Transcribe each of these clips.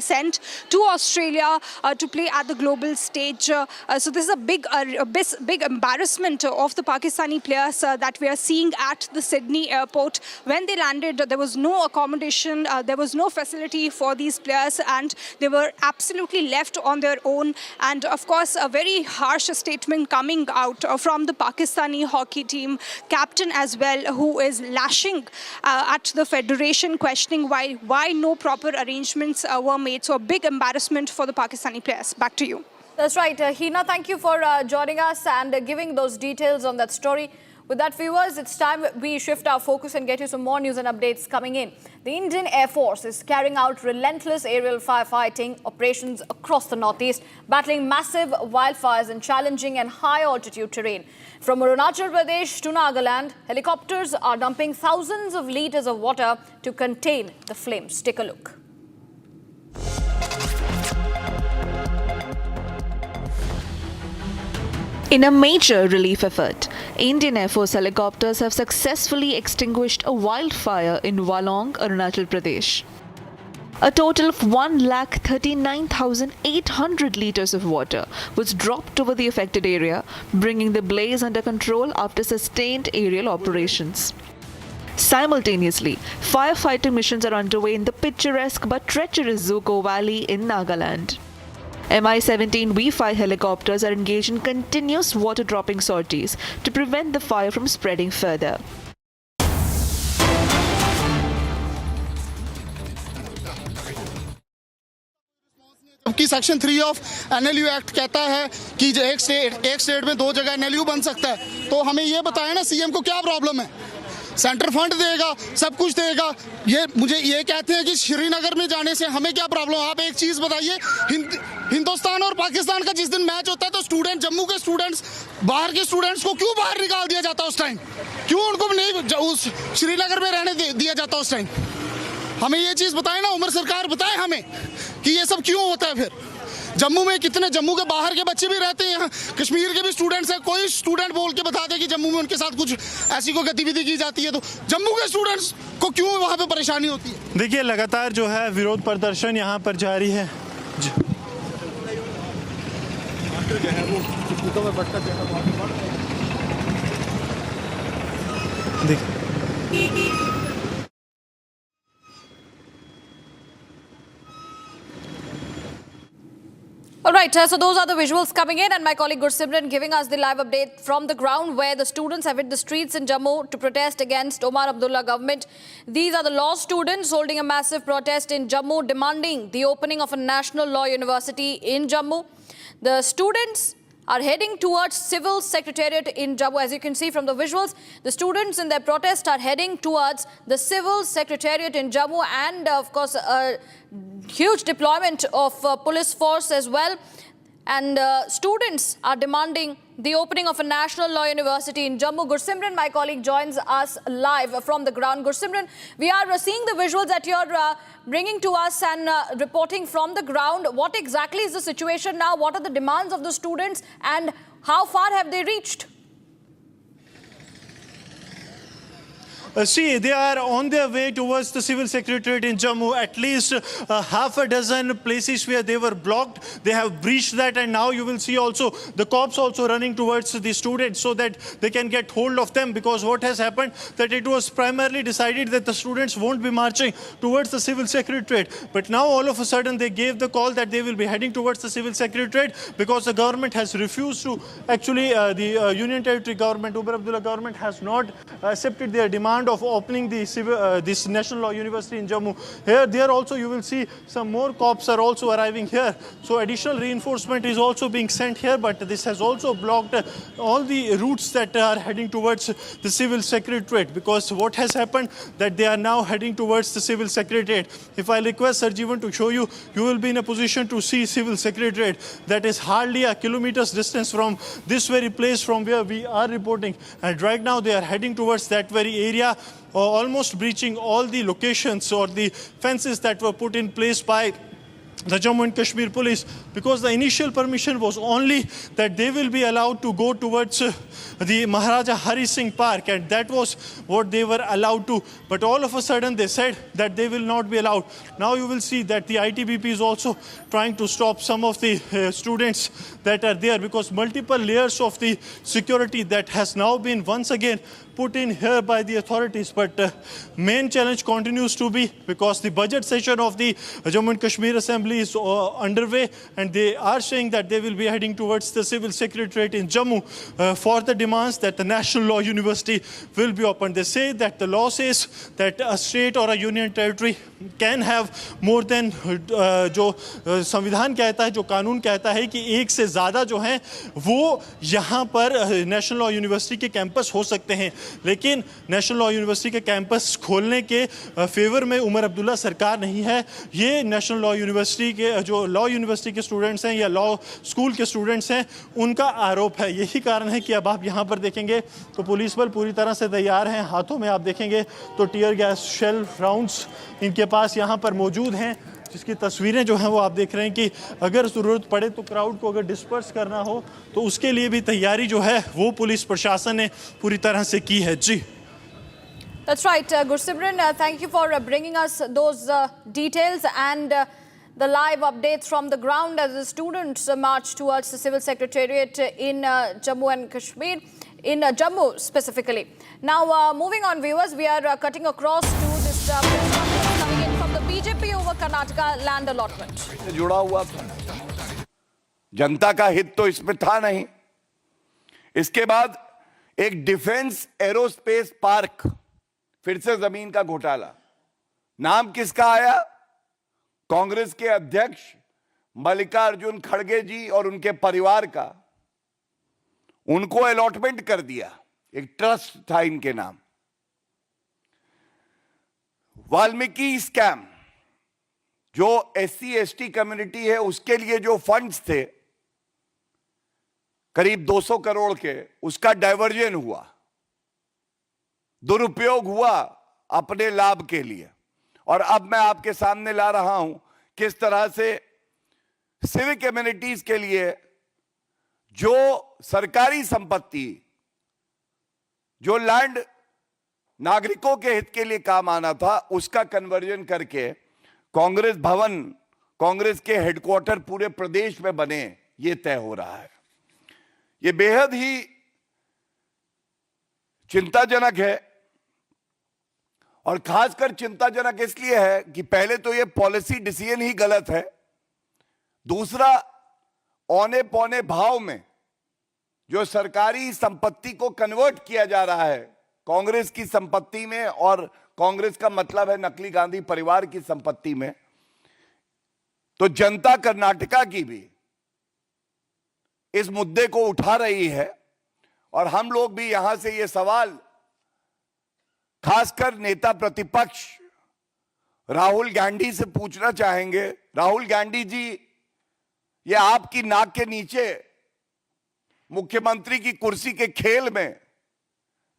sent to Australia to play at the global stage. So this is a big embarrassment of the Pakistani players that we are seeing at the Sydney airport. When they landed, there was no accommodation, there was no facility for these players, and they were absolutely left on their own. And of course, a very harsh statement coming out from the Pakistani hockey team captain as well, who is lashing at the federation, questioning why no proper arrangements were made. So a big embarrassment for the Pakistani players. Back to you. That's right. Hina, thank you for joining us and giving those details on that story. With that, viewers, it's time we shift our focus and get you some more news and updates coming in. The Indian Air Force is carrying out relentless aerial firefighting operations across the northeast, battling massive wildfires in challenging and high-altitude terrain. From Arunachal Pradesh to Nagaland, helicopters are dumping thousands of litres of water to contain the flames. Take a look. In a major relief effort, Indian Air Force helicopters have successfully extinguished a wildfire in Walong, Arunachal Pradesh. A total of 139,800 litres of water was dropped over the affected area, bringing the blaze under control after sustained aerial operations. Simultaneously, firefighting missions are underway in the picturesque but treacherous Zuko Valley in Nagaland. Mi-17 V5 helicopters are engaged in continuous water-dropping sorties to prevent the fire from spreading further. जबकि section 3 of NLU act कहता है कि एक state में 2 जगह NLU बन सकता है, तो हमें ये बताया ना सीएम को क्या प्रॉब्लम है। सेंटर फंड देगा, सब कुछ देगा। ये मुझे ये कहते हैं कि श्रीनगर में जाने से हमें क्या प्रॉब्लम। आप एक चीज़ बताइए, हिंदुस्तान और पाकिस्तान का जिस दिन मैच होता है तो स्टूडेंट, जम्मू के स्टूडेंट्स, बाहर के स्टूडेंट्स को क्यों बाहर निकाल दिया जाता उस टाइम? क्यों उनको नहीं उस श्रीनगर में रहने दिया जाता उस टाइम? हमें ये चीज़ बताए ना, उमर सरकार बताए हमें कि ये सब क्यों होता है। फिर जम्मू में कितने, जम्मू के बाहर के बच्चे भी रहते हैं, यहाँ कश्मीर के भी स्टूडेंट्स हैं। कोई स्टूडेंट बोल के बता दे कि जम्मू में उनके साथ कुछ ऐसी कोई गतिविधि की जाती है, तो जम्मू के स्टूडेंट्स को क्यों वहाँ पे परेशानी होती है? देखिए, लगातार जो है विरोध प्रदर्शन यहाँ पर जारी है। All right, so those are the visuals coming in, and my colleague Gursimran giving us the live update from the ground where the students have hit the streets in Jammu to protest against Omar Abdullah government. These are the law students holding a massive protest in Jammu demanding the opening of a national law university in Jammu. The students are heading towards Civil Secretariat in Jammu. As you can see from the visuals, the students in their protest are heading towards the Civil Secretariat in Jammu, and of course a huge deployment of police force as well. And students are demanding the opening of a national law university in Jammu. Gursimran, my colleague, joins us live from the ground. Gursimran, we are seeing the visuals that you're bringing to us and reporting from the ground. What exactly is the situation now? What are the demands of the students and how far have they reached? See, they are on their way towards the Civil Secretariat in Jammu. At least half a dozen places where they were blocked, they have breached that, and now you will see also the cops also running towards the students so that they can get hold of them, because what has happened that it was primarily decided that the students won't be marching towards the Civil Secretariat. But now all of a sudden they gave the call that they will be heading towards the Civil Secretariat because the government has refused to, actually the Union Territory government, Umar Abdullah government has not accepted their demand of opening the this National Law University in Jammu. There also you will see some more cops are also arriving here. So additional reinforcement is also being sent here, but this has also blocked all the routes that are heading towards the Civil Secretariat, because what has happened that they are now heading towards the Civil Secretariat. If I request Sir Jeevan to show you, you will be in a position to see Civil Secretariat that is hardly a kilometer's distance from this very place from where we are reporting, and right now they are heading towards that very area, almost breaching all the locations or the fences that were put in place by the Jammu and Kashmir police, because the initial permission was only that they will be allowed to go towards the Maharaja Hari Singh Park, and that was what they were allowed to. But all of a sudden they said that they will not be allowed. Now you will see that the ITBP is also trying to stop some of the students that are there, because multiple layers of the security that has now been once again put in here by the authorities. But main challenge continues to be, because the budget session of the Jammu and Kashmir Assembly is underway, and they are saying that they will be heading towards the Civil Secretariat in Jammu for the demands that the National Law University will be opened. They say that the law says that a state or a union territory can have more than जो संविधान कहता है, जो कानून कहता है कि एक से ज़्यादा जो हैं वो यहाँ पर नेशनल लॉ यूनिवर्सिटी के कैंपस हो सकते हैं. लेकिन नेशनल लॉ यूनिवर्सिटी के कैंपस खोलने के फेवर में उमर अब्दुल्ला सरकार नहीं है. ये नेशनल लॉ यूनिवर्सिटी के जो लॉ यूनिवर्सिटी के स्टूडेंट्स हैं या लॉ स्कूल के स्टूडेंट्स हैं उनका आरोप है. यही कारण है कि अब आप यहाँ पर देखेंगे तो पुलिस बल पूरी तरह से तैयार हैं. हाथों में आप देखेंगे तो टीयर गैस शेल राउंड्स इनके पास यहाँ पर मौजूद हैं, जिसकी तस्वीरें जो हैं वो आप देख रहे हैं कि अगर ज़रूरत पड़े तो क्राउड को अगर डिस्पर्स करना हो तो उसके लिए भी तैयारी जो है वो पुलिस प्रशासन ने पूरी तरह से की है. जी. That's right, Gursimran. Thank you for bringing us those details and the live updates from the ground as the students march towards the Civil Secretariat in Jammu and Kashmir, in Jammu specifically. Now, moving on, viewers, we are cutting across to this press conference coming in from the BJP over Karnataka land allotment. जुड़ा हुआ था, जनता का हित तो इसमें था नहीं. इसके बाद एक डिफेंस एरोस्पेस पार्क, फिर से जमीन का घोटाला. नाम किसका आया? कांग्रेस के अध्यक्ष मल्लिकार्जुन खड़गे जी और उनके परिवार का. उनको अलॉटमेंट कर दिया, एक ट्रस्ट था इनके नाम. वाल्मीकि स्कैम, जो एससी एसटी कम्युनिटी है उसके लिए जो फंड्स थे करीब 200 करोड़ के, उसका डाइवर्जन हुआ, दुरुपयोग हुआ अपने लाभ के लिए. और अब मैं आपके सामने ला रहा हूं किस तरह से सिविक कम्युनिटीज के लिए जो सरकारी संपत्ति, जो लैंड नागरिकों के हित के लिए काम आना था, उसका कन्वर्जन करके कांग्रेस भवन, कांग्रेस के हेडक्वार्टर पूरे प्रदेश में बने, ये तय हो रहा है. ये बेहद ही चिंताजनक है. और खासकर चिंताजनक इसलिए है कि पहले तो ये पॉलिसी डिसीजन ही गलत है. दूसरा, औने पौने भाव में जो सरकारी संपत्ति को कन्वर्ट किया जा रहा है कांग्रेस की संपत्ति में, और कांग्रेस का मतलब है नकली गांधी परिवार की संपत्ति में, तो जनता कर्नाटका की भी इस मुद्दे को उठा रही है. और हम लोग भी यहां से ये सवाल खासकर नेता प्रतिपक्ष राहुल गांधी से पूछना चाहेंगे. राहुल गांधी जी, ये आपकी नाक के नीचे मुख्यमंत्री की कुर्सी के खेल में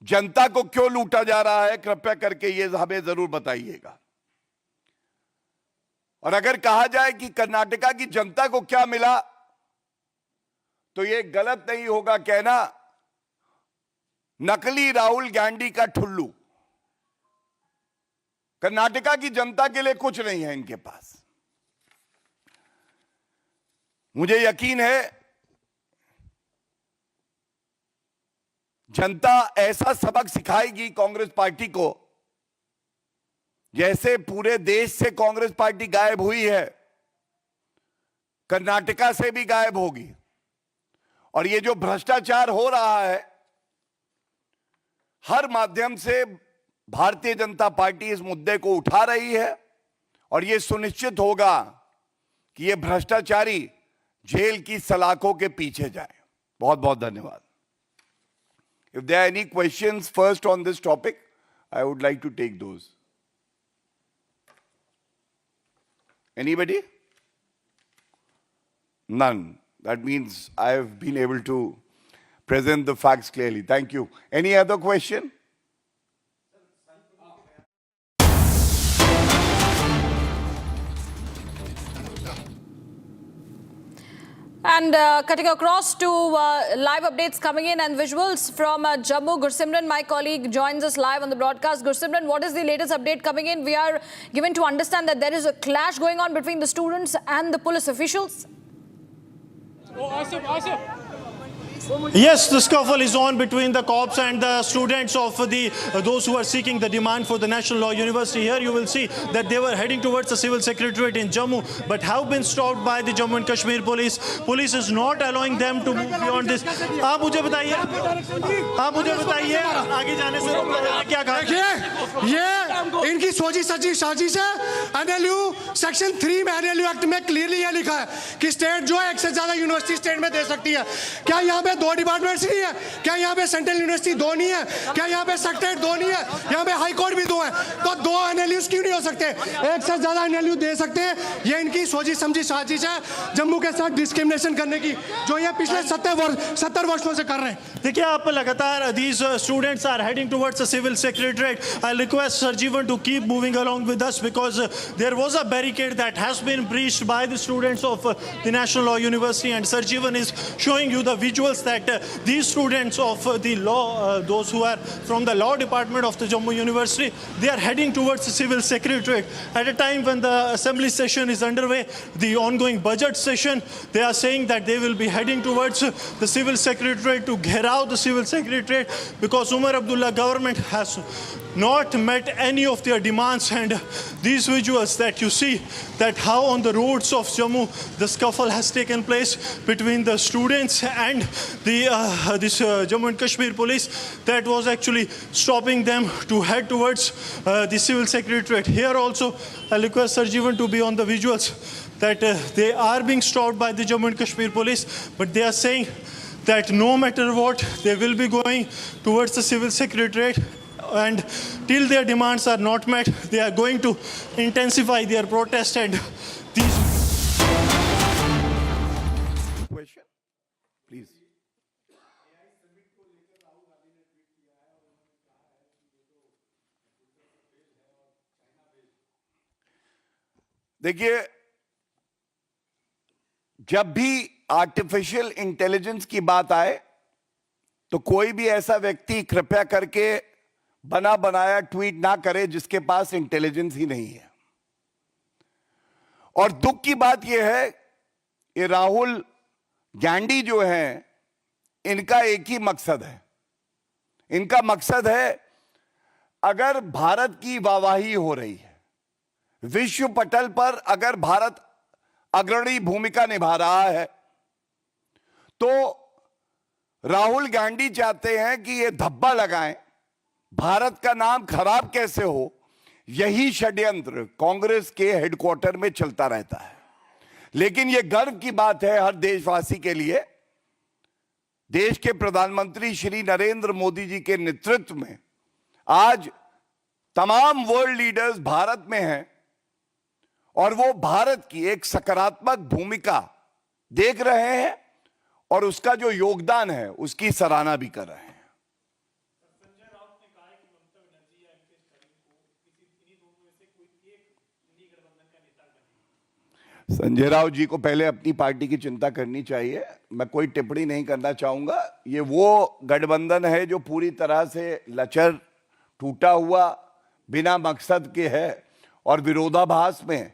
जनता को क्यों लूटा जा रहा है, कृपया करके ये हमें जरूर बताइएगा. और अगर कहा जाए कि कर्नाटका की जनता को क्या मिला, तो ये गलत नहीं होगा कहना नकली राहुल गांधी का ठुल्लू. कर्नाटका की जनता के लिए कुछ नहीं है इनके पास. मुझे यकीन है जनता ऐसा सबक सिखाएगी कांग्रेस पार्टी को, जैसे पूरे देश से कांग्रेस पार्टी गायब हुई है, कर्नाटका से भी गायब होगी. और ये जो भ्रष्टाचार हो रहा है, हर माध्यम से भारतीय जनता पार्टी इस मुद्दे को उठा रही है. और यह सुनिश्चित होगा कि ये भ्रष्टाचारी जेल की सलाखों के पीछे जाए. बहुत बहुत धन्यवाद. If there are any questions first on this topic, I would like to take those. Anybody? None. That means I have been able to present the facts clearly. Thank you. Any other question? And cutting across to live updates coming in and visuals from Jammu. Gursimran, my colleague, joins us live on the broadcast. Gursimran, what is the latest update coming in? We are given to understand that there is a clash going on between the students and the police officials. Yes, the scuffle is on between the cops and the students of those who are seeking the demand for the National Law University. Here you will see that they were heading towards the civil secretariat in Jammu, but have been stopped by the Jammu and Kashmir police. Police is not allowing them to move beyond this. आप मुझे बताइए आगे जाने से क्या कहा? ये इनकी सोची सची साजिश है। NLU सेक्शन 3 में NLU एक्ट में क्लियरली ये लिखा है कि स्टेट जो है एक से ज्यादा यूनिवर्सिटी स्टेट में दे सकती है। क्या यहाँ पे 2 डिपार्टमेंट्स नहीं है? क्या यहाँ पे सेंट्रल यूनिवर्सिटी 2 नहीं है? क्या यहाँ पे सेक्रेटरीट 2 नहीं है? यहाँ पे हाई कोर्ट भी 2 है, तो 2 NLUs क्यों नहीं हो सकते? एक से ज्यादा NLU दे सकते हैं। ये इनकी सोची समझी साजिश है जम्मू के साथ डिस्क्रिमिनेशन करने की, जो ये पिछले 70 वर्षों से कर रहे हैं। देखिए आप लगातार these students are heading towards the civil secretariat. I request Sir Jeevan to keep moving along with us because there was a barricade that has been breached by the students of the National Law University, and Sir Jeevan is showing you the visuals that these students of the law, those who are from the law department of the Jammu University, they are heading towards the civil secretariat. At a time when the assembly session is underway, the ongoing budget session, they are saying that they will be heading towards the civil secretariat to get out the civil secretariat because Umar Abdullah government has not met any of their demands. And these visuals that you see, that how on the roads of Jammu the scuffle has taken place between the students and the Jammu and Kashmir police, that was actually stopping them to head towards the civil secretariat. Here also I request Sir Jeevan to be on the visuals that they are being stopped by the Jammu and Kashmir police, but they are saying that no matter what, they will be going towards the civil secretariat, and till their demands are not met, they are going to intensify their protest. And these question, please. देखिए, जब भी artificial intelligence की बात आए तो कोई भी ऐसा व्यक्ति कृपया करके बना बनाया ट्वीट ना करे जिसके पास इंटेलिजेंस ही नहीं है। और दुख की बात यह है ये राहुल गांधी जो हैं, इनका एक ही मकसद है। इनका मकसद है अगर भारत की वाहवाही हो रही है, विश्व पटल पर अगर भारत अग्रणी भूमिका निभा रहा है, तो राहुल गांधी चाहते हैं कि ये धब्बा लगाएं, भारत का नाम खराब कैसे हो। यही षड्यंत्र कांग्रेस के हेडक्वार्टर में चलता रहता है। लेकिन यह गर्व की बात है हर देशवासी के लिए, देश के प्रधानमंत्री श्री नरेंद्र मोदी जी के नेतृत्व में आज तमाम वर्ल्ड लीडर्स भारत में हैं और वो भारत की एक सकारात्मक भूमिका देख रहे हैं और उसका जो योगदान है उसकी सराहना भी कर रहे हैं। संजय राउत जी को पहले अपनी पार्टी की चिंता करनी चाहिए। मैं कोई टिप्पणी नहीं करना चाहूंगा। ये वो गठबंधन है जो पूरी तरह से लचर, टूटा हुआ, बिना मकसद के है और विरोधाभास में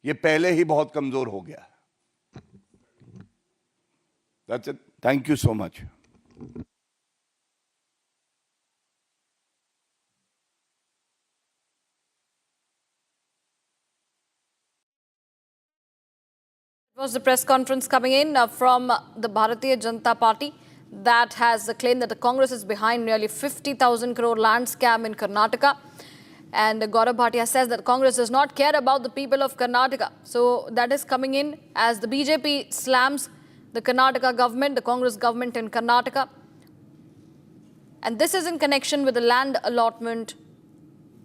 ये पहले ही बहुत कमजोर हो गया। That's it. Thank you so much. Was the press conference coming in from the Bharatiya Janata Party that has claimed that the Congress is behind nearly 50,000 crore land scam in Karnataka. And Gaurav Bhatia says that Congress does not care about the people of Karnataka. So that is coming in as the BJP slams the Karnataka government, the Congress government in Karnataka. And this is in connection with the land allotment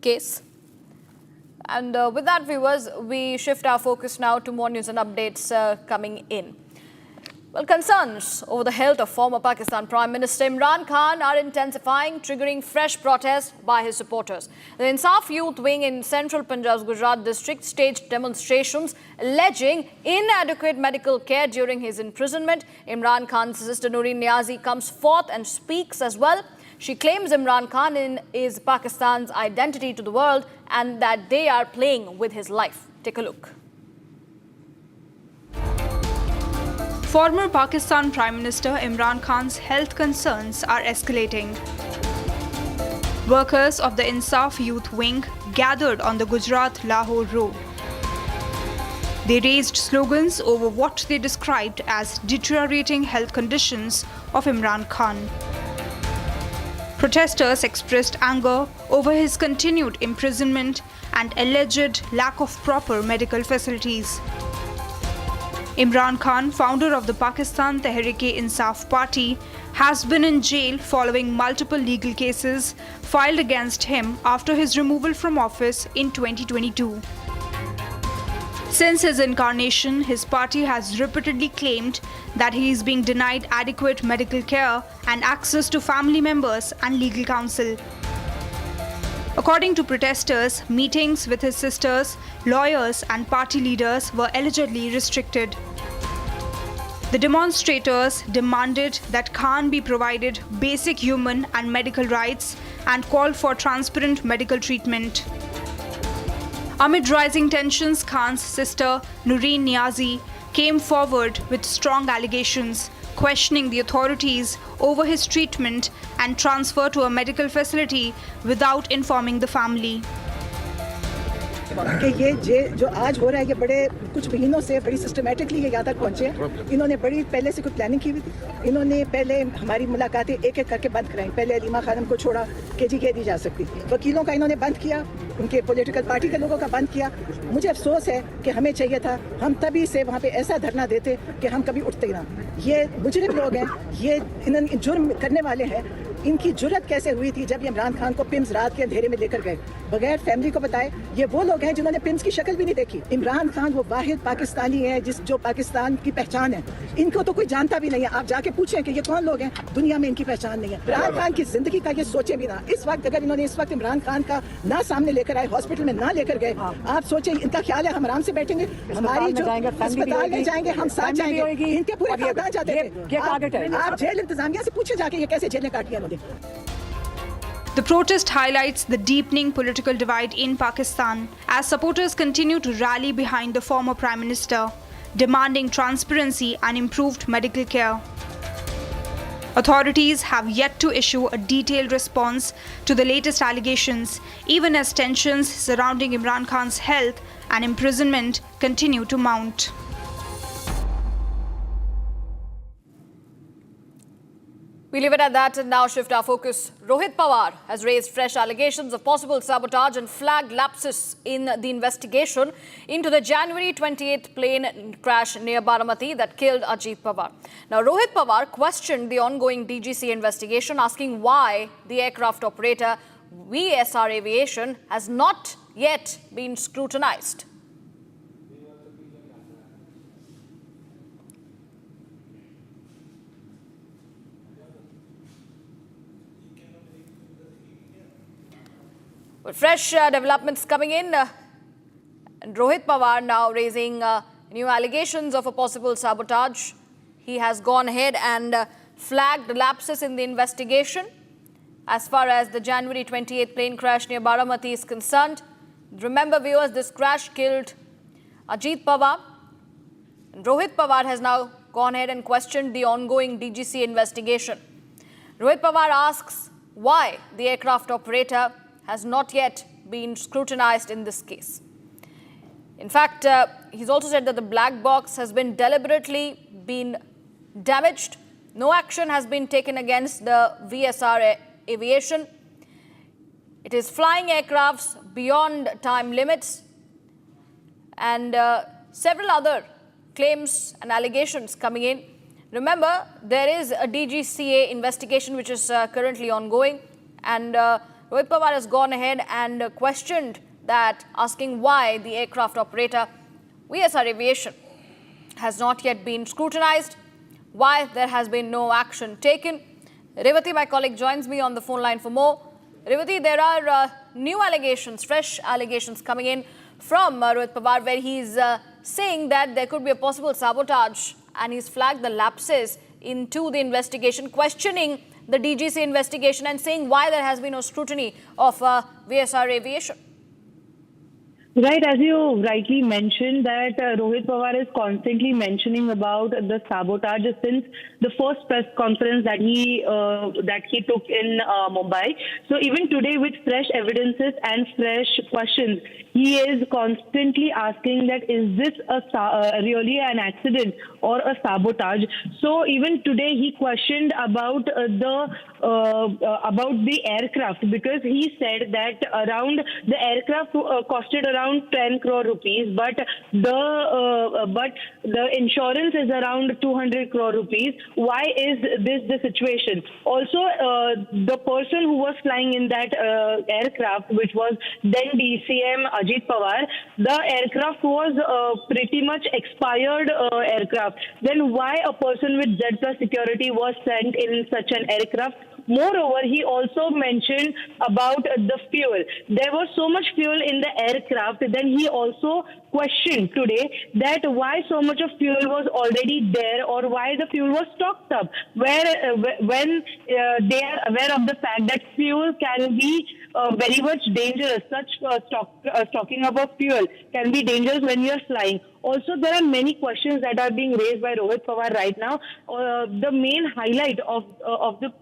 case. And with that, viewers, we shift our focus now to more news and updates coming in. Well, concerns over the health of former Pakistan Prime Minister Imran Khan are intensifying, triggering fresh protests by his supporters. The Insaf Youth Wing in central Punjab's Gujarat district staged demonstrations alleging inadequate medical care during his imprisonment. Imran Khan's sister Noreen Niazi comes forth and speaks as well. She claims Imran Khan is Pakistan's identity to the world and that they are playing with his life. Take a look. Former Pakistan Prime Minister Imran Khan's health concerns are escalating. Workers of the Insaf Youth Wing gathered on the Gujarat-Lahore road. They raised slogans over what they described as deteriorating health conditions of Imran Khan. Protesters expressed anger over his continued imprisonment and alleged lack of proper medical facilities. Imran Khan, founder of the Pakistan Tehreek-e-Insaf Party, has been in jail following multiple legal cases filed against him after his removal from office in 2022. Since his incarnation, his party has repeatedly claimed that he is being denied adequate medical care and access to family members and legal counsel. According to protesters, meetings with his sisters, lawyers and party leaders were allegedly restricted. The demonstrators demanded that Khan be provided basic human and medical rights and called for transparent medical treatment. Amid rising tensions, Khan's sister Noreen Niazi came forward with strong allegations, questioning the authorities over his treatment and transfer to a medical facility without informing the family. कि ये जो आज हो रहा है ये बड़े कुछ महीनों से बड़ी सिस्टमेटिकली ये यहाँ तक पहुँचे हैं। इन्होंने बड़ी पहले से कोई प्लानिंग की हुई थी। इन्होंने पहले हमारी मुलाकातें एक एक करके बंद कराई। पहले अलीमा खानम को छोड़ा कि जी कह दी जा सकती। वकीलों का इन्होंने बंद किया, उनके पॉलिटिकल पार्टी के लोगों का बंद किया। मुझे अफसोस है कि हमें चाहिए था हम तभी से वहाँ पे ऐसा धरना देते कि हम कभी उठते ही ना। ये मुजरिम लोग हैं, ये इन्होंने जुर्म करने वाले हैं। इनकी जुर्रत कैसे हुई थी जब इमरान खान को पिम्स रात के अंधेरे में लेकर गए बगैर फैमिली को बताए। ये वो लोग हैं जिन्होंने पिम्स की शक्ल भी नहीं देखी। इमरान खान वो वाहिद पाकिस्तानी है जो पाकिस्तान की पहचान है। इनको तो कोई जानता भी नहीं है। आप जाके पूछें कि ये कौन लोग हैं, दुनिया में इनकी पहचान नहीं है। इमरान खान की जिंदगी का ये सोचे भी ना। इस वक्त अगर इन्होंने इस वक्त इमरान खान का ना सामने लेकर आए, हॉस्पिटल में ना लेकर गए, आप सोचे इनका ख्याल है हम आराम से बैठेंगे, हमारी जो अस्पताल में जाएंगे, हम साथ जाएंगे। इनके पूरे कहाँ जाते थे? आप जेल इंतजामिया से पूछे जाके ये कैसे जेलें काटी इन्होंने। The protest highlights the deepening political divide in Pakistan as supporters continue to rally behind the former Prime Minister, demanding transparency and improved medical care. Authorities have yet to issue a detailed response to the latest allegations, even as tensions surrounding Imran Khan's health and imprisonment continue to mount. We leave it at that and now shift our focus. Rohit Pawar has raised fresh allegations of possible sabotage and flagged lapses in the investigation into the January 28th plane crash near Baramati that killed Ajit Pawar. Now, Rohit Pawar questioned the ongoing DGC investigation, asking why the aircraft operator VSR Aviation has not yet been scrutinized. But fresh developments coming in, and Rohit Pawar now raising new allegations of a possible sabotage. He has gone ahead and flagged lapses in the investigation as far as the January 28th plane crash near Baramati is concerned. Remember, viewers, this crash killed Ajit Pawar. And Rohit Pawar has now gone ahead and questioned the ongoing DGC investigation. Rohit Pawar asks why the aircraft operator has not yet been scrutinized in this case. In fact, he's also said that the black box has been deliberately damaged. No action has been taken against the VSR Aviation. It is flying aircrafts beyond time limits and several other claims and allegations coming in. Remember, there is a DGCA investigation which is currently ongoing, and Rohit Pawar has gone ahead and questioned that, asking why the aircraft operator VSR Aviation has not yet been scrutinized. why there has been no action taken. Revati, my colleague, joins me on the phone line for more. Revati, there are new allegations, fresh allegations coming in from Rohit Pawar, where he's saying that there could be a possible sabotage, and he's flagged the lapses into the investigation, questioning the DGC investigation and saying why there has been no scrutiny of VSR Aviation. Right, as you rightly mentioned, that Rohit Pawar is constantly mentioning about the sabotage since the first press conference that he took in Mumbai. So even today, with fresh evidences and fresh questions, he is constantly asking that is this really an accident or a sabotage? So even today, he questioned about the aircraft, because he said that around the aircraft costed around 10 crore rupees, but the insurance is around 200 crore rupees. Why is this the situation? Also, the person who was flying in that aircraft, which was then DCM Ajit Pawar, the aircraft was pretty much expired aircraft. Then why a person with Z+ security was sent in such an aircraft? Moreover, he also mentioned about the fuel. There was so much fuel in the aircraft. Then he also questioned today that why so much of fuel was already there, or why the fuel was stocked up, when they are aware of the fact that fuel can be very much dangerous. Such stocking up of fuel can be dangerous when you are flying. Also, there are many questions that are being raised by Rohit Pawar right now. The main highlight of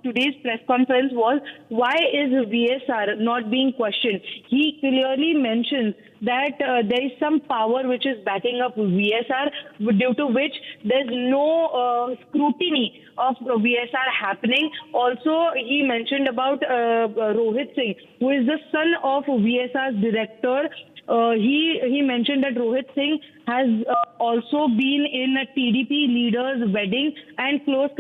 today's press conference was, why is VSR not being questioned? He clearly mentions that there is some power which is backing up VSR, due to which there's no scrutiny of VSR happening. Also, he mentioned about Rohit Singh, who is the son of VSR's director. He mentioned that Rohit Singh has also been in a TDP leader's wedding and close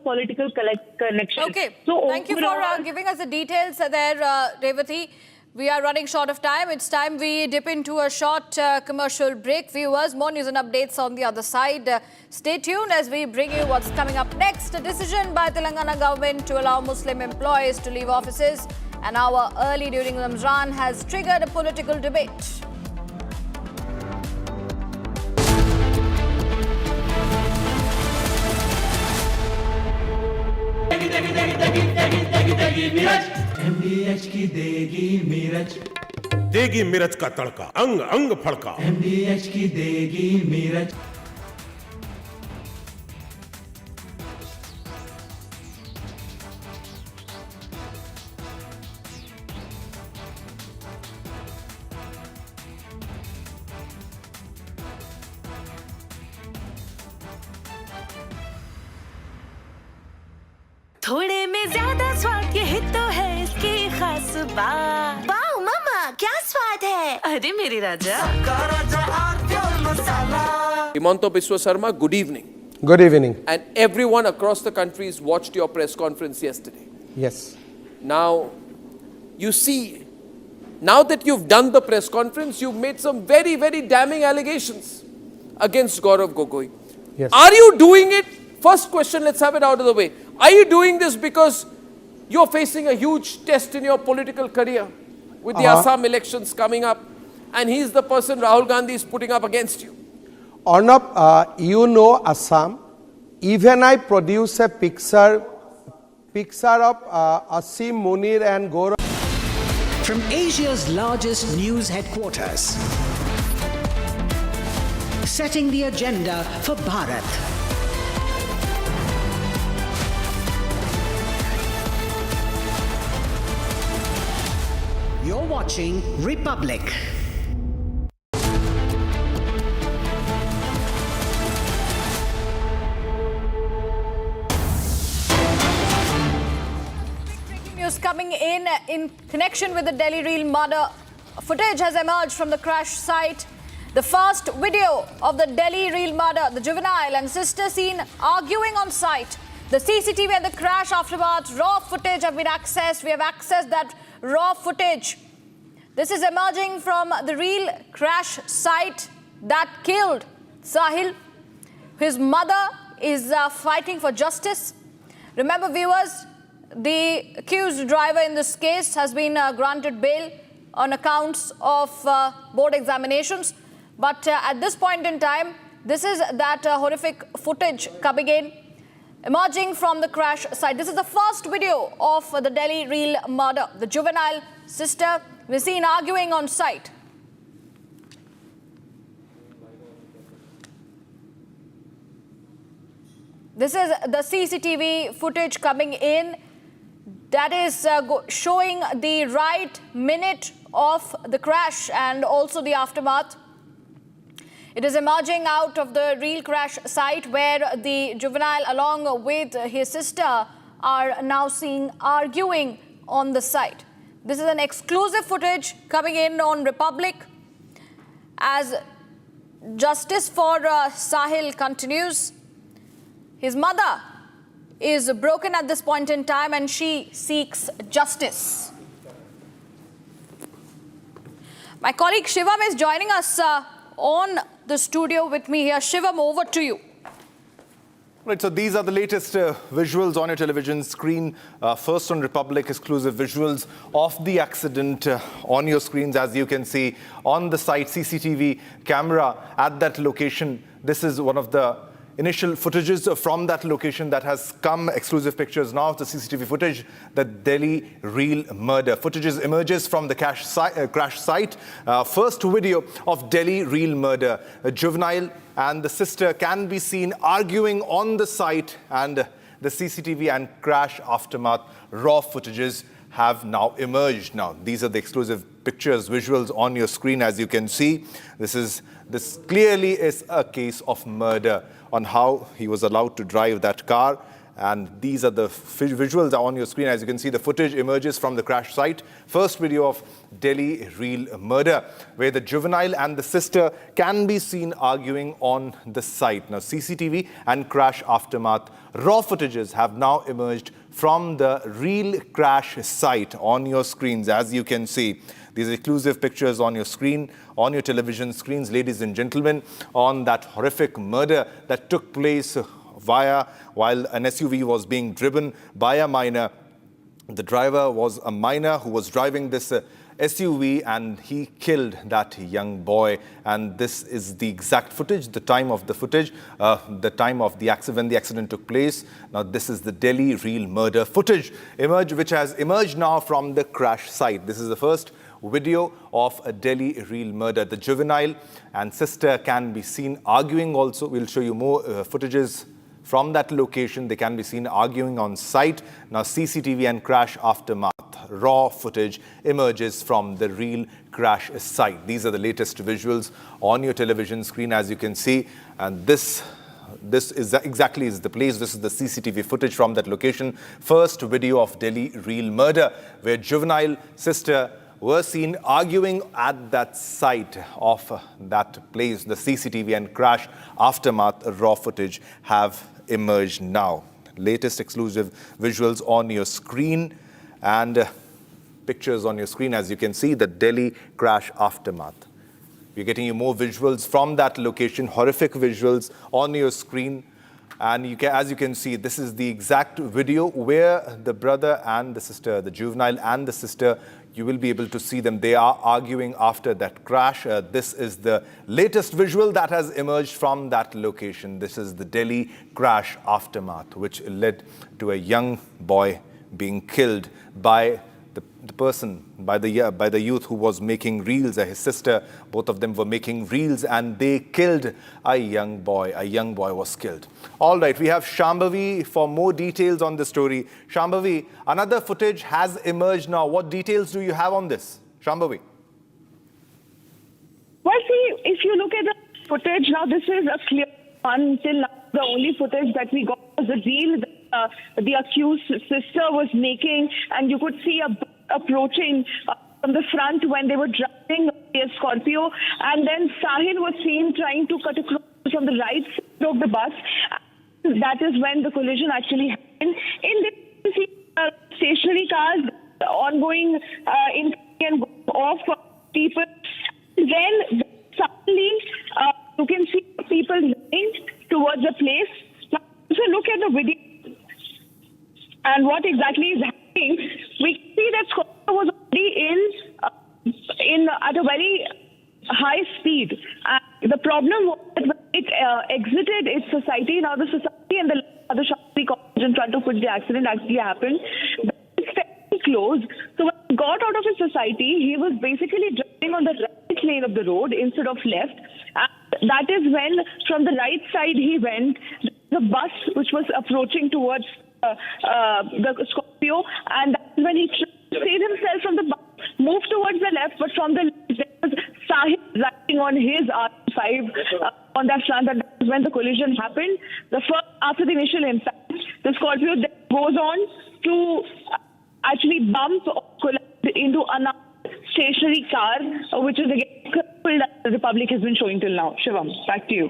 political connection. Okay, so thank you for giving us the details there, Revati. We are running short of time. It's time we dip into a short commercial break. Viewers, more news and updates on the other side. Stay tuned as we bring you what's coming up next. A decision by Telangana government to allow Muslim employees to leave offices an hour early during Ramzan has triggered a political debate. MDH की देगी मिर्च का तड़का, अंग अंग फड़का। MDH की देगी मिर्च। थोड़े में ज्यादा स्वाद, यही तो है इसकी खास बात। वाओ मामा, क्या स्वाद है? अरे मेरे राजा, Himanta Biswa Sarma, good evening. Good evening. And everyone across the country has watched your press conference yesterday. Yes. Now, you see, now that you've done the press conference, you've made some very, very damning allegations against Gaurav Gogoi. Yes. Are you doing it? First question, let's have it out of the way. Are you doing this because you're facing a huge test in your political career with the Assam elections coming up, and he's the person Rahul Gandhi is putting up against you? Arnab, you know Assam. Even I produce a picture of Asim Munir and Gaurav. From Asia's largest news headquarters, setting the agenda for Bharat. You're watching Republic. Breaking news coming in connection with the Delhi Reel murder. Footage has emerged from the crash site. The first video of the Delhi Reel murder, the juvenile and sister seen arguing on site. The CCTV and the crash afterwards, raw footage have been accessed. We have accessed that raw footage. This is emerging from the real crash site that killed Sahil. His mother is fighting for justice. Remember, viewers, the accused driver in this case has been granted bail on accounts of board examinations. But at this point in time, this is that horrific footage coming in, emerging from the crash site. This is the first video of the Delhi reel murder. The juvenile sister was seen arguing on site. This is the CCTV footage coming in that is showing the right minute of the crash and also the aftermath. It is emerging out of the real crash site where the juvenile along with his sister are now seen arguing on the site. This is an exclusive footage coming in on Republic as justice for Sahil continues. His mother is broken at this point in time and she seeks justice. My colleague Shivam is joining us on the studio with me here. Shivam, over to you. Right, so these are the latest visuals on your television screen. First on Republic, exclusive visuals of the accident on your screens. As you can see on the site, CCTV camera at that location. This is one of the initial footages from that location that has come. Exclusive pictures now of the CCTV footage. The Delhi reel murder. Footages emerges from the crash site. First video of Delhi reel murder. A juvenile and the sister can be seen arguing on the site, and the CCTV and crash aftermath raw footages have now emerged. Now, these are the exclusive pictures, visuals on your screen. As you can see, this clearly is a case of murder on how he was allowed to drive that car. And these are the visuals on your screen. As you can see, the footage emerges from the crash site. First video of Delhi reel murder, where the juvenile and the sister can be seen arguing on the site. Now, CCTV and crash aftermath raw footages have now emerged from the real crash site on your screens. As you can see, these exclusive pictures on your screen, on your television screens, ladies and gentlemen, on that horrific murder that took place while an SUV was being driven by a minor. The driver was a minor who was driving this SUV, and he killed that young boy. And this is the exact footage, the time of the footage, the time of the accident, when the accident took place. Now, this is the Delhi reel murder footage which has emerged now from the crash site. This is the first video of a Delhi reel murder. The juvenile and sister can be seen arguing also. We'll show you more footages from that location. They can be seen arguing on site. Now, CCTV and crash aftermath raw footage emerges from the real crash site. These are the latest visuals on your television screen, as you can see. And this is exactly the place. This is the CCTV footage from that location. First video of Delhi reel murder, where juvenile sister were seen arguing at that site of that place. The CCTV and crash aftermath raw footage have emerged now. Latest exclusive visuals on your screen and pictures on your screen. As you can see, the Delhi crash aftermath. We're getting you more visuals from that location, horrific visuals on your screen. And as you can see, this is the exact video where the brother and the sister, the juvenile and the sister, you will be able to see them. They are arguing after that crash. This is the latest visual that has emerged from that location. This is the Delhi crash aftermath, which led to a young boy being killed by the youth who was making reels. His sister, both of them were making reels, and they killed a young boy. A young boy was killed. All right, we have Shambhavi for more details on the story. Shambhavi, another footage has emerged now. What details do you have on this, Shambhavi? Well, see, if you look at the footage now, this is a clear one. Till now, the only footage that we got was the reel that the accused sister was making, and you could see approaching from the front when they were driving a Scorpio, and then Sahil was seen trying to cut across from the right side of the bus. That is when the collision actually happened. In this, you see stationary cars ongoing in and off people. Then suddenly you can see people running towards the place. the video and what exactly is happening, we can see that Scorpio was already in at a very high speed. The problem was that when it exited its society, now the society and the shopping college in front of which the accident actually happened, it's fairly close. So when he got out of his society, he was basically driving on the right lane of the road instead of left. And that is when, from the right side he went, the bus which was approaching towards the Scorpio, and that's when he saved himself from the bus, moved towards the left, but from the left there was Sahil riding on his R5 on that front, and that is when the collision happened. After the initial impact, the Scorpio then goes on to actually bump or collide into another stationary car, which is again that the Republic has been showing till now. Shivam, back to you.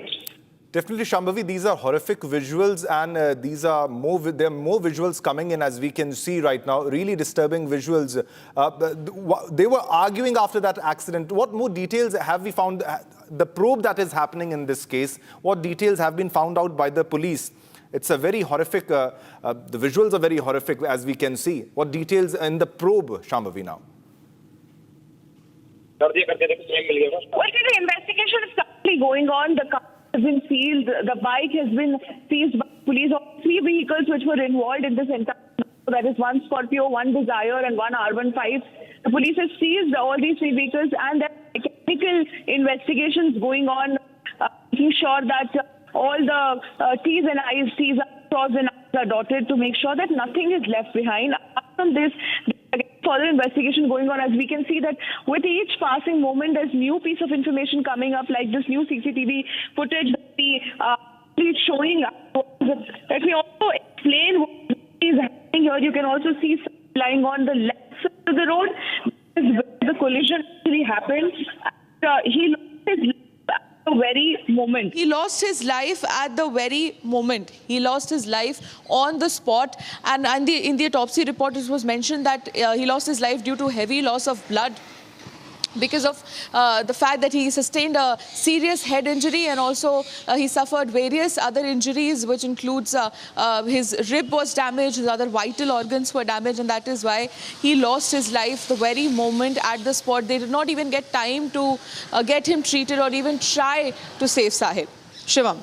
Definitely, Shambhavi, these are horrific visuals, and there are more visuals coming in, as we can see right now. Really disturbing visuals. They were arguing after that accident. What more details have we found? The probe that is happening in this case, what details have been found out by the police? It's a very horrific, the visuals are very horrific, as we can see. What details in the probe, Shambhavi, now? Well, the investigation is currently going on. The car has been seized. The bike has been seized by police. All three vehicles which were involved in this entire, that is one Scorpio, one Desire, and one R15. The police has seized all these three vehicles, and there are technical investigations going on, making sure that all the T's and I's, T's are crossed and I's are dotted to make sure that nothing is left behind. Apart from this, further investigation going on, as we can see that with each passing moment, there's new piece of information coming up, like this new CCTV footage that is showing up. Let me also explain what is happening here. You can also see lying on the left side of the road. This is where the collision actually happened. He lost his life at the very moment. He lost his life at the very moment. He lost his life on the spot. And in the autopsy report, it was mentioned that he lost his life due to heavy loss of blood because of the fact that he sustained a serious head injury, and also he suffered various other injuries, which includes his rib was damaged, his other vital organs were damaged, and that is why he lost his life the very moment at the spot. They did not even get time to get him treated or even try to save Sahib. Shivam.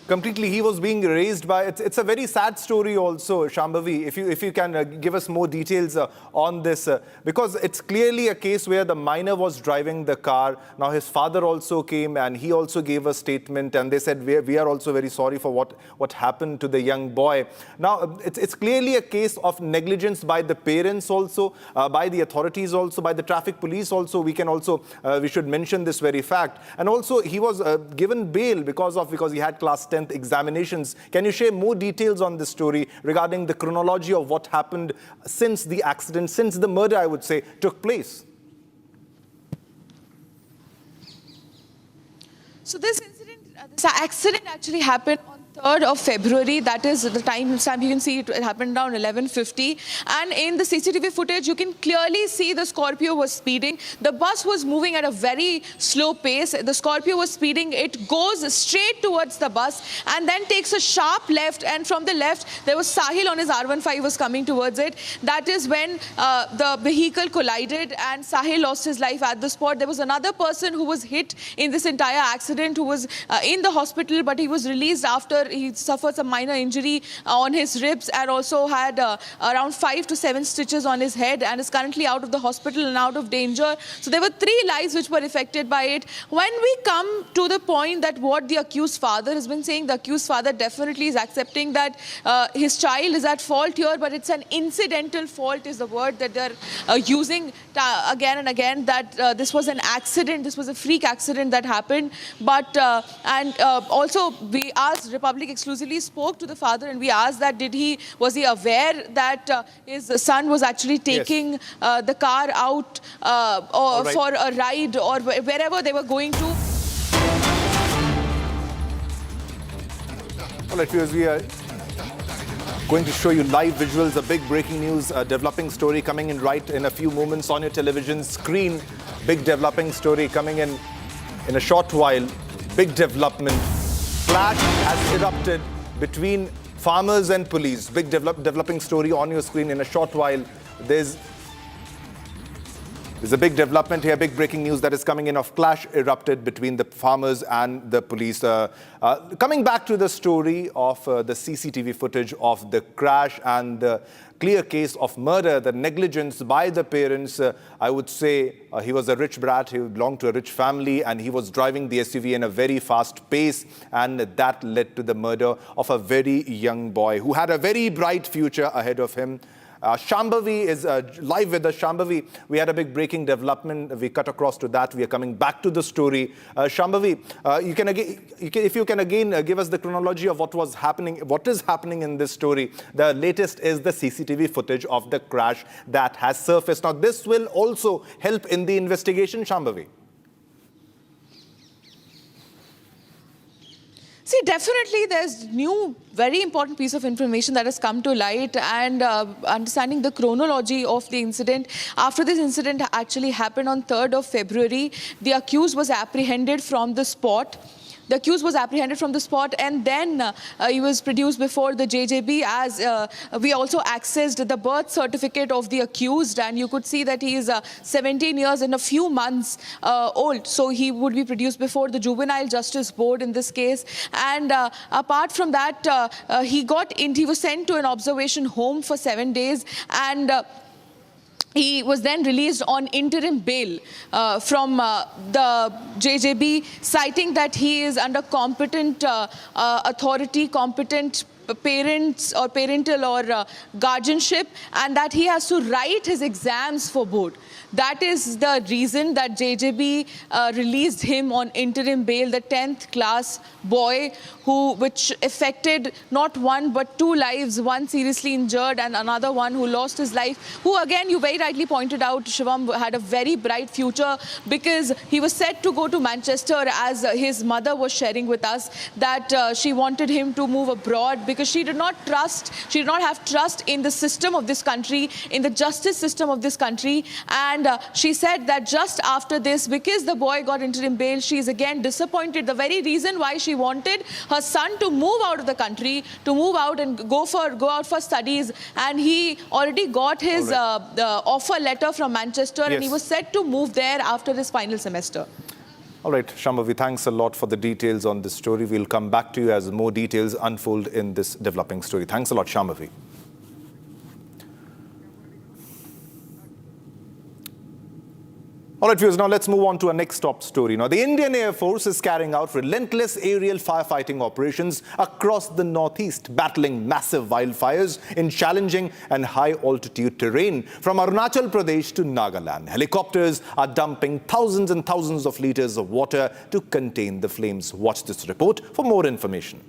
Completely, he was being raised by, it's a very sad story also, Shambhavi, if you can give us more details on this, because it's clearly a case where the minor was driving the car. Now his father also came and he also gave a statement, and they said we are also very sorry for what happened to the young boy. Now it's clearly a case of negligence by the parents also, by the authorities also, by the traffic police also. We should mention this very fact. And also he was given bail because he had class 10th examinations. Can you share more details on this story regarding the chronology of what happened since the accident, since the murder, I would say, took place? So this accident actually happened on 3rd of February. That is the time stamp. You can see it happened around 11:50. And in the CCTV footage, you can clearly see the Scorpio was speeding. The bus was moving at a very slow pace. The Scorpio was speeding. It goes straight towards the bus and then takes a sharp left. And from the left, there was Sahil on his R15 was coming towards it. That is when the vehicle collided and Sahil lost his life at the spot. There was another person who was hit in this entire accident who was in the hospital, but he was released after he suffered some minor injury on his ribs and also had around 5 to 7 stitches on his head, and is currently out of the hospital and out of danger. So there were 3 lives which were affected by it. When we come to the point that what the accused father has been saying, the accused father definitely is accepting that his child is at fault here, but it's an incidental fault is the word that they're using again and again, that this was an accident, this was a freak accident that happened. But also we asked, Republic exclusively spoke to the father, and we asked that was he aware that his son was actually taking the car out for a ride or wherever they were going to. All right, viewers, we are going to show you live visuals, a big breaking news, a developing story coming in right in a few moments on your television screen. Big developing story coming in a short while. Big development. Clash has erupted between farmers and police. Big developing story on your screen in a short while. There's a big development here, big breaking news that is coming in of clash erupted between the farmers and the police. Coming back to the story of the CCTV footage of the crash and the clear case of murder, the negligence by the parents. I would say he was a rich brat, he belonged to a rich family, and he was driving the SUV in a very fast pace, and that led to the murder of a very young boy who had a very bright future ahead of him. Shambhavi is live with us. Shambhavi, we had a big breaking development. We cut across to that. We are coming back to the story. Shambhavi, if you can again give us the chronology of what is happening in this story. The latest is the CCTV footage of the crash that has surfaced. Now, this will also help in the investigation, Shambhavi. See, definitely there's new, very important piece of information that has come to light, and understanding the chronology of the incident. After this incident actually happened on 3rd of February, the accused was apprehended from the spot. And then he was produced before the JJB, as we also accessed the birth certificate of the accused, and you could see that he is 17 years and a few months old. So he would be produced before the Juvenile Justice Board in this case. And apart from that, he was sent to an observation home for 7 days, and he was then released on interim bail from the JJB, citing that he is under competent authority, competent parents or parental or guardianship, and that he has to write his exams for board. That is the reason that JJB released him on interim bail, the 10th class boy which affected not one but 2 lives, one seriously injured and another one who lost his life, who again, you very rightly pointed out, Shivam, had a very bright future, because he was set to go to Manchester, as his mother was sharing with us that she wanted him to move abroad because she did not have trust in the system of this country, in the justice system of this country. And she said that just after this, because the boy got interim bail, she is again disappointed. The very reason why she wanted her son to move out of the country, to move out and go out for studies, and he already got his offer letter from Manchester, and he was set to move there after his final semester. All right, Shambhavi, thanks a lot for the details on this story. We'll come back to you as more details unfold in this developing story. Thanks a lot, Shambhavi. All right, viewers, now let's move on to our next top story. Now, the Indian Air Force is carrying out relentless aerial firefighting operations across the northeast, battling massive wildfires in challenging and high-altitude terrain from Arunachal Pradesh to Nagaland. Helicopters are dumping thousands and thousands of liters of water to contain the flames. Watch this report for more information.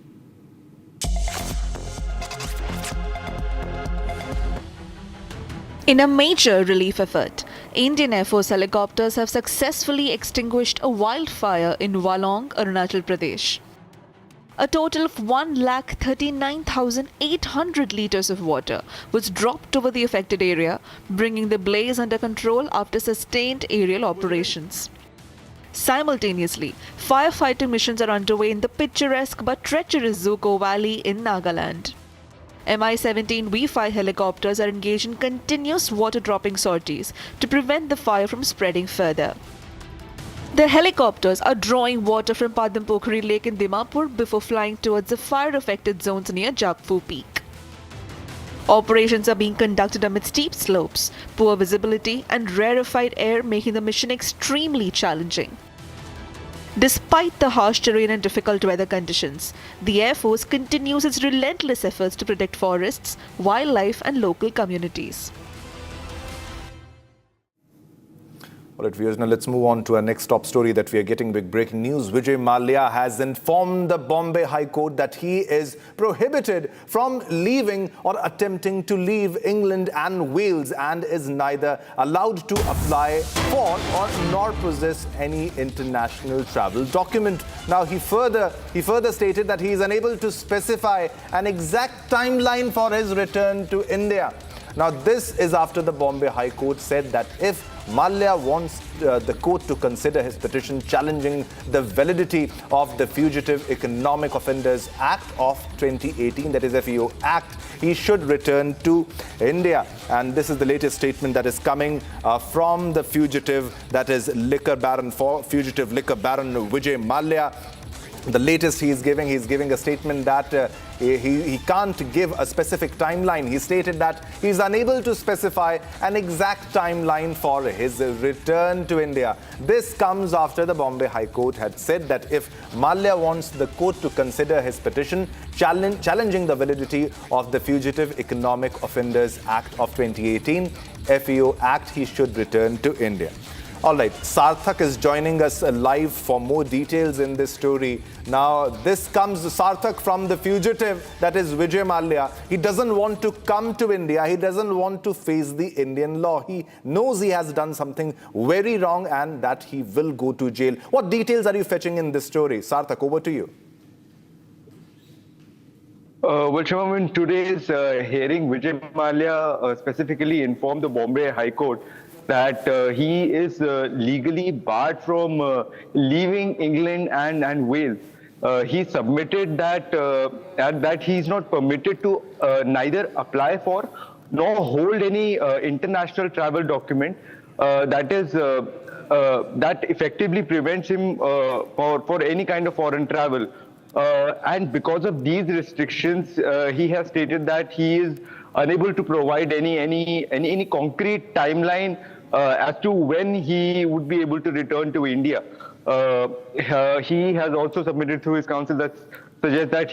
In a major relief effort, Indian Air Force helicopters have successfully extinguished a wildfire in Walong, Arunachal Pradesh. A total of 139,800 liters of water was dropped over the affected area, bringing the blaze under control after sustained aerial operations. Simultaneously, firefighting missions are underway in the picturesque but treacherous Zuko Valley in Nagaland. Mi-17 V5 helicopters are engaged in continuous water-dropping sorties to prevent the fire from spreading further. The helicopters are drawing water from Padampokhari Lake in Dimapur before flying towards the fire-affected zones near Jagpur Peak. Operations are being conducted amid steep slopes, poor visibility and rarefied air, making the mission extremely challenging. Despite the harsh terrain and difficult weather conditions, the Air Force continues its relentless efforts to protect forests, wildlife and local communities. All right, viewers, now let's move on to our next top story that we are getting big breaking news. Vijay Mallya has informed the Bombay High Court that he is prohibited from leaving or attempting to leave England and Wales, and is neither allowed to apply for or nor possess any international travel document. Now, he further stated that he is unable to specify an exact timeline for his return to India. Now, this is after the Bombay High Court said that if Mallya wants the court to consider his petition challenging the validity of the Fugitive Economic Offenders Act of 2018, that is FEO Act, he should return to India. And this is the latest statement that is coming from the fugitive, that is fugitive liquor baron Vijay Mallya. The latest he's giving a statement that he can't give a specific timeline. He stated that he's unable to specify an exact timeline for his return to India. This comes after the Bombay High Court had said that if Mallya wants the court to consider his petition challenging the validity of the Fugitive Economic Offenders Act of 2018, FEO Act, he should return to India. All right, Sarthak is joining us live for more details in this story. Now, this comes, Sarthak, from the fugitive, that is Vijay Mallya. He doesn't want to come to India. He doesn't want to face the Indian law. He knows he has done something very wrong and that he will go to jail. What details are you fetching in this story? Sarthak, over to you. Well, Shehbaz, in today's hearing, Vijay Mallya specifically informed the Bombay High Court that he is legally barred from leaving England and Wales. He submitted that he is not permitted to neither apply for nor hold any international travel document that effectively prevents him for any kind of foreign travel. And because of these restrictions, he has stated that he is unable to provide any concrete timeline as to when he would be able to return to India. He has also submitted through his counsel that suggests that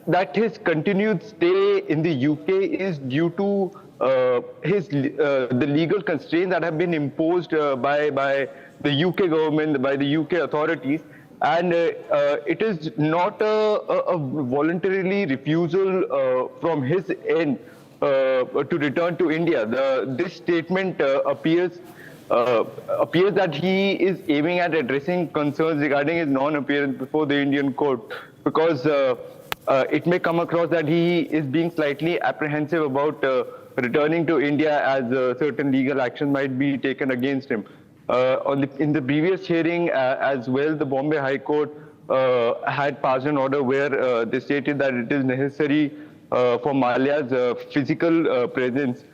that his continued stay in the UK is due to the legal constraints that have been imposed by the UK government, by the UK authorities. And it is not a voluntarily refusal from his end to return to India. This statement appears that he is aiming at addressing concerns regarding his non-appearance before the Indian court, because it may come across that he is being slightly apprehensive about returning to India, as certain legal action might be taken against him. In the previous hearing as well, the Bombay High Court had passed an order where they stated that it is necessary for Mallya's physical presence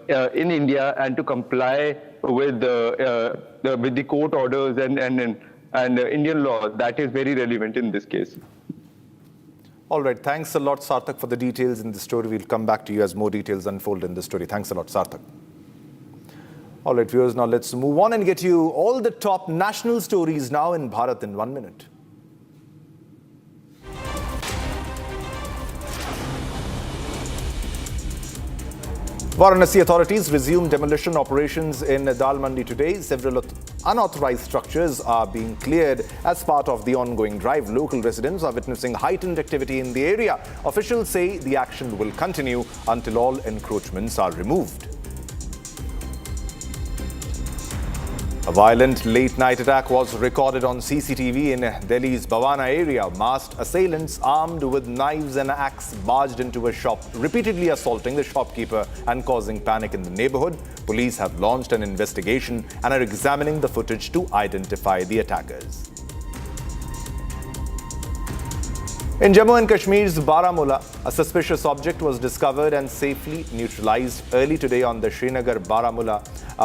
in India and to comply with the court orders and Indian law. That is very relevant in this case. All right, thanks a lot, Sarthak, for the details in the story. We'll come back to you as more details unfold in the story. Thanks a lot, Sarthak. All right, viewers, now let's move on and get you all the top national stories now in Bharat in 1 minute. Varanasi authorities resumed demolition operations in Dal Mandi today. Several unauthorized structures are being cleared as part of the ongoing drive. Local residents are witnessing heightened activity in the area. Officials say the action will continue until all encroachments are removed. A violent late-night attack was recorded on CCTV in Delhi's Bhavana area. Masked assailants armed with knives and axe barged into a shop, repeatedly assaulting the shopkeeper and causing panic in the neighborhood. Police have launched an investigation and are examining the footage to identify the attackers. In Jammu and Kashmir's Baramula, a suspicious object was discovered and safely neutralized early today on the Srinagar-Baramula.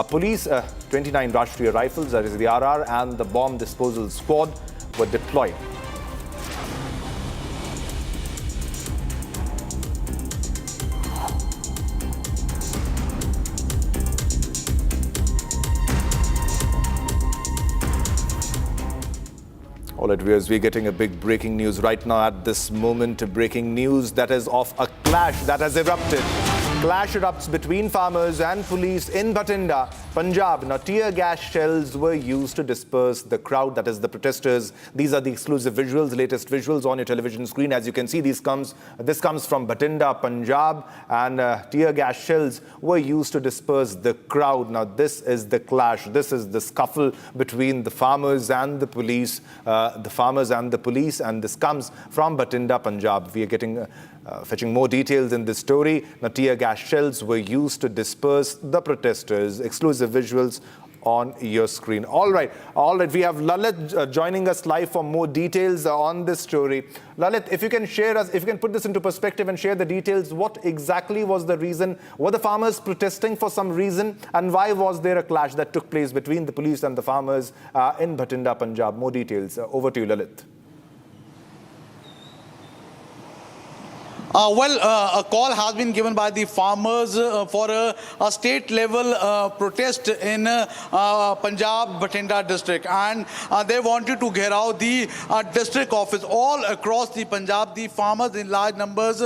Police, 29 Rashtriya Rifles, that is the RR, and the bomb disposal squad were deployed. All right, viewers, we're getting a big breaking news right now at this moment. Breaking news that is of a clash that has erupted Clash erupts between farmers and police in Bathinda, Punjab. Now, tear gas shells were used to disperse the crowd, that is the protesters. These are the exclusive visuals, latest visuals on your television screen. As you can see, this comes from Bathinda, Punjab, and tear gas shells were used to disperse the crowd. Now, this is the clash. This is the scuffle between the farmers and the police. And this comes from Bathinda, Punjab. We are getting fetching more details in this story. Now, tear gas shells were used to disperse the protesters. Exclusive visuals on your screen. All right. We have Lalit joining us live for more details on this story. Lalit, if you can put this into perspective and share the details, what exactly was the reason? Were the farmers protesting for some reason? And why was there a clash that took place between the police and the farmers in Bathinda, Punjab? More details. Over to you, Lalit. A call has been given by the farmers for a state-level protest in Punjab, Bathinda district, and they wanted to get out the district office all across the Punjab. The farmers in large numbers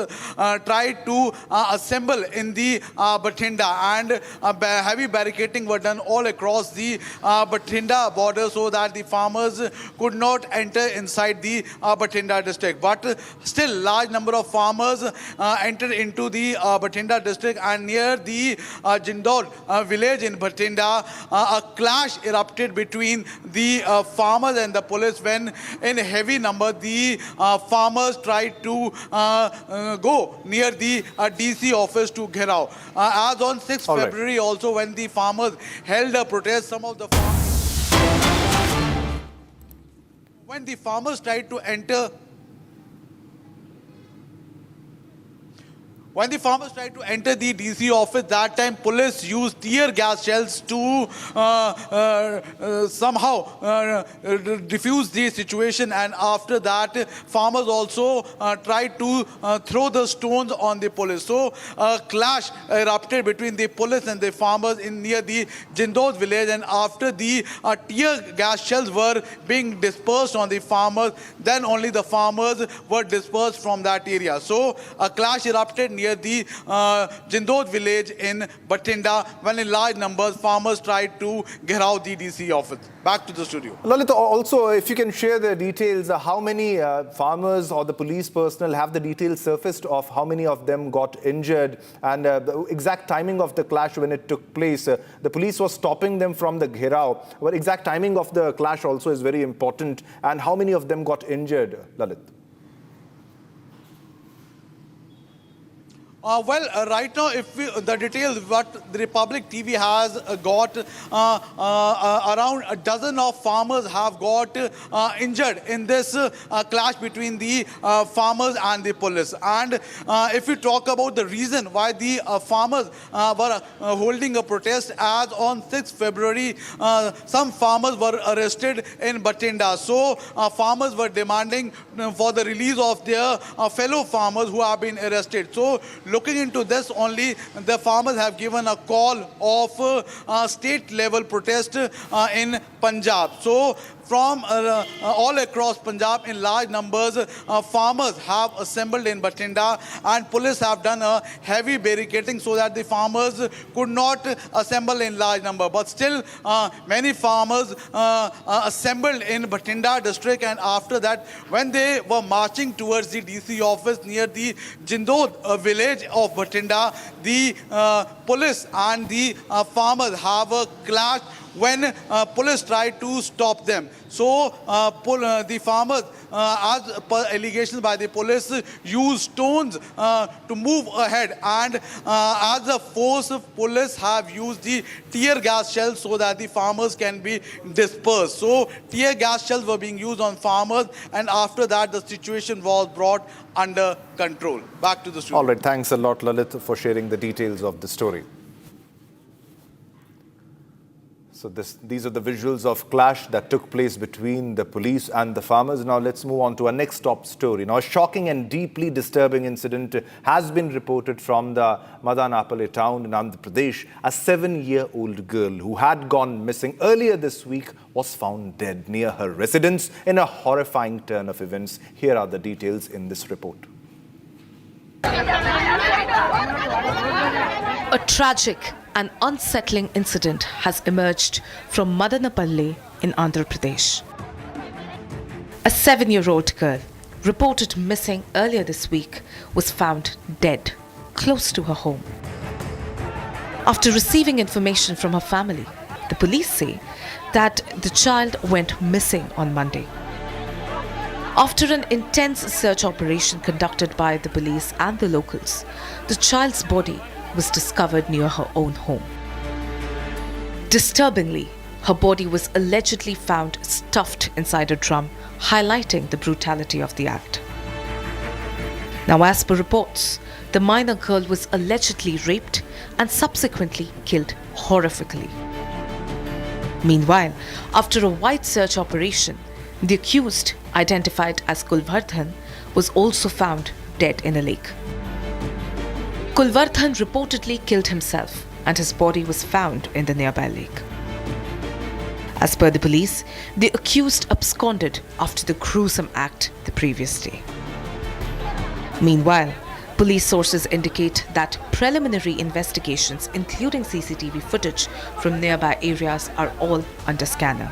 tried to assemble in the Bathinda, and heavy barricading were done all across the Bathinda border so that the farmers could not enter inside the Bathinda district. But still, large number of farmers entered into the Bathinda district, and near the Jindod village in Bathinda, a clash erupted between the farmers and the police when in heavy number the farmers tried to go near the DC office to Gherao. As on 6th February also, when the farmers held a protest, some of the when the farmers tried to enter When the farmers tried to enter the DC office, that time police used tear gas shells to somehow diffuse the situation, and after that farmers also tried to throw the stones on the police. So a clash erupted between the police and the farmers near the Jindod village, and after the tear gas shells were being dispersed on the farmers, then only the farmers were dispersed from that area. So a clash erupted near the Jindod village in Bathinda when in large numbers farmers tried to get out the DC office. Back to the studio. Lalit, also if you can share the details, how many farmers or the police personnel have the details surfaced of how many of them got injured, and the exact timing of the clash when it took place. The police was stopping them from the Gherao. But exact timing of the clash also is very important, and how many of them got injured, Lalit? Right now, if the details what the Republic TV has got, around a dozen of farmers have got injured in this clash between the farmers and the police. And if you talk about the reason why the farmers were holding a protest, as on 6th February, some farmers were arrested in Bathinda. So farmers were demanding for the release of their fellow farmers who have been arrested. So looking into this only, the farmers have given a call of state-level protest in Punjab. So from all across Punjab in large numbers, farmers have assembled in Bathinda, and police have done a heavy barricading so that the farmers could not assemble in large number. But still, many farmers assembled in Bathinda district, and after that, when they were marching towards the DC office near the Jindod village of Bathinda, the police and the farmers have a clash when police tried to stop them. So the farmers, as per allegations by the police, used stones to move ahead, and as a force, police have used the tear gas shells so that the farmers can be dispersed. So tear gas shells were being used on farmers, and after that the situation was brought under control. Back to the studio. All right, thanks a lot, Lalit, for sharing the details of the story. So these are the visuals of clash that took place between the police and the farmers. Now let's move on to our next top story. Now a shocking and deeply disturbing incident has been reported from the Madanapalli town in Andhra Pradesh. A 7-year-old girl who had gone missing earlier this week was found dead near her residence in a horrifying turn of events. Here are the details in this report. tragic and unsettling incident has emerged from Madanapalle in Andhra Pradesh. A 7-year-old girl, reported missing earlier this week, was found dead close to her home. After receiving information from her family, the police say that the child went missing on Monday. After an intense search operation conducted by the police and the locals, the child's body was discovered near her own home. Disturbingly, her body was allegedly found stuffed inside a drum, highlighting the brutality of the act. Now, as per reports, the minor girl was allegedly raped and subsequently killed horrifically. Meanwhile, after a wide search operation, the accused, identified as Kulvardhan, was also found dead in a lake. Kulvardhan reportedly killed himself, and his body was found in the nearby lake. As per the police, the accused absconded after the gruesome act the previous day. Meanwhile, police sources indicate that preliminary investigations, including CCTV footage from nearby areas, are all under scanner.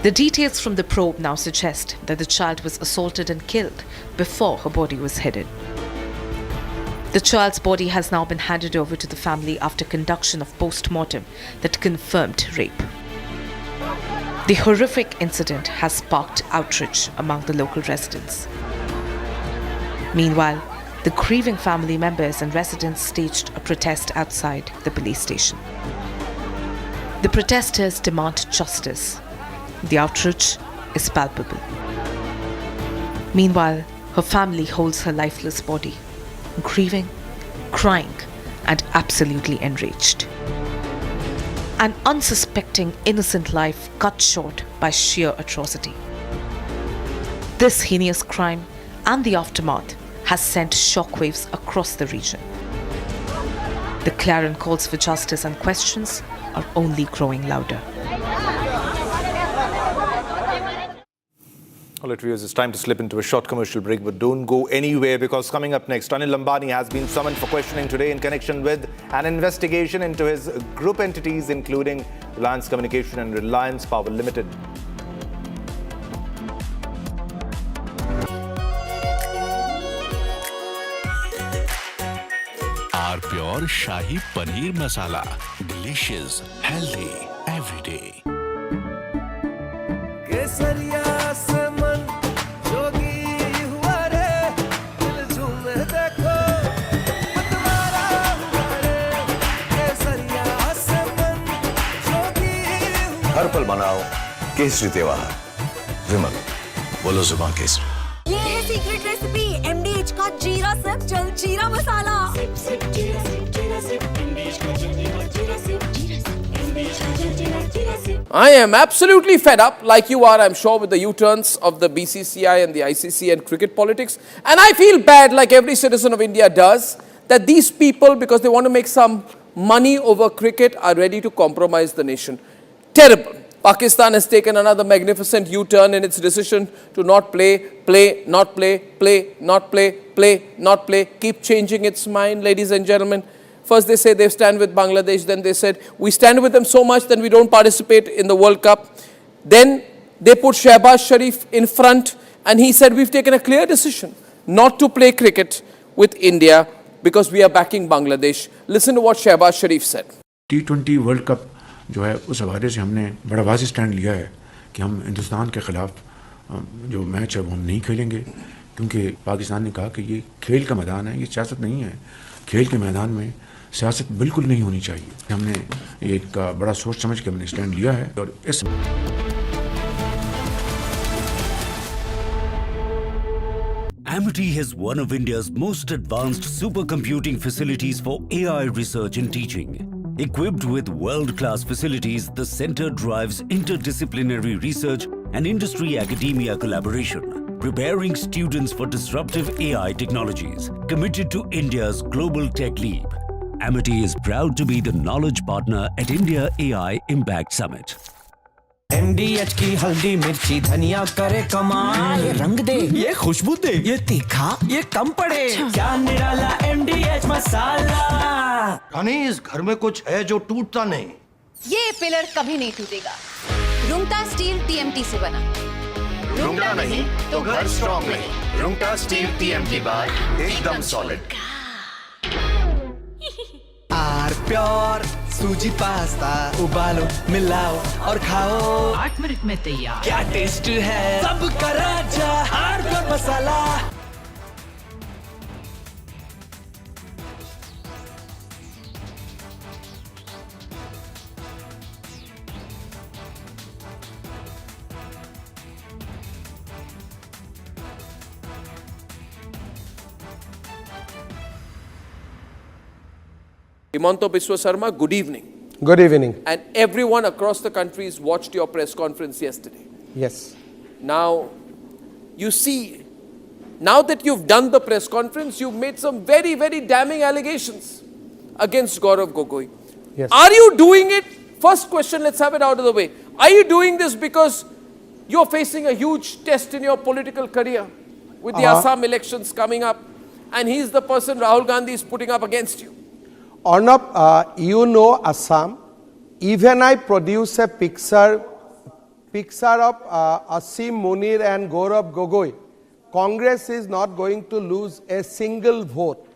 The details from the probe now suggest that the child was assaulted and killed before her body was hidden. The child's body has now been handed over to the family after conduction of post-mortem that confirmed rape. The horrific incident has sparked outrage among the local residents. Meanwhile, the grieving family members and residents staged a protest outside the police station. The protesters demand justice. The outrage is palpable. Meanwhile, her family holds her lifeless body, grieving, crying, and absolutely enraged. An unsuspecting innocent life cut short by sheer atrocity. This heinous crime and the aftermath has sent shockwaves across the region. The clarion calls for justice and questions are only growing louder. All right, viewers, it's time to slip into a short commercial break, but don't go anywhere, because coming up next, Anil Ambani has been summoned for questioning today in connection with an investigation into his group entities, including Reliance Communication and Reliance Power Limited. Our pure Shahi Paneer Masala. Delicious, healthy, every day. हर पल मनाओ केसरी त्योहार। विमल, बोलो जुबान केसरी। ये है secret recipe MDH का जीरा SIP जल जीरा मसाला। I am absolutely fed up, like you are, I'm sure, with the U-turns of the BCCI and the ICC and cricket politics. And I feel bad, like every citizen of India does, that these people, because they want to make some money over cricket, are ready to compromise the nation. Terrible. Pakistan has taken another magnificent U-turn in its decision to not play, not play, keep changing its mind, ladies and gentlemen. First they say they stand with Bangladesh, then they said we stand with them so much then we don't participate in the World Cup. Then they put Shehbaz Sharif in front and he said we've taken a clear decision not to play cricket with India because we are backing Bangladesh. Listen to what Shehbaz Sharif said. T20 World Cup जो है उस हवाले से हमने बड़ा वाज़ेह stand लिया है कि हम हिंदुस्तान के ख़िलाफ़ जो मैच है वो हम नहीं खेलेंगे, क्योंकि पाकिस्तान ने कहा कि ये खेल का मैदान है, ये सियासत नहीं है। खेल के मैदान में सियासत बिल्कुल नहीं होनी चाहिए। हमने एक बड़ा सोच समझ के हमने स्टैंड लिया है और इस Amity has one of India's most advanced supercomputing facilities for AI research and teaching. Equipped with world-class facilities, the center drives interdisciplinary research and industry-academia collaboration, preparing students for disruptive AI technologies. Committed to India's global tech leap, Amity is proud to be the knowledge partner at India AI Impact Summit. MDH की हल्दी मिर्ची धनिया करे कमाल, ये रंग दे, ये खुशबू दे, ये तीखा, ये कम पड़े, क्या निराला MDH मसाला। रानी, इस घर में कुछ है जो टूटता नहीं। ये पिलर कभी नहीं टूटेगा। रुंगटा स्टील TMT से बना। रुंगटा नहीं तो घर स्ट्रॉन्ग नहीं। रुंगटा स्टील TMT बार एकदम सॉलिड। आर प्योर सूजी पास्ता, उबालो मिलाओ और खाओ, 8 मिनट में तैयार। क्या टेस्ट है सबका राजा R pure masala. Himanta Biswa Sarma, good evening. Good evening. And everyone across the country has watched your press conference yesterday. Yes. Now, you see, now that you've done the press conference, you've made some very, very damning allegations against Gaurav Gogoi. Yes. Are you doing it? First question, let's have it out of the way. Are you doing this because you're facing a huge test in your political career with the Assam elections coming up, and he's the person Rahul Gandhi is putting up against you? Arnab, you know Assam. Even I produce a picture of Asim Munir and Gaurav Gogoi. Congress is not going to lose a single vote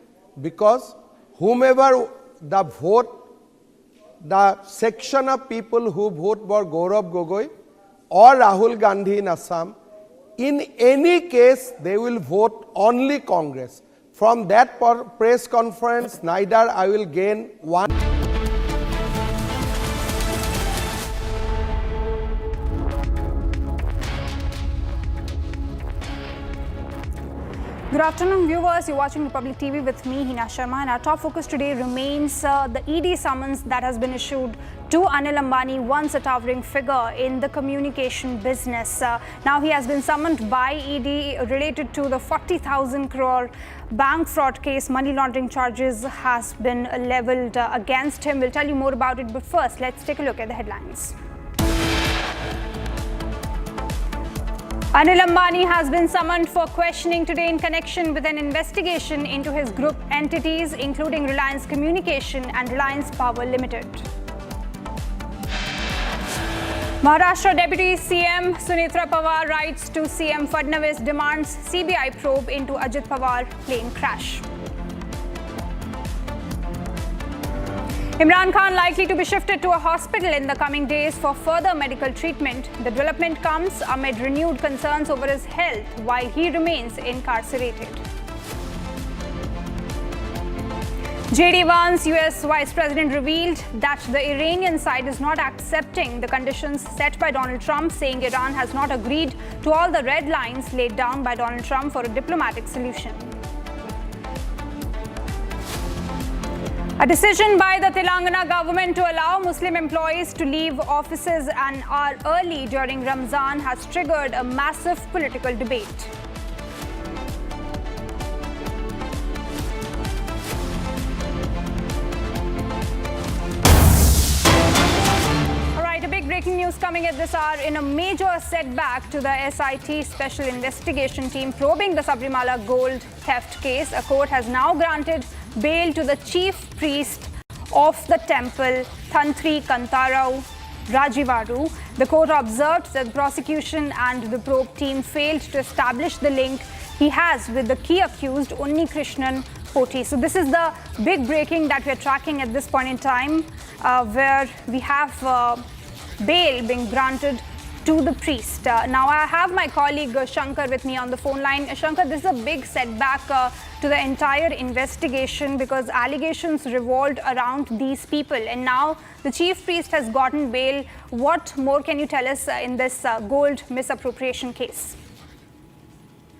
because whomever the vote, the section of people who vote for Gaurav Gogoi or Rahul Gandhi in Assam, in any case they will vote only Congress. From that press conference, neither I will gain one. Good afternoon, viewers. You're watching Republic TV with me, Hina Sharma, and our top focus today remains the ED summons that has been issued to Anil Ambani, once a towering figure in the communication business. Now he has been summoned by ED related to the 40,000 crore bank fraud case. Money laundering charges has been leveled against him. We'll tell you more about it, but first, let's take a look at the headlines. Anil Ambani has been summoned for questioning today in connection with an investigation into his group entities, including Reliance Communication and Reliance Power Limited. Maharashtra Deputy CM Sunitra Pawar writes to CM Fadnavis, demands CBI probe into Ajit Pawar plane crash. Imran Khan likely to be shifted to a hospital in the coming days for further medical treatment. The development comes amid renewed concerns over his health while he remains incarcerated. J.D. Vance, US Vice President, revealed that the Iranian side is not accepting the conditions set by Donald Trump, saying Iran has not agreed to all the red lines laid down by Donald Trump for a diplomatic solution. A decision by the Telangana government to allow Muslim employees to leave offices an hour early during Ramzan has triggered a massive political debate. Breaking news coming at this hour. In a major setback to the SIT Special Investigation Team probing the Sabarimala gold theft case, a court has now granted bail to the chief priest of the temple, Tantri Kantarao Rajivaru. The court observed that the prosecution and the probe team failed to establish the link he has with the key accused, Unni Krishnan Poti. So this is the big breaking that we're tracking at this point in time, where we have bail being granted to the priest. Now I have my colleague Shankar with me on the phone line. Shankar, this is a big setback to the entire investigation because allegations revolved around these people, and now the chief priest has gotten bail. What more can you tell us in this gold misappropriation case?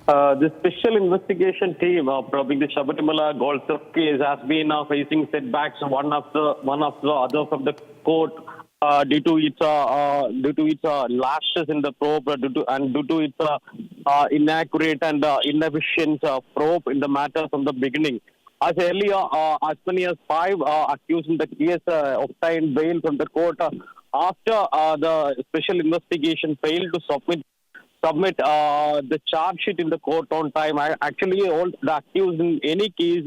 The special investigation team probing the Sabarimala gold theft case has been facing setbacks one after the other from the court. Due to its lapses in the probe, due to its inaccurate and inefficient probe in the matter from the beginning. As earlier, as many as 5 accused in the case obtained bail from the court after the special investigation failed to submit the charge sheet in the court on time. Actually, all the accused in any case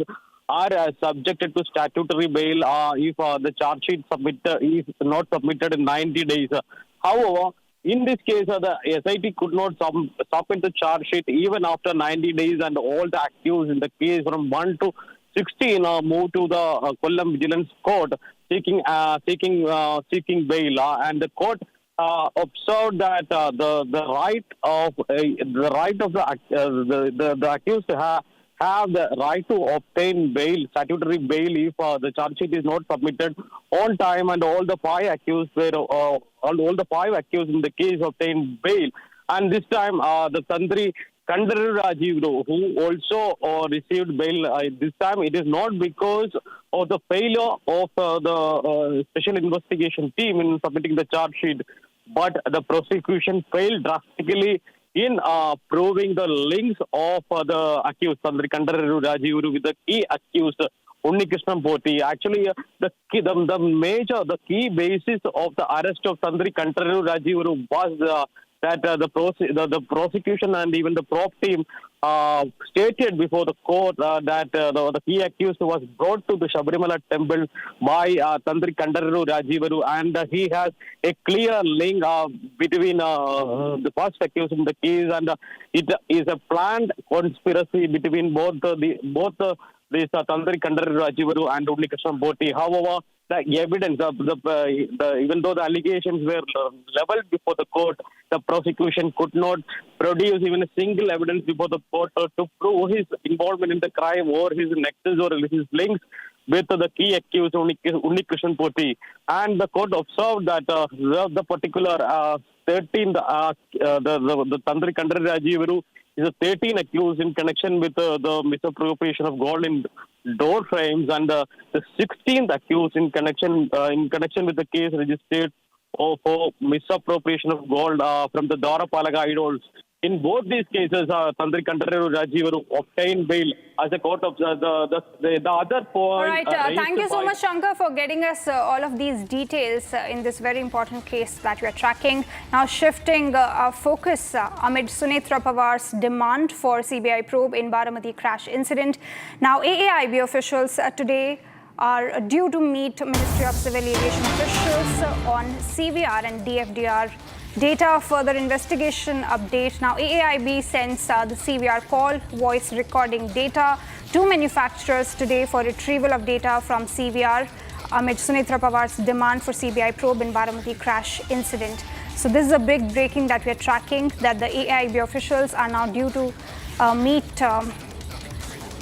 are subjected to statutory bail if the charge sheet is not submitted in 90 days. However, in this case, the SIT could not submit the charge sheet even after 90 days, and all the accused in the case from 1 to 16 moved to the Kollam Vigilance Court seeking bail, and the court observed that the right of the accused to have the right to obtain bail, statutory bail, if the charge sheet is not submitted on time, and all the five accused in the case obtained bail. And this time, the Tantri Kandaru Rajiv, who also received bail, this time it is not because of the failure of the special investigation team in submitting the charge sheet, but the prosecution failed drastically in proving the links of the accused, Tantri Kandaru Rajiv, with the key accused, Unnikrishnan Poti. Actually, the key basis of the arrest of Tantri Kandaru Rajiv was that the prosecution and even the prop team stated before the court that the key accused was brought to the Sabarimala temple by Tantri Kandaru Rajivaru, and he has a clear link between the first accused in the case, and it is a planned conspiracy between both this Tantri Kandaru Rajivaru and Unnikrishnan Poti. However, the evidence, even though the allegations were leveled before the court, the prosecution could not produce even a single evidence before the court to prove his involvement in the crime or his nexus or his links with the key accused Unnikrishnan Poti. And the court observed that the particular 13, the Tantri Kandaru Rajivaru is a 13 accused in connection with the misappropriation of gold in door frames, and the 16th accused in connection with the case registered for misappropriation of gold from the Dwarapalaga idols. In both these cases, Tantri Kandaru Rajivaru obtained bail as a court of the other point. All right, thank you so much, Shankar, for getting us all of these details in this very important case that we are tracking. Now, shifting our focus amid Sunetra Pawar's demand for CBI probe in Baramati crash incident. Now, AAIB officials today are due to meet Ministry of Civil Aviation officials on CVR and DFDR data further investigation update. Now, AAIB sends the CVR call voice recording data to manufacturers today for retrieval of data from CVR amid Sunetra Pawar's demand for CBI probe in Baramati crash incident. So this is a big breaking that we are tracking, that the AAIB officials are now due to meet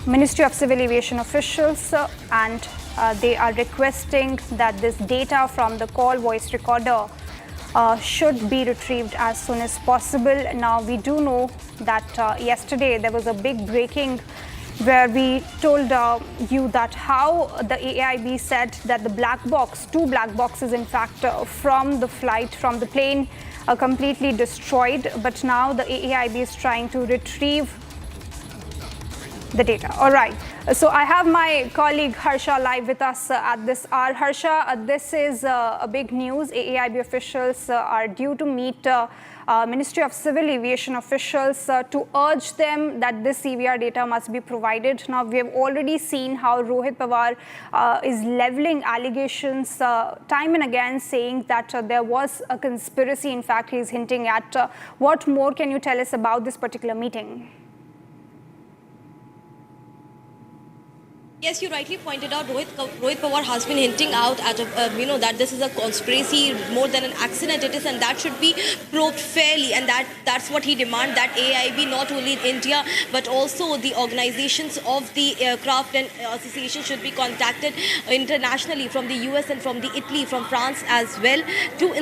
Ministry of Civil Aviation officials and they are requesting that this data from the call voice recorder should be retrieved as soon as possible. Now, we do know that yesterday there was a big breaking where we told you that how the AAIB said that the black box, two black boxes in fact from the flight, from the plane are completely destroyed, but now the AAIB is trying to retrieve the data. All right. So I have my colleague Harsha live with us at this hour. Harsha, this is a big news. AAIB officials are due to meet Ministry of Civil Aviation officials to urge them that this CVR data must be provided. Now, we have already seen how Rohit Pawar is leveling allegations time and again, saying that there was a conspiracy. In fact, he is hinting at. What more can you tell us about this particular meeting? Yes, you rightly pointed out, Rohit Pawar has been hinting out at, that this is a conspiracy more than an accident it is, and that should be probed fairly, and that's what he demands, that AIB, not only in India, but also the organizations of the aircraft and association should be contacted internationally from the US and from the Italy, from France as well, to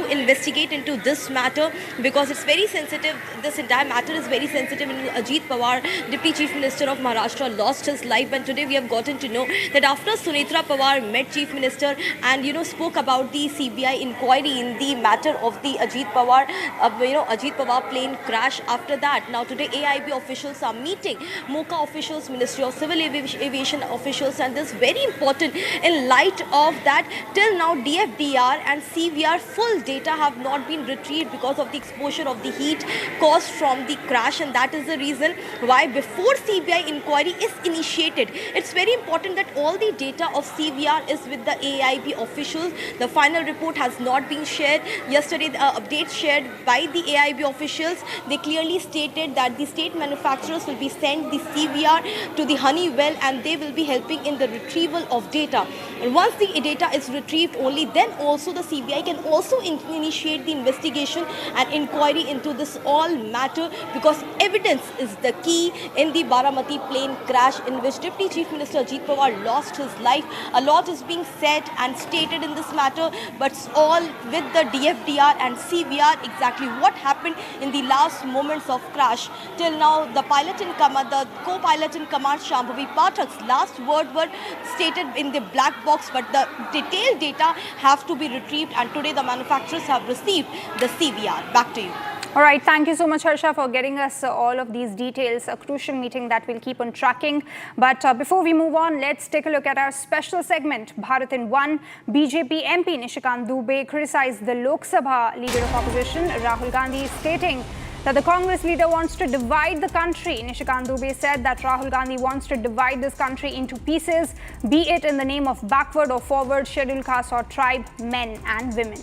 investigate into this matter, because it's very sensitive. This entire matter is very sensitive. Ajit Pawar, Deputy Chief Minister of Maharashtra, lost his life, and today we have gotten to know that after Sunetra Pawar met Chief Minister and spoke about the CBI inquiry in the matter of the Ajit Pawar plane crash. After that, now today AIB officials are meeting MOCA officials, Ministry of Civil Aviation officials, and this is very important in light of that till now DFDR and CVR full data have not been retrieved because of the exposure of the heat caused from the crash, and that is the reason why before CBI inquiry is initiated, it's very important that all the data of CVR is with the AIB officials. The final report has not been shared. Yesterday, the updates shared by the AIB officials, they clearly stated that the state manufacturers will be sent the CVR to the Honeywell and they will be helping in the retrieval of data. And once the data is retrieved, only then also the CBI can also initiate the investigation and inquiry into this all matter, because evidence is the key in the Baramati plane crash in which Deputy Chief Minister Ajit Pawar lost his life. A lot is being said and stated in this matter, but it's all with the DFDR and CVR exactly what happened in the last moments of crash. Till now, the pilot in command, the co-pilot in command, Shambhavi Pathak's last word were stated in the black box, but the detailed data have to be retrieved, and today the manufacturers have received the CVR. Back to you. All right, thank you so much, Harsha, for getting us all of these details. A crucial meeting that we'll keep on tracking. But before we move on, let's take a look at our special segment, Bharat in One. BJP MP Nishikant Dubey criticized the Lok Sabha leader of opposition, Rahul Gandhi, stating that the Congress leader wants to divide the country. Nishikant Dubey said that Rahul Gandhi wants to divide this country into pieces, be it in the name of backward or forward, scheduled caste or tribe, men and women.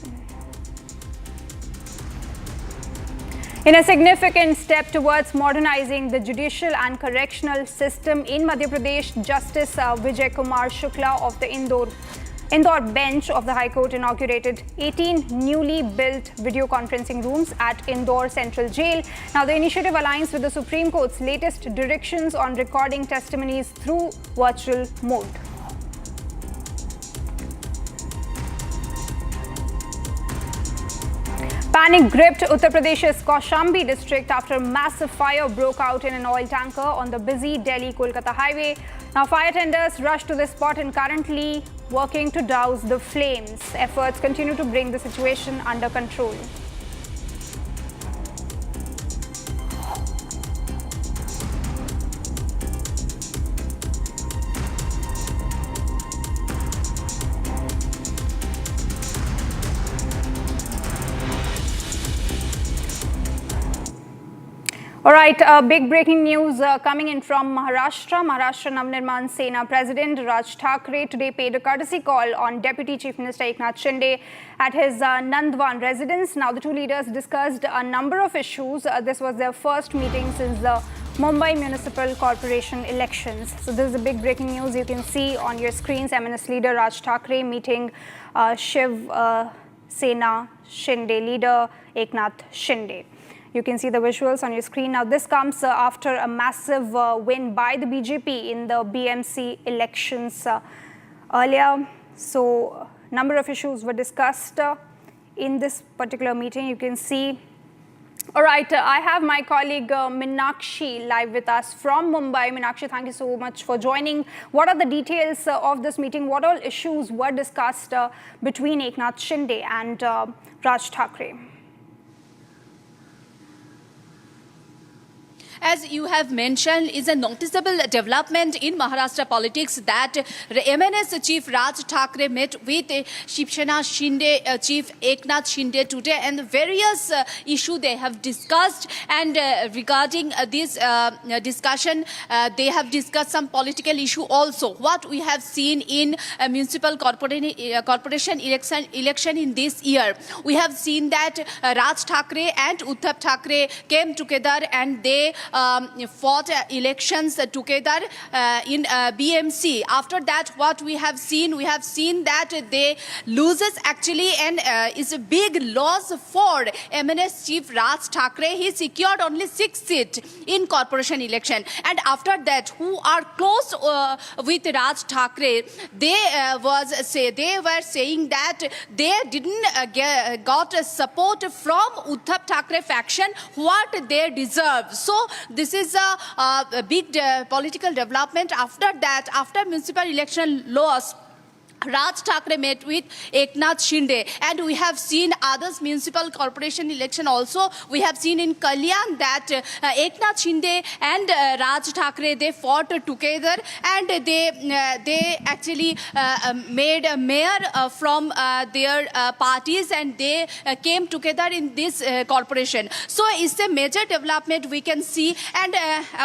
In a significant step towards modernizing the judicial and correctional system in Madhya Pradesh, Justice Vijay Shukla of the Indore bench of the High Court inaugurated 18 newly built video conferencing rooms at Indore Central Jail. Now, the initiative aligns with the Supreme Court's latest directions on recording testimonies through virtual mode. Panic gripped Uttar Pradesh's Kaushambi district after a massive fire broke out in an oil tanker on the busy Delhi-Kolkata highway. Now, fire tenders rushed to the spot and currently working to douse the flames. Efforts continue to bring the situation under control. All right, big breaking news coming in from Maharashtra. Maharashtra Navnirman Sena President Raj Thackeray today paid a courtesy call on Deputy Chief Minister Eknath Shinde at his Nandwan residence. Now, the two leaders discussed a number of issues. This was their first meeting since the Mumbai Municipal Corporation elections. So this is a big breaking news. You can see on your screens MNS leader Raj Thackeray meeting Shiv Sena Shinde leader Eknath Shinde. You can see the visuals on your screen. Now, this comes after a massive win by the BJP in the BMC elections earlier. So, a number of issues were discussed in this particular meeting. You can see. All right, I have my colleague Meenakshi live with us from Mumbai. Meenakshi, thank you so much for joining. What are the details of this meeting? What all issues were discussed between Eknath Shinde and Raj Thackeray? As you have mentioned, is a noticeable development in Maharashtra politics that MNS Chief Raj Thackeray met with Shiv Sena Shinde Chief Eknath Shinde today, and various issues they have discussed. And regarding this discussion, they have discussed some political issue also. What we have seen in municipal corporation election in this year, we have seen that Raj Thackeray and Uddhav Thackeray came together and they fought elections together in BMC. After that, what we have seen that they loses actually, and is a big loss for MNS Chief Raj Thackeray. He secured only 6 seats in corporation election, and after that, who are close with Raj Thackeray, they were saying that they didn't got support from Uddhav Thackeray faction what they deserve. So this is a big political development. After that, after municipal election loss, Raj Thackeray met with Eknath Shinde, and we have seen others municipal corporation election also. We have seen in Kalyan that Eknath Shinde and Raj Thackeray, they fought together, and they actually made a mayor from their parties, and they came together in this corporation. So it's a major development we can see, and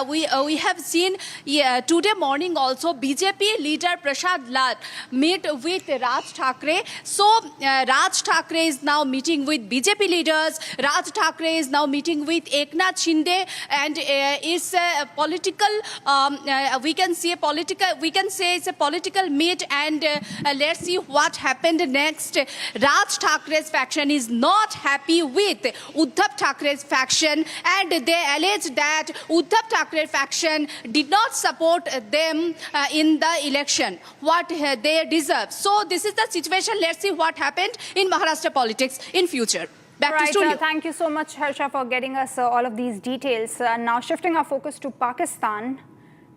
we have seen today morning also BJP leader Prashad Lal meet with Raj Thackeray. So Raj Thackeray is now meeting with BJP leaders. Raj Thackeray is now meeting with Eknath Shinde, and it's a political. We can say it's a political meet, and let's see what happened next. Raj Thackeray's faction is not happy with Uddhav Thackeray's faction, and they allege that Uddhav Thackeray faction did not support them in the election what they deserve. So this is the situation. Let's see what happened in Maharashtra politics in future. Back to studio. Thank you so much, Harsha, for getting us all of these details. Now shifting our focus to Pakistan,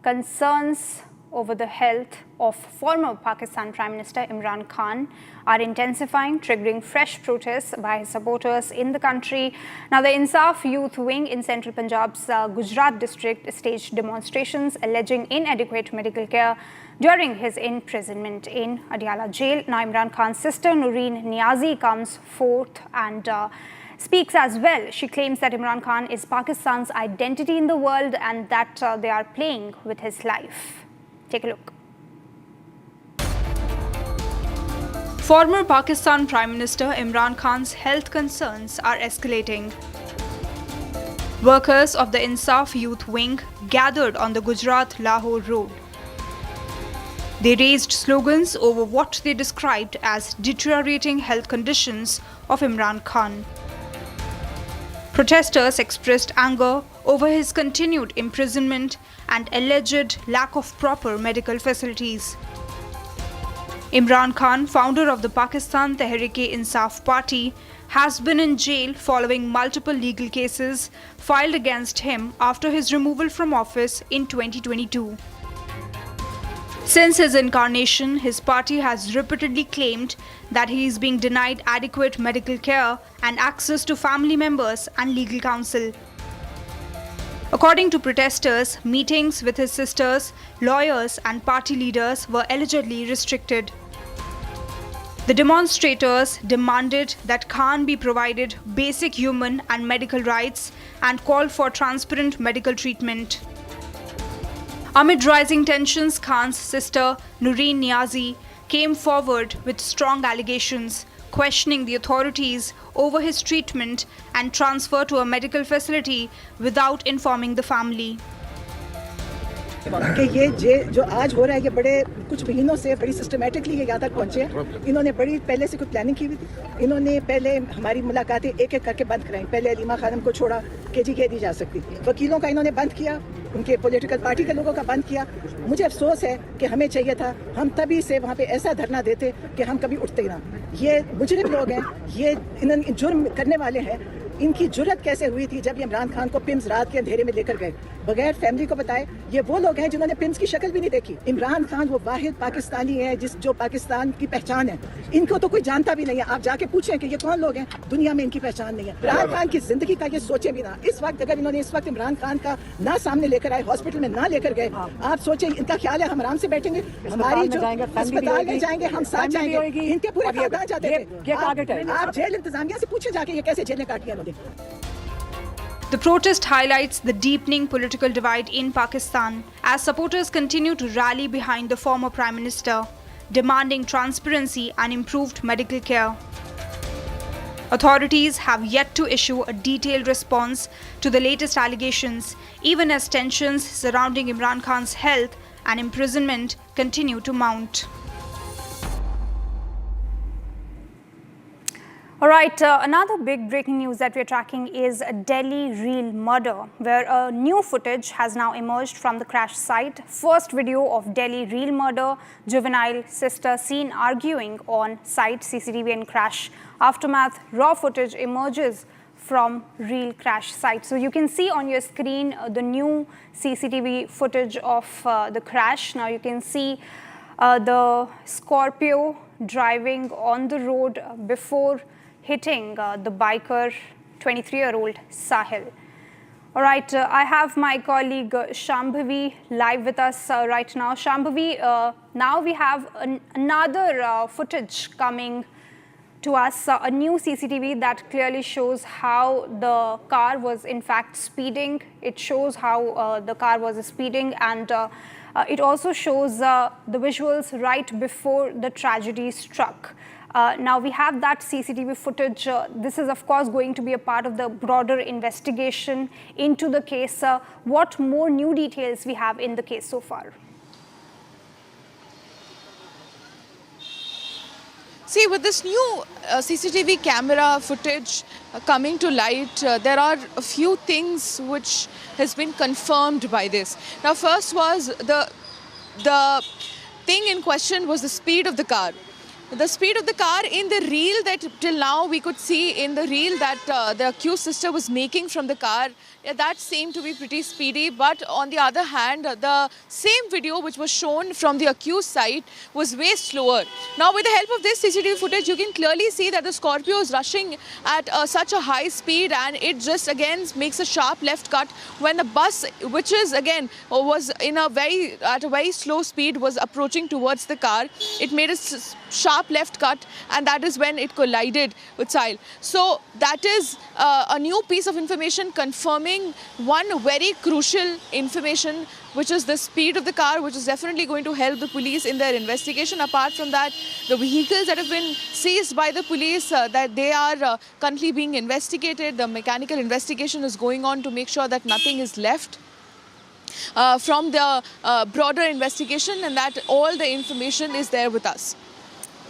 concerns over the health of former Pakistan Prime Minister Imran Khan are intensifying, triggering fresh protests by his supporters in the country. Now, the Insaf Youth Wing in Central Punjab's Gujarat district staged demonstrations alleging inadequate medical care during his imprisonment in Adiala jail. Now, Imran Khan's sister Noreen Niazi comes forth and speaks as well. She claims that Imran Khan is Pakistan's identity in the world and that they are playing with his life. Take a look. Former Pakistan Prime Minister Imran Khan's health concerns are escalating. Workers of the Insaf Youth Wing gathered on the Gujarat-Lahore road. They raised slogans over what they described as deteriorating health conditions of Imran Khan. Protesters expressed anger over his continued imprisonment and alleged lack of proper medical facilities. Imran Khan, founder of the Pakistan Tehreek-e-Insaf Party, has been in jail following multiple legal cases filed against him after his removal from office in 2022. Since his incarnation, his party has repeatedly claimed that he is being denied adequate medical care and access to family members and legal counsel. According to protesters, meetings with his sisters, lawyers and party leaders were allegedly restricted. The demonstrators demanded that Khan be provided basic human and medical rights and called for transparent medical treatment. Amid rising tensions, Khan's sister Noreen Niazi came forward with strong allegations, questioning the authorities over his treatment and transfer to a medical facility without informing the family. कि ये जो आज हो रहा है ये बड़े कुछ महीनों से बड़ी सिस्टमेटिकली ये यहाँ तक पहुँचे हैं। इन्होंने बड़ी पहले से कुछ प्लानिंग की हुई थी। इन्होंने पहले हमारी मुलाकातें एक एक करके बंद कराई। पहले अलीमा खानम को छोड़ा कि जी कह दी जा सकती। वकीलों का इन्होंने बंद किया, उनके पॉलिटिकल पार्टी के लोगों का बंद किया। मुझे अफसोस है कि हमें चाहिए था हम तभी से वहाँ पे ऐसा धरना देते कि हम कभी उठते ही ना। ये मुजरिम लोग हैं, ये इन्होंने जुर्म करने वाले हैं। इनकी जुर्रत कैसे हुई थी जब ये इमरान खान को पिम्स रात के अंधेरे में लेकर गए बगैर फैमिली को बताए? ये वो लोग हैं जिन्होंने पिम्स की शक्ल भी नहीं देखी। इमरान खान वो वाहिद पाकिस्तानी है जो पाकिस्तान की पहचान है। इनको तो कोई जानता भी नहीं है। आप जाके पूछें कि ये कौन लोग हैं, दुनिया में इनकी पहचान नहीं है। इमरान खान की जिंदगी का ये सोचे भी ना। इस वक्त अगर इन्होंने इस वक्त इमरान खान का ना सामने लेकर आए, हॉस्पिटल में ना लेकर गए, आप सोचें इनका ख्याल है हम आराम से बैठेंगे? हमारी जो अस्पताल में जाएंगे, हम साथ जाएंगे। इनके पूरे खानदान जाते थे। आप जेल इंतजामिया से पूछे जाके ये कैसे जेलें काटी इन्होंने। The protest highlights the deepening political divide in Pakistan as supporters continue to rally behind the former Prime Minister, demanding transparency and improved medical care. Authorities have yet to issue a detailed response to the latest allegations, even as tensions surrounding Imran Khan's health and imprisonment continue to mount. All right, another big breaking news that we're tracking is a Delhi reel murder, where a new footage has now emerged from the crash site. First video of Delhi reel murder, juvenile sister seen arguing on site, CCTV and crash aftermath. Raw footage emerges from real crash site. So you can see on your screen the new CCTV footage of the crash. Now you can see the Scorpio driving on the road before hitting the biker 23-year-old Sahil. All right, I have my colleague Shambhavi live with us right now. Shambhavi, now we have another footage coming to us, a new CCTV that clearly shows how the car was in fact speeding. It shows how the car was speeding, and it also shows the visuals right before the tragedy struck. Now we have that CCTV footage. This is of course going to be a part of the broader investigation into the case. What more new details we have in the case so far? See, with this new CCTV camera footage coming to light, there are a few things which has been confirmed by this. Now, first was the thing in question was the speed of the car. The speed of the car in the reel that till now we could see in the reel that the accused sister was making from the car, that seemed to be pretty speedy. But on the other hand, the same video which was shown from the accused side was way slower. Now with the help of this CCTV footage, you can clearly see that the Scorpio is rushing at such a high speed, and it just again makes a sharp left cut when the bus, which is again was at a very slow speed, was approaching towards the car. It made a sharp left cut, and that is when it collided with Sahil. So that is a new piece of information confirming one very crucial information, which is the speed of the car, which is definitely going to help the police in their investigation. Apart from that, the vehicles that have been seized by the police, that they are currently being investigated. The mechanical investigation is going on to make sure that nothing is left from the broader investigation, and that all the information is there with us.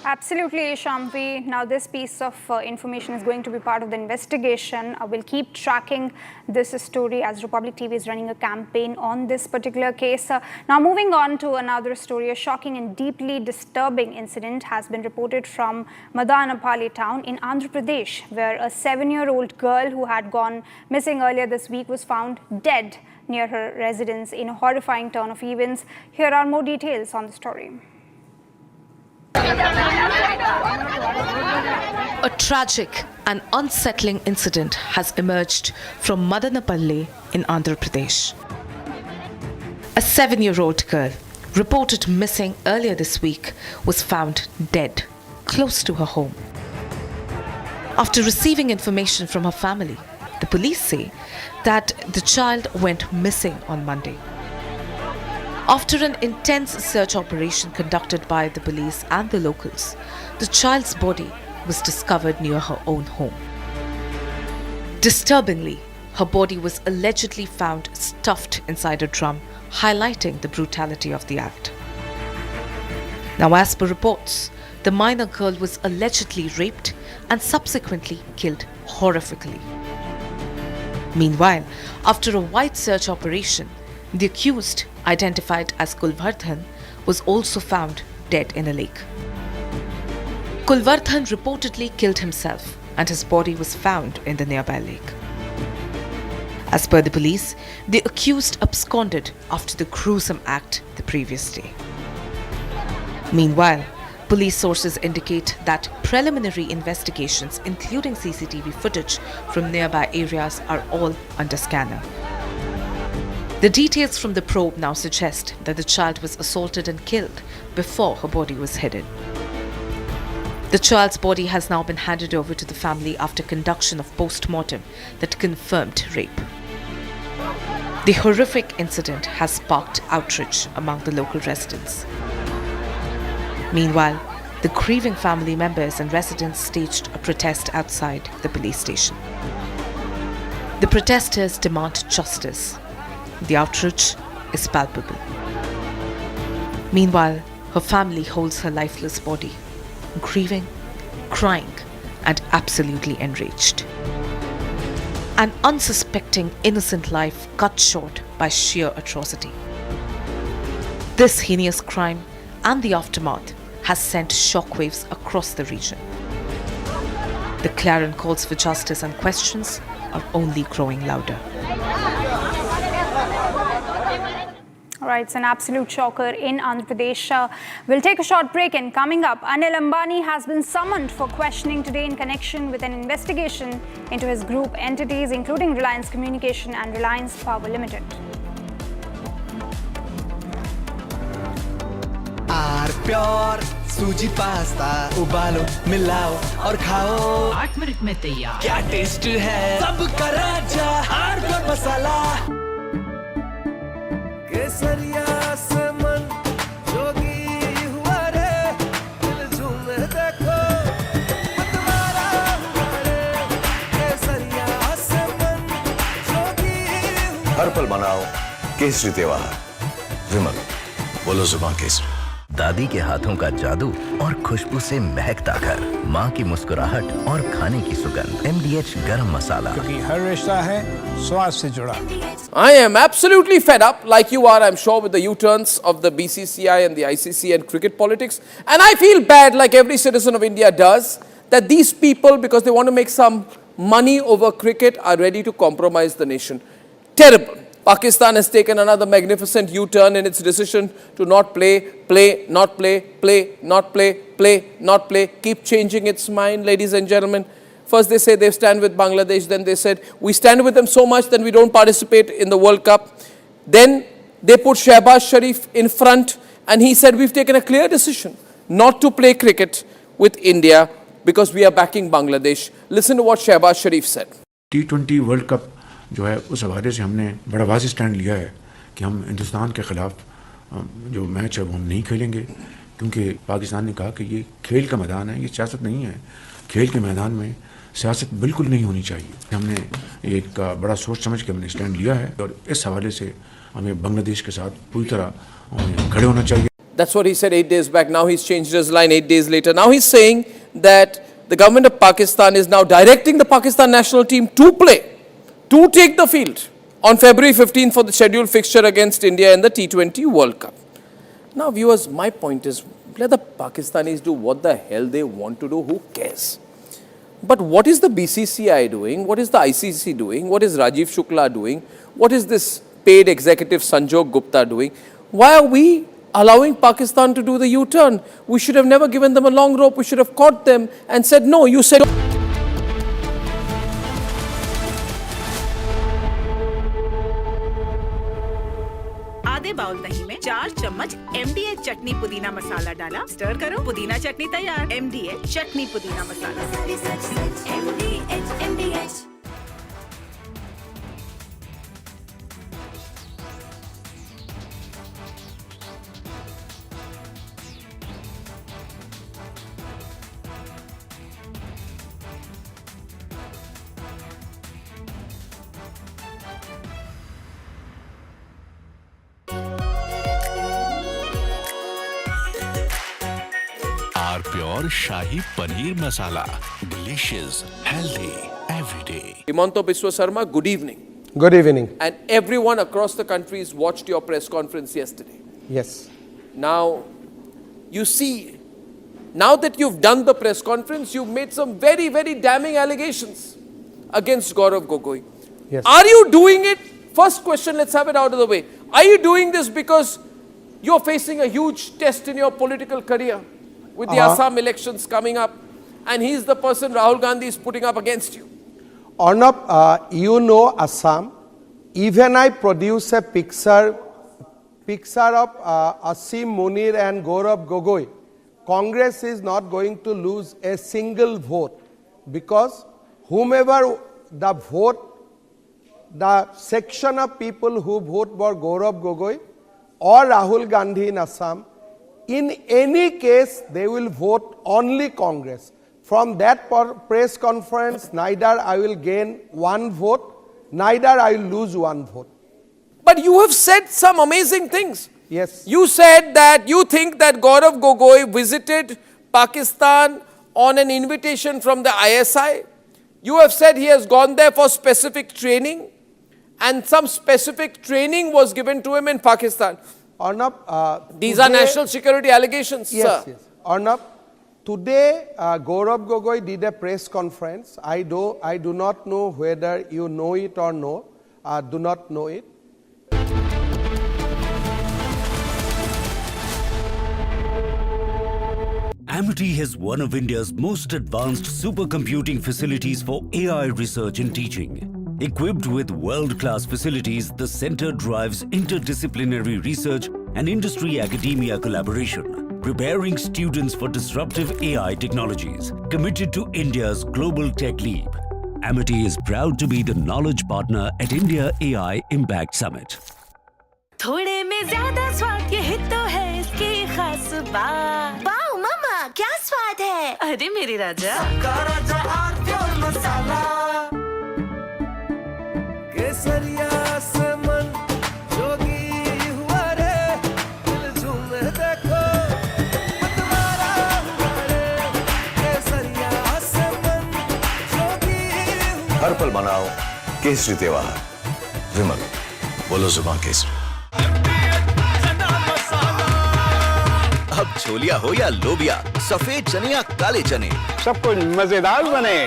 Absolutely, Shambhavi. Now this piece of information is going to be part of the investigation. We'll keep tracking this story as Republic TV is running a campaign on this particular case. Now moving on to another story, a shocking and deeply disturbing incident has been reported from Madanapalli town in Andhra Pradesh, where a 7-year-old girl who had gone missing earlier this week was found dead near her residence in a horrifying turn of events. Here are more details on the story. A tragic and unsettling incident has emerged from Madanapalli in Andhra Pradesh. A 7-year-old girl, reported missing earlier this week, was found dead close to her home. After receiving information from her family, the police say that the child went missing on Monday. After an intense search operation conducted by the police and the locals, the child's body was discovered near her own home. Disturbingly, her body was allegedly found stuffed inside a drum, highlighting the brutality of the act. Now, as per reports, the minor girl was allegedly raped and subsequently killed horrifically. Meanwhile, after a wide search operation, the accused, identified as Kulvardhan, was also found dead in a lake. Kulvardhan reportedly killed himself, and his body was found in the nearby lake. As per the police, the accused absconded after the gruesome act the previous day. Meanwhile, police sources indicate that preliminary investigations, including CCTV footage from nearby areas, are all under scanner. The details from the probe now suggest that the child was assaulted and killed before her body was hidden. The child's body has now been handed over to the family after conduction of post-mortem that confirmed rape. The horrific incident has sparked outrage among the local residents. Meanwhile, the grieving family members and residents staged a protest outside the police station. The protesters demand justice. The outrage is palpable. Meanwhile, her family holds her lifeless body, grieving, crying, and absolutely enraged. An unsuspecting innocent life cut short by sheer atrocity. This heinous crime and the aftermath has sent shockwaves across the region. The clarion calls for justice and questions are only growing louder. All right, it's an absolute shocker in Andhra Pradesh. We'll take a short break, and coming up, Anil Ambani has been summoned for questioning today in connection with an investigation into his group entities, including Reliance Communication and Reliance Power Limited. Pure सूजी pasta उबालो मिलाओ और खाओ 8 minute में तैयार क्या taste है सबका राजा आर प्योर मसाला केसरिया से मन जोगी हुआ रे दिल झूमे देखो मतवारा हुआ रे केसरिया से मन जोगी हर पल मनाओ केसरी त्योहार विमल बोलो जुबान केसरी दादी के हाथों का जादू और खुशबू से महकता घर, माँ की मुस्कुराहट और खाने की सुगंध। MDH गरम मसाला, क्योंकि हर रिश्ता है स्वाद से जुड़ा। I am absolutely fed up, like you are, I'm sure, with the U-turns of the BCCI and the ICC and cricket politics. And I feel bad, like every citizen of India does, that these people, because they want to make some money over cricket, are ready to compromise the nation. Terrible. Pakistan has taken another magnificent U-turn in its decision to not play, not play, keep changing its mind, ladies and gentlemen. First they say they stand with Bangladesh, then they said we stand with them so much that we don't participate in the World Cup. Then they put Shehbaz Sharif in front and he said we've taken a clear decision not to play cricket with India because we are backing Bangladesh. Listen to what Shehbaz Sharif said. T20 world cup जो है उस हवाले से हमने बड़ा वाज़ेह stand लिया है कि हम हिंदुस्तान के ख़िलाफ़ जो मैच है वो हम नहीं खेलेंगे क्योंकि पाकिस्तान ने कहा कि ये खेल का मैदान है, ये सियासत नहीं है। खेल के मैदान में सियासत बिल्कुल नहीं होनी चाहिए। हमने एक बड़ा सोच समझ के हमने स्टैंड लिया है और इस हवाले से हमें बांग्लादेश के साथ पूरी तरह खड़े होना चाहिए। That's what he said 8 days back. Now he's changed his line 8 days later. Now he's saying that the government of Pakistan is now directing the Pakistan national team to take the field on February 15th for the scheduled fixture against India in the T20 World Cup. Now viewers, my point is, let the Pakistanis do what the hell they want to do, who cares? But what is the BCCI doing? What is the ICC doing? What is Rajiv Shukla doing? What is this paid executive Sanjog Gupta doing? Why are we allowing Pakistan to do the U-turn? We should have never given them a long rope. We should have caught them and said, no, you said... आधे bowl दही में 4 चम्मच MDH चटनी पुदीना मसाला डाला, stir करो, पुदीना चटनी तैयार। MDH चटनी पुदीना मसाला। MDH। Pure shahi paneer masala, delicious, healthy, every day. Himanta Biswa Sarma, good evening. Good evening. And everyone across the country has watched your press conference yesterday. Yes. Now, you see, now that you've done the press conference, you've made some very, very damning allegations against Gaurav Gogoi. Yes. Are you doing it? First question, let's have it out of the way. Are you doing this because you're facing a huge test in your political career with the Assam elections coming up, and he's the person Rahul Gandhi is putting up against you? Arnab, you know Assam. Even I produce a picture of Asim Munir and Gaurav Gogoi. Congress is not going to lose a single vote because whomever the vote, the section of people who vote for Gaurav Gogoi or Rahul Gandhi in Assam, in any case, they will vote only Congress. From that press conference, neither I will gain one vote, neither I will lose one vote. But you have said some amazing things. Yes. You said that you think that Gaurav Gogoi visited Pakistan on an invitation from the ISI. You have said he has gone there for specific training, and some specific training was given to him in Pakistan. Arnab, these are national security allegations, yes, sir. Yes. Arnab, Today, Gaurav Gogoi did a press conference. I do not know whether you know it or no. Do not know it. Amity has one of India's most advanced supercomputing facilities for AI research and teaching. Equipped with world-class facilities, the center drives interdisciplinary research and industry-academia collaboration, preparing students for disruptive AI technologies. Committed to India's global tech leap, Amity is proud to be the knowledge partner at India AI Impact Summit. थोड़े में ज्यादा स्वाद ये तो है इसकी खास बात। वाओ मामा क्या स्वाद है? अरे मेरे राजा सबका राजा ordeal मसाला केसरिया से मन जोगी हुआ रे दिल झूमे देखो मतवारा हुआ रे केसरिया से मन जोगी हर पल मनाओ केसरी त्योहार विमल बोलो जुबान केसरी। अब छोलिया हो या लोबिया, सफेद चने या काले चने, सब कुछ मजेदार बने।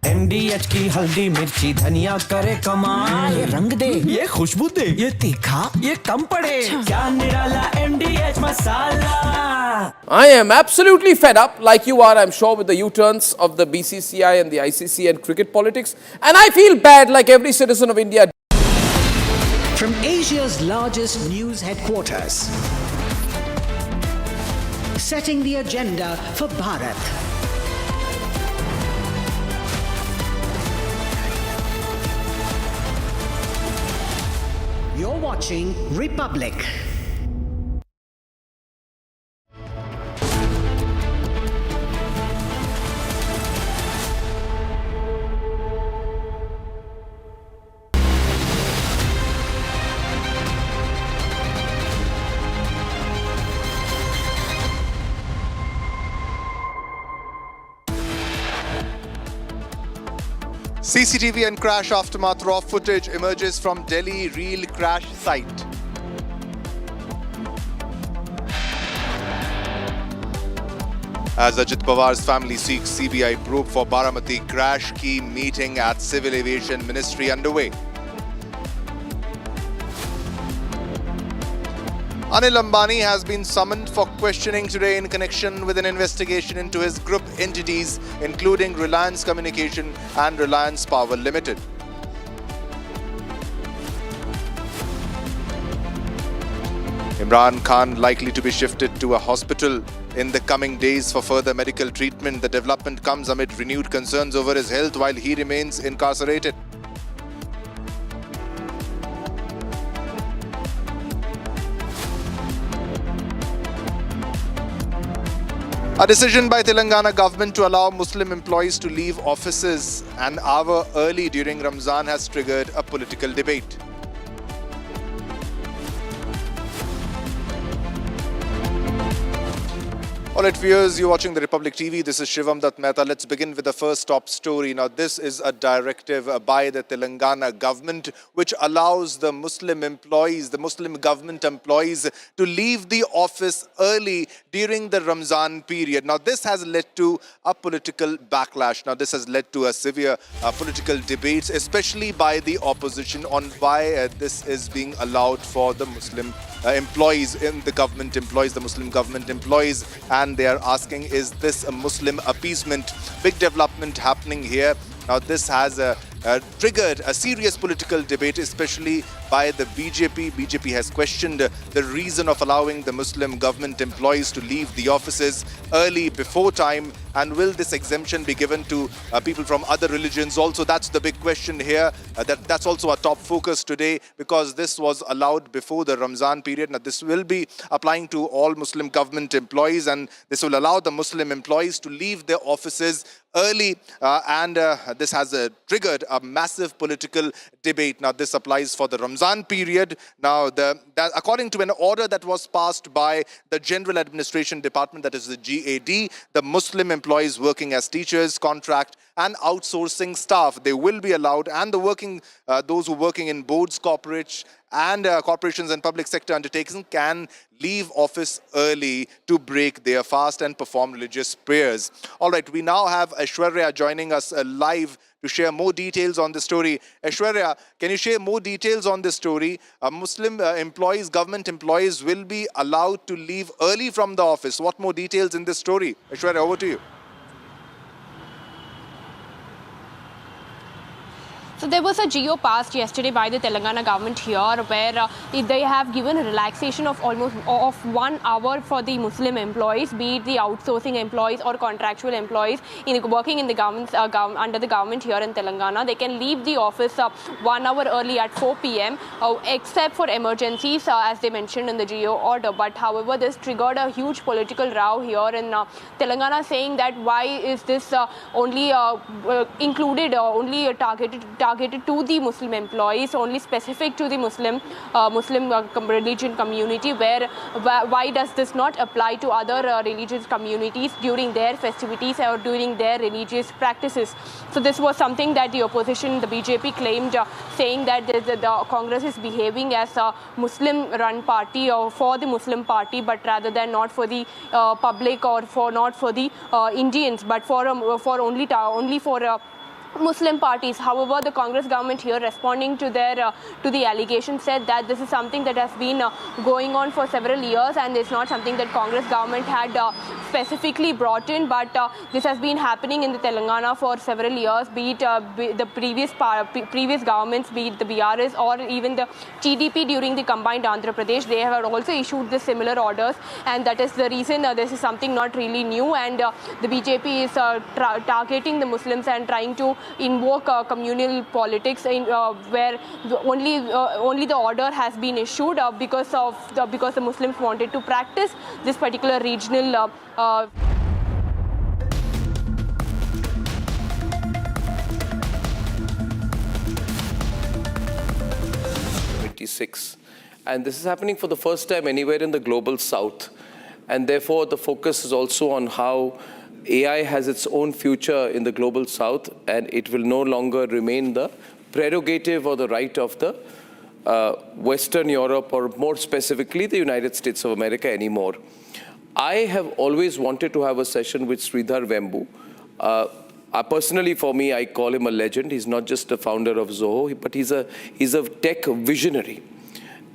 MDH की हल्दी मिर्ची धनिया करे कमाल, ये रंग दे, ये खुशबू दे, ये तीखा, ये कम पड़े, क्या निराला MDH masala. I am absolutely fed up, like you are, I'm sure, with the U-turns of the BCCI and the ICC and cricket politics, and I feel bad, like every citizen of India. From Asia's largest news headquarters, setting the agenda for Bharat. You're watching Republic. CCTV and crash aftermath raw footage emerges from Delhi real crash site. As Ajit Pawar's family seeks CBI probe for Baramati crash, key meeting at Civil Aviation Ministry underway. Anil Ambani has been summoned for questioning today in connection with an investigation into his group entities, including Reliance Communication and Reliance Power Limited. Imran Khan likely to be shifted to a hospital in the coming days for further medical treatment. The development comes amid renewed concerns over his health while he remains incarcerated. A decision by Telangana government to allow Muslim employees to leave offices an hour early during Ramzan has triggered a political debate. All right, viewers, you're watching the Republic TV. This is Shivam Dutt Mehta. Let's begin with the first top story. Now, this is a directive by the Telangana government which allows the Muslim employees, the Muslim government employees, to leave the office early during the Ramzan period. Now, this has led to a political backlash. Now, this has led to a severe political debates, especially by the opposition, on why this is being allowed for the Muslim employees in the government employees, the Muslim government employees, and they are asking, is this a Muslim appeasement? Big development happening here. Now this has triggered a serious political debate, especially by the BJP. BJP has questioned the reason of allowing the Muslim government employees to leave the offices early before time, And will this exemption be given to people from other religions also? That's the big question here. That's also a top focus today, because this was allowed before the Ramzan period. Now, this will be applying to all Muslim government employees, and this will allow the Muslim employees to leave their offices early, and this has triggered a massive political debate. Now, this applies for the Ramzan period. Now, according to an order that was passed by the General Administration Department, that is the GAD, the Muslim employees working as teachers, contract and outsourcing staff, they will be allowed, and those who are working in boards, corporations and public sector undertakings can leave office early to break their fast and perform religious prayers. All right, we now have Aishwarya joining us live to share more details on this story. Aishwarya, can you share more details on this story? Muslim employees, government employees will be allowed to leave early from the office. What more details in this story? Aishwarya, over to you. So there was a GO passed yesterday by the Telangana government here, where they have given a relaxation of almost 1 hour for the Muslim employees, be it the outsourcing employees or contractual employees working in the government under the government here in Telangana. They can leave the office 1 hour early at 4 p.m. Except for emergencies, as they mentioned in the GO order. But however, this triggered a huge political row here in Telangana, saying that why is this only targeted to the Muslim employees, only specific to the Muslim religion community, why does this not apply to other religious communities during their festivities or during their religious practices? So this was something that the opposition, the BJP, claimed, saying that the Congress is behaving as a Muslim-run party or for the Muslim party, but rather than not for the public or not for the Indians, but for only Muslim parties. However, the Congress government here, responding to the allegation, said that this is something that has been going on for several years, and it's not something that Congress government had specifically brought in, but this has been happening in the Telangana for several years, be it the previous governments, be it the BRS or even the TDP during the combined Andhra Pradesh. They have also issued the similar orders, and that is the reason this is something not really new, and the BJP is targeting the Muslims and trying to invoke communal politics, where only the order has been issued because the Muslims wanted to practice this particular regional. 26. And this is happening for the first time anywhere in the global south. And therefore, the focus is also on how AI has its own future in the global south, and it will no longer remain the prerogative or the right of the Western Europe, or more specifically the United States of America anymore. I have always wanted to have a session with Sridhar Vembu. Personally, for me, I call him a legend. He's not just a founder of Zoho, but he's a tech visionary.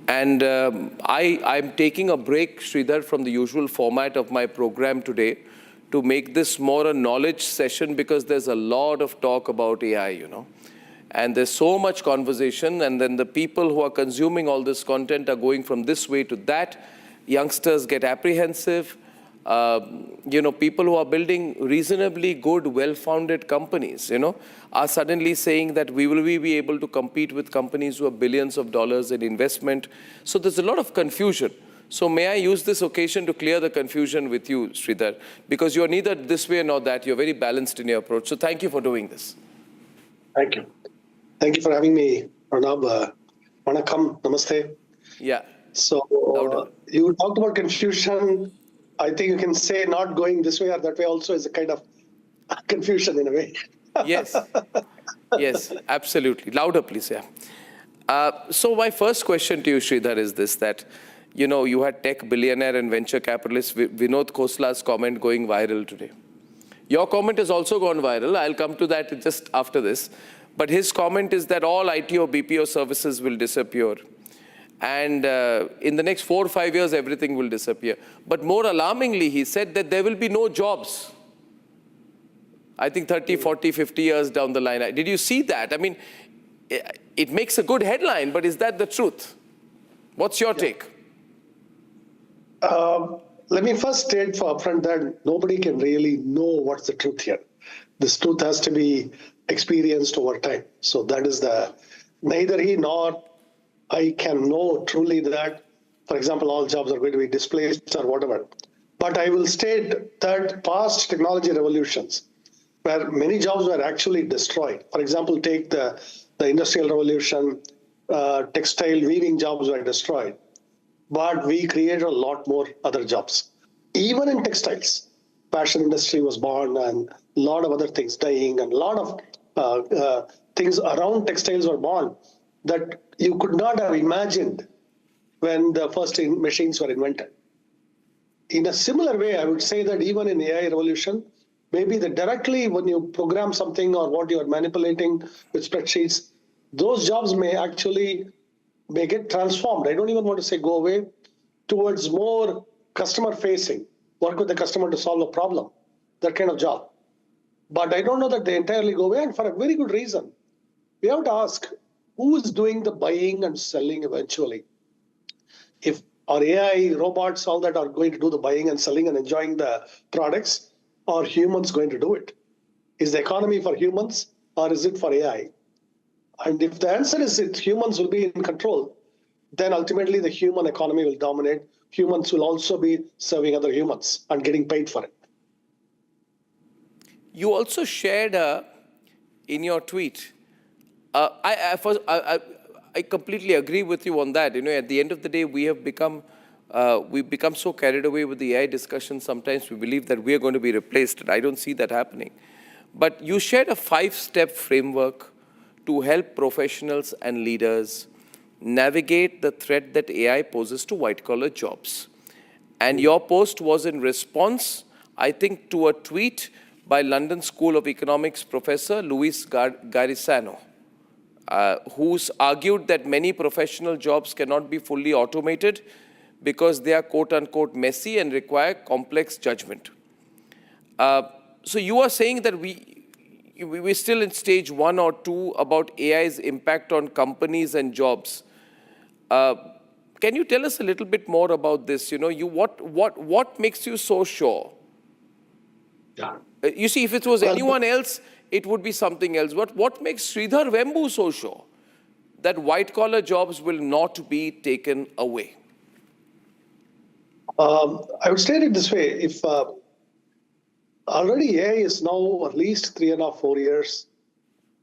And I'm taking a break, Sridhar, from the usual format of my program today to make this more a knowledge session, because there's a lot of talk about AI, you know. And there's so much conversation, and then the people who are consuming all this content are going from this way to that. Youngsters get apprehensive. You know, people who are building reasonably good, well-founded companies, you know, are suddenly saying that will we be able to compete with companies who have billions of dollars in investment? So there's a lot of confusion. So may I use this occasion to clear the confusion with you, Sridhar, because you're neither this way nor that. You're very balanced in your approach. So thank you for doing this. Thank you. Thank you for having me, Arnab. Vanakkam, namaste. Yeah. So you talked about confusion. I think you can say not going this way or that way also is a kind of confusion in a way. Yes. Yes, absolutely. Louder, please. Yeah. So my first question to you, Sridhar, is this, that, you know, you had tech billionaire and venture capitalist Vinod Khosla's comment going viral today. Your comment has also gone viral. I'll come to that just after this. But his comment is that all IT or BPO services will disappear. And in the next 4 or 5 years, everything will disappear. But more alarmingly, he said that there will be no jobs. I think 30, 40, 50 years down the line. Did you see that? I mean, it makes a good headline, but is that the truth? What's your take? Let me first state for upfront that nobody can really know what's the truth here. This truth has to be experienced over time. So that is neither he nor I can know truly that, for example, all jobs are going to be displaced or whatever. But I will state that past technology revolutions, where many jobs were actually destroyed. For example, take the Industrial Revolution, textile weaving jobs were destroyed. But we created a lot more other jobs. Even in textiles, fashion industry was born and a lot of other things, dyeing and a lot of things around textiles were born that you could not have imagined when the first machines were invented. In a similar way, I would say that even in AI revolution, maybe directly when you program something or what you're manipulating with spreadsheets, those jobs may get transformed. I don't even want to say go away, towards more customer facing, work with the customer to solve a problem, that kind of job. But I don't know that they entirely go away, and for a very good reason. We have to ask, who is doing the buying and selling eventually? If our AI, robots, all that are going to do the buying and selling and enjoying the products, are humans going to do it? Is the economy for humans or is it for AI? And if the answer is humans will be in control, then ultimately the human economy will dominate. Humans will also be serving other humans and getting paid for it. You also shared in your tweet, I completely agree with you on that. At the end of the day, we've become so carried away with the AI discussion. Sometimes we believe that we are going to be replaced, and I don't see that happening. But you shared a 5-step framework to help professionals and leaders navigate the threat that AI poses to white-collar jobs. And your post was in response, I think, to a tweet by London School of Economics professor Luis Garisano, who's argued that many professional jobs cannot be fully automated because they are quote-unquote messy and require complex judgment. So you are saying that we're still in stage 1 or 2 about AI's impact on companies and jobs. Can you tell us a little bit more about this? What makes you so sure? Yeah. You see, if it was anyone else, it would be something else. What makes Sridhar Vembu so sure that white-collar jobs will not be taken away? I would state it this way. If already AI is now at least 3.5, 4 years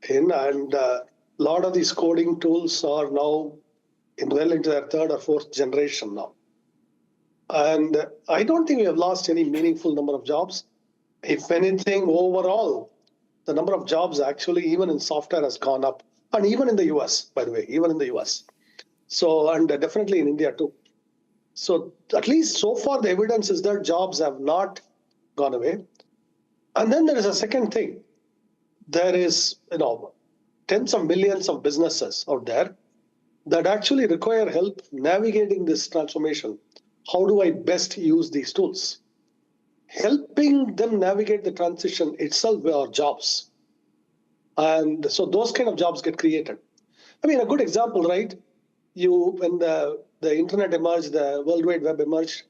in, and a lot of these coding tools are now well into their 3rd or 4th generation now. And I don't think we have lost any meaningful number of jobs. If anything, overall, the number of jobs actually, even in software, has gone up. And even in the US, by the way, even in the US. So, and definitely in India too. So at least so far, the evidence is that jobs have not gone away. And then there is a second thing. There is, tens of millions of businesses out there that actually require help navigating this transformation. How do I best use these tools? Helping them navigate the transition itself are jobs. And so those kind of jobs get created. I mean, a good example, right? When the internet emerged, the World Wide Web emerged,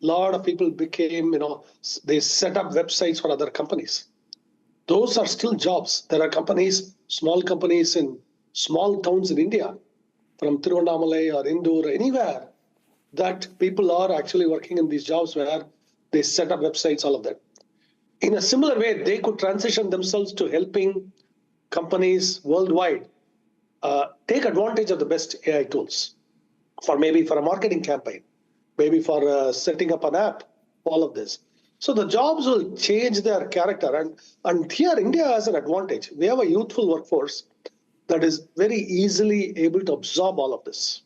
a lot of people became, they set up websites for other companies. Those are still jobs. There are companies, small companies in small towns in India, from Tiruvannamalai or Indore, anywhere, that people are actually working in these jobs where they set up websites, all of that. In a similar way, they could transition themselves to helping companies worldwide take advantage of the best AI tools maybe for a marketing campaign, maybe for setting up an app, all of this. So the jobs will change their character. And here India has an advantage. We have a youthful workforce that is very easily able to absorb all of this.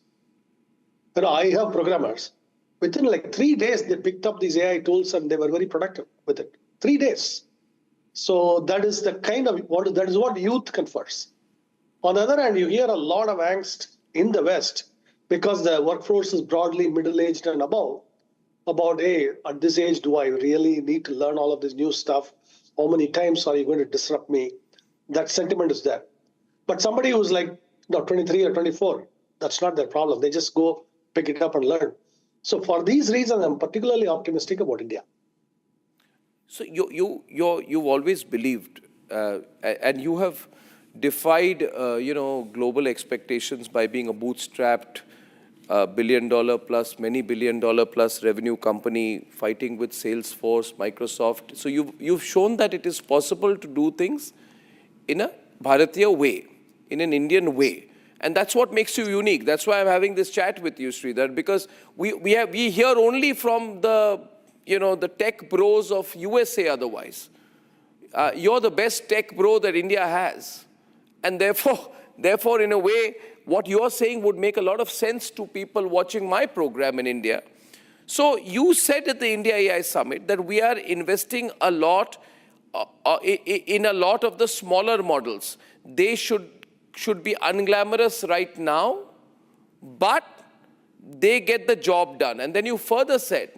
I have programmers. Within like 3 days, they picked up these AI tools and they were very productive with it. 3 days. So that is that is what youth confers. On the other hand, you hear a lot of angst in the West because the workforce is broadly middle-aged and above about, hey, at this age, do I really need to learn all of this new stuff? How many times are you going to disrupt me? That sentiment is there. But somebody who's like 23 or 24, that's not their problem. They just go pick it up and learn. So for these reasons, I'm particularly optimistic about India. So you've always believed, and you have defied, global expectations by being a bootstrapped, billion-dollar plus, many billion-dollar plus revenue company fighting with Salesforce, Microsoft. So you've shown that it is possible to do things in a Bharatiya way, in an Indian way. And that's what makes you unique. That's why I'm having this chat with you, Sridhar, because we hear only from the tech bros of USA otherwise. You're the best tech bro that India has. And therefore, in a way, what you're saying would make a lot of sense to people watching my program in India. So you said at the India AI Summit that we are investing a lot in a lot of the smaller models. They should be unglamorous right now, but they get the job done. And then you further said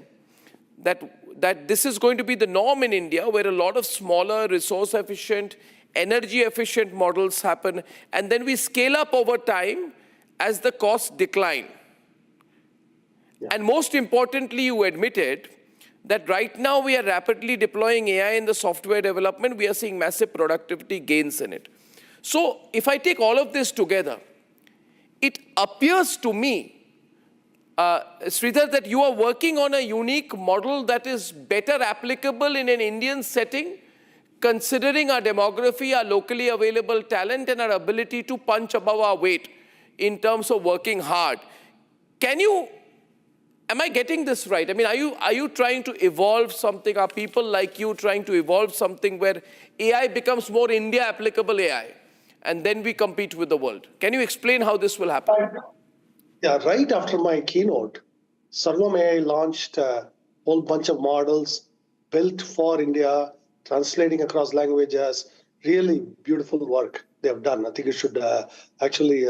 that this is going to be the norm in India, where a lot of smaller, resource-efficient, energy-efficient models happen, and then we scale up over time as the costs decline. Yeah. And most importantly, you admitted that right now we are rapidly deploying AI in the software development. We are seeing massive productivity gains in it. So if I take all of this together, it appears to me, Sridhar, that you are working on a unique model that is better applicable in an Indian setting, considering our demography, our locally available talent, and our ability to punch above our weight in terms of working hard. Am I getting this right? I mean, are you trying to evolve something? Are people like you trying to evolve something where AI becomes more India applicable AI, and then we compete with the world? Can you explain how this will happen? Yeah, right after my keynote, Sarvam AI launched a whole bunch of models built for India, translating across languages. Really beautiful work they have done. I think you should actually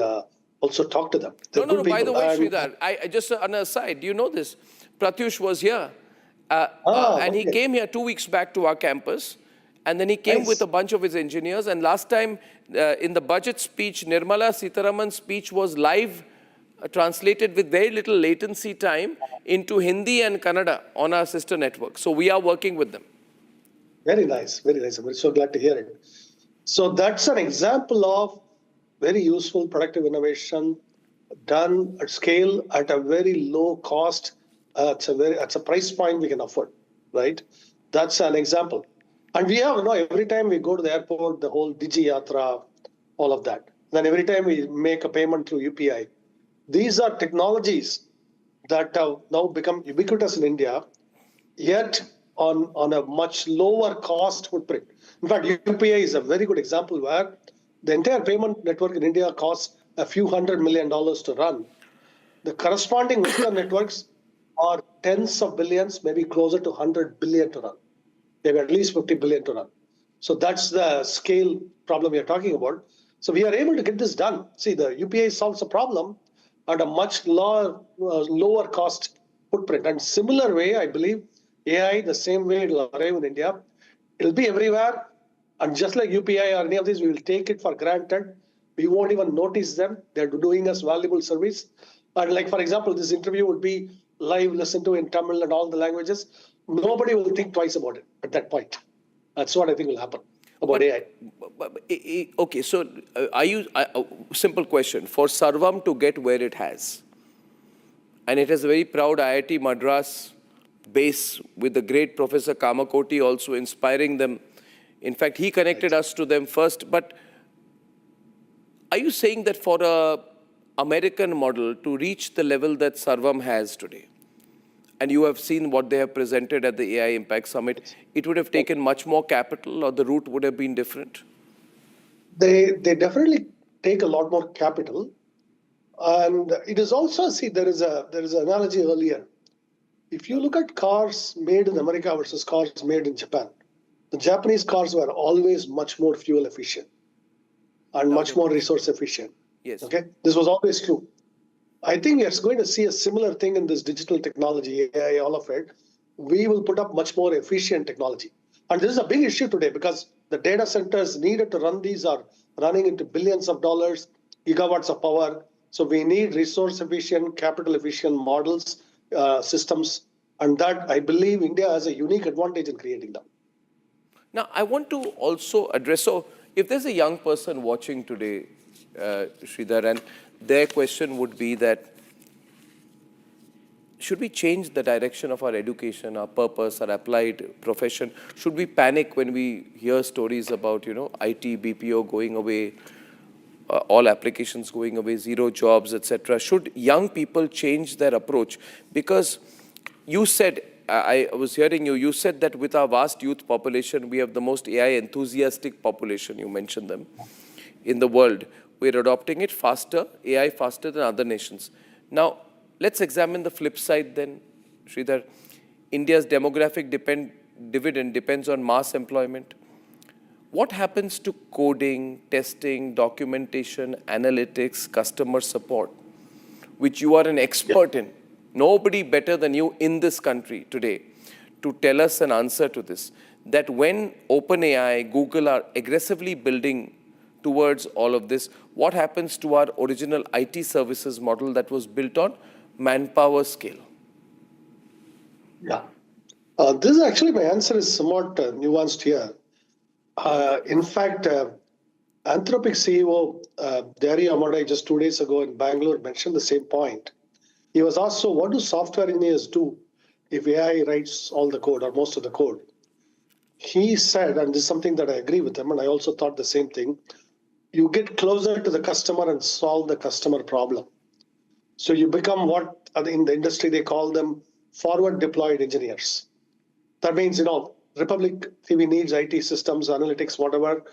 also talk to them. No, by the way, Sridhar, I just on an aside, do you know this? Pratyush was here, and he came here 2 weeks back to our campus, and then he came with a bunch of his engineers, and last time in the budget speech, Nirmala Sitharaman's speech was live, translated with very little latency time into Hindi and Kannada on our sister network. So we are working with them. Very nice, very nice. I'm so glad to hear it. So that's an example of very useful productive innovation done at scale at a very low cost. It's a price point we can afford, right? That's an example. And we have, every time we go to the airport, the whole Digi Yatra, all of that. Then every time we make a payment through UPI. These are technologies that have now become ubiquitous in India, yet on a much lower cost footprint. In fact, UPI is a very good example where the entire payment network in India costs a few $100 million to run. The corresponding Western networks are tens of billions, maybe closer to 100 billion to run. They have at least 50 billion to run. So that's the scale problem we are talking about. So we are able to get this done. See, the UPI solves a problem at a much lower cost footprint. And similar way, I believe, AI, the same way it will arrive in India. It will be everywhere. And just like UPI or any of these, we will take it for granted. We won't even notice them. They're doing us valuable service. And like, for example, this interview would be live, listened to in Tamil and all the languages. Nobody will think twice about it at that point. That's what I think will happen about AI. Okay, so simple question. For Sarvam to get where it has, and it has a very proud IIT Madras base with the great Professor Kamakoti also inspiring them. In fact, he connected us to them first. But are you saying that for an American model to reach the level that Sarvam has today, and you have seen what they have presented at the AI Impact Summit, it would have taken much more capital, or the route would have been different? They definitely take a lot more capital. And it is also, see, there is an analogy earlier. If you look at cars made in America versus cars made in Japan, the Japanese cars were always much more fuel efficient and much more resource efficient. Yes. Okay, this was always true. I think we are going to see a similar thing in this digital technology, AI, all of it. We will put up much more efficient technology. And this is a big issue today because the data centers needed to run these are running into billions of dollars, gigawatts of power. So we need resource efficient, capital efficient models systems, and that I believe India has a unique advantage in creating them. Now, I want to also address, so if there's a young person watching today, Sridhar, and their question would be that, should we change the direction of our education, our purpose, our applied profession? Should we panic when we hear stories about, IT, BPO going away, all applications going away, zero jobs, etc.? Should young people change their approach? Because you said, I was hearing you said that with our vast youth population, we have the most AI enthusiastic population, you mentioned them, in the world. We're adopting it faster, AI faster than other nations. Now, let's examine the flip side then, Sridhar. India's demographic dividend depends on mass employment. What happens to coding, testing, documentation, analytics, customer support, which you are an expert in? Nobody better than you in this country today to tell us an answer to this. That when OpenAI, Google are aggressively building towards all of this, what happens to our original IT services model that was built on manpower scale? Yeah. This actually, my answer is somewhat nuanced here. In fact, Anthropic CEO Vijay Mallya just 2 days ago in Bangalore mentioned the same point. He was asked, so what do software engineers do if AI writes all the code or most of the code? He said, and this is something that I agree with him, and I also thought the same thing, you get closer to the customer and solve the customer problem. So you become what in the industry they call them forward deployed engineers. That means, Republic TV needs IT systems, analytics, whatever.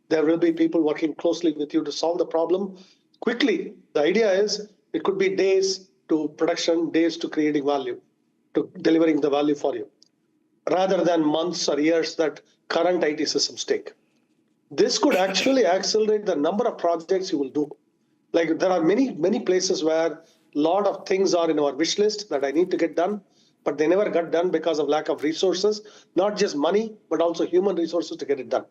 There will be people working closely with you to solve the problem quickly. The idea is it could be days to production, days to creating value, to delivering the value for you, rather than months or years that current IT systems take. This could actually accelerate the number of projects you will do. Like there are many places where a lot of things are in our wish list that I need to get done, but they never got done because of lack of resources, not just money, but also human resources to get it done.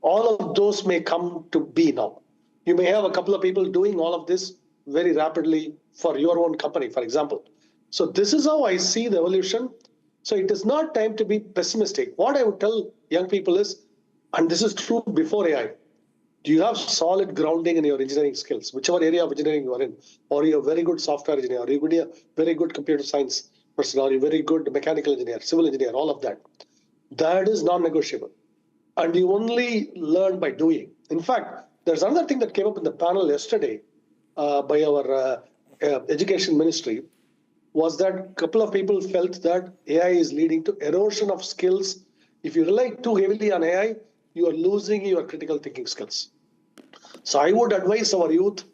All of those may come to be now. You may have a couple of people doing all of this very rapidly for your own company, for example. So this is how I see the evolution. So it is not time to be pessimistic. What I would tell young people is, and this is true before AI, do you have solid grounding in your engineering skills, whichever area of engineering you are in, or you're a very good software engineer, or you're a very good computer science person, or you're a very good mechanical engineer, civil engineer, all of that. That is non-negotiable. And you only learn by doing. In fact, there's another thing that came up in the panel yesterday by our education ministry, was that a couple of people felt that AI is leading to erosion of skills. If you rely too heavily on AI, you are losing your critical thinking skills. So I would advise our youth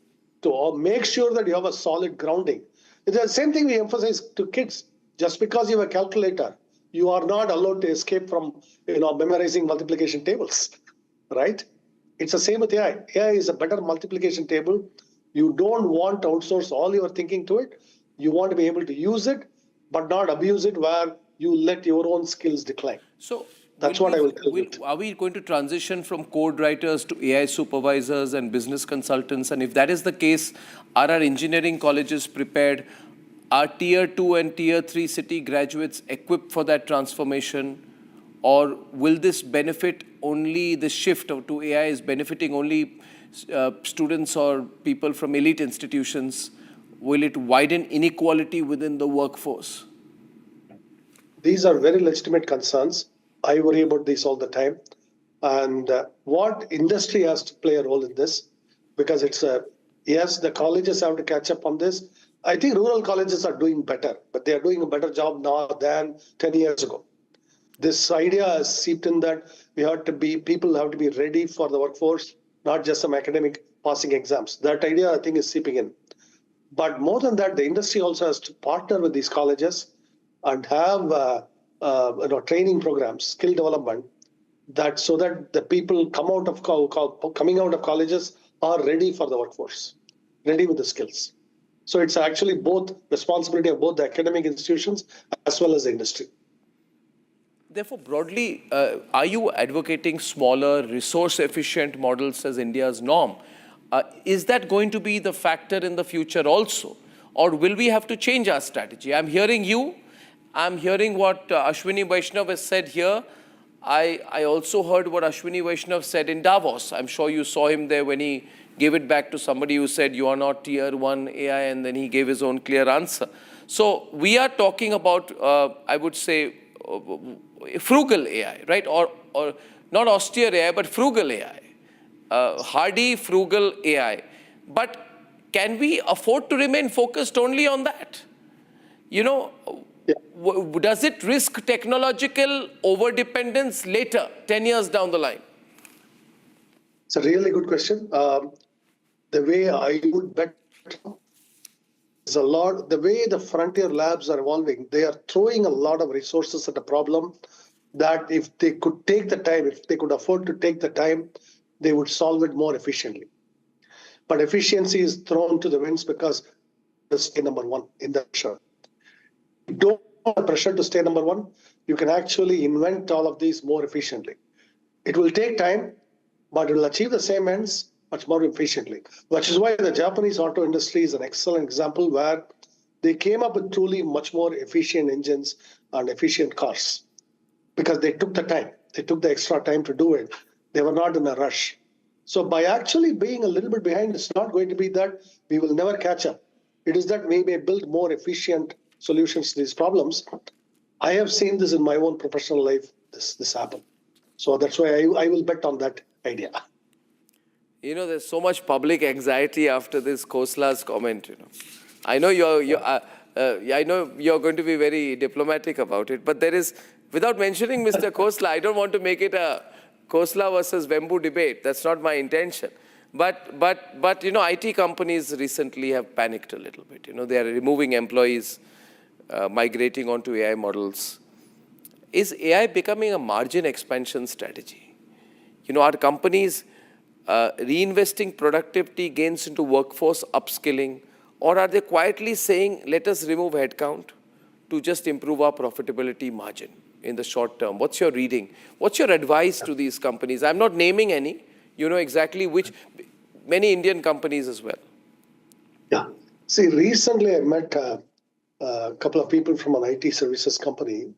to make sure that you have a solid grounding. It's the same thing we emphasize to kids. Just because you have a calculator, you are not allowed to escape from memorizing multiplication tables, right? It's the same with AI. AI is a better multiplication table. You don't want to outsource all your thinking to it. You want to be able to use it, but not abuse it where you let your own skills decline. So that's what I will tell you. Are we going to transition from code writers to AI supervisors and business consultants? And if that is the case, are our engineering colleges prepared? Are Tier 2 and Tier 3 city graduates equipped for that transformation? Or will this benefit only, the shift to AI is benefiting only students or people from elite institutions? Will it widen inequality within the workforce? These are very legitimate concerns. I worry about this all the time. And what industry has to play a role in this, because it's yes, the colleges have to catch up on this. I think rural colleges are doing better, but they are doing a better job now than 10 years ago. This idea has seeped in that people have to be ready for the workforce, not just some academic passing exams. That idea, I think, is seeping in. But more than that, the industry also has to partner with these colleges and have training programs, skill development, so that the people coming out of colleges are ready for the workforce, ready with the skills. So it's actually both responsibility of both the academic institutions as well as the industry. Therefore, broadly, are you advocating smaller, resource-efficient models as India's norm? Is that going to be the factor in the future also? Or will we have to change our strategy? I'm hearing you. I'm hearing what Ashwini Vaishnav has said here. I also heard what Ashwini Vaishnav said in Davos. I'm sure you saw him there when he gave it back to somebody who said, you are not tier 1 AI, and then he gave his own clear answer. So we are talking about, I would say, frugal AI, right? Or not austere AI, but frugal AI. Hardy, frugal AI. But can we afford to remain focused only on that? You know, does it risk technological overdependence later, 10 years down the line? It's a really good question. The way I would bet is the way the frontier labs are evolving, they are throwing a lot of resources at a problem that if they could take the time, if they could afford to take the time, they would solve it more efficiently. But efficiency is thrown to the winds because to stay number one in the pressure. You don't have the pressure to stay number one. You can actually invent all of these more efficiently. It will take time, but it will achieve the same ends much more efficiently. Which is why the Japanese auto industry is an excellent example where they came up with truly much more efficient engines and efficient cars because they took the time. They took the extra time to do it. They were not in a rush. So by actually being a little bit behind, it's not going to be that we will never catch up. It is that we may build more efficient solutions to these problems. I have seen this in my own professional life, this happen. So that's why I will bet on that idea. You know, there's so much public anxiety after this Khosla's comment, you know. I know I know you're going to be very diplomatic about it, but there is, without mentioning Mr. Khosla, I don't want to make it a Khosla versus Vembu debate. That's not my intention. But you know, IT companies recently have panicked a little bit. You know, they are removing employees, migrating onto AI models. Is AI becoming a margin expansion strategy? You know, are companies reinvesting productivity gains into workforce upskilling, or are they quietly saying, let us remove headcount to just improve our profitability margin in the short term? What's your reading? What's your advice to these companies? I'm not naming any. You know exactly which, many Indian companies as well. Yeah. See, recently I met a couple of people from an IT services company.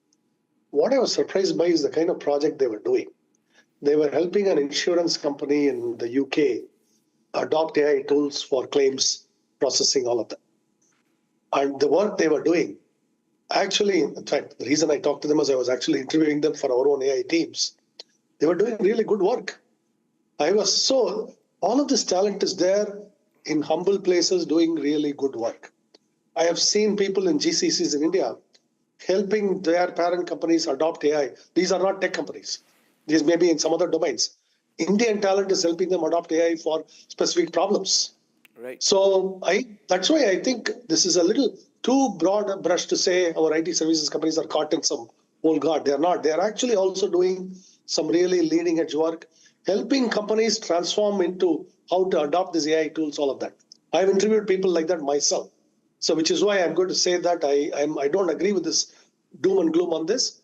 What I was surprised by is the kind of project they were doing. They were helping an insurance company in the UK adopt AI tools for claims processing, all of that. And the work they were doing, actually, in fact, the reason I talked to them was I was actually interviewing them for our own AI teams. They were doing really good work. All of this talent is there in humble places doing really good work. I have seen people in GCCs in India helping their parent companies adopt AI. These are not tech companies. These may be in some other domains. Indian talent is helping them adopt AI for specific problems. Right. So that's why I think this is a little too broad a brush to say our IT services companies are caught in some old guard. They're not. They're actually also doing some really leading edge work, helping companies transform into how to adopt these AI tools, all of that. I've interviewed people like that myself. So which is why I'm going to say that I don't agree with this doom and gloom on this.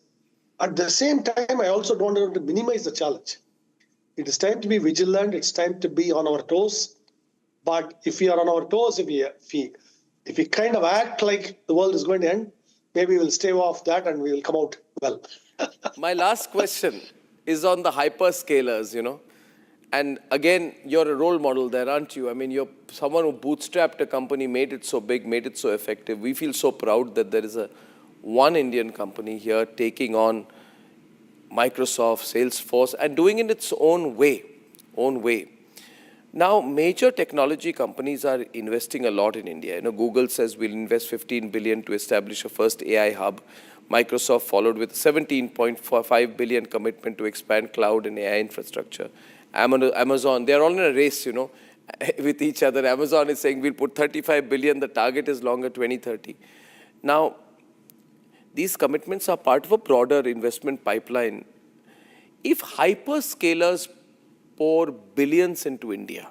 At the same time, I also don't want to minimize the challenge. It is time to be vigilant. It's time to be on our toes. But if we are on our toes, if we kind of act like the world is going to end, maybe we'll stay off that and we will come out well. My last question is on the hyperscalers, you know. And again, you're a role model there, aren't you? I mean, you're someone who bootstrapped a company, made it so big, made it so effective. We feel so proud that there is one Indian company here taking on Microsoft, Salesforce, and doing it its own way. Now, major technology companies are investing a lot in India. You know, Google says we'll invest 15 billion to establish a first AI hub. Microsoft followed with 17.5 billion commitment to expand cloud and AI infrastructure. Amazon, they're all in a race, you know, with each other. Amazon is saying we'll put 35 billion. The target is longer, 2030. Now, these commitments are part of a broader investment pipeline. If hyperscalers pour billions into India,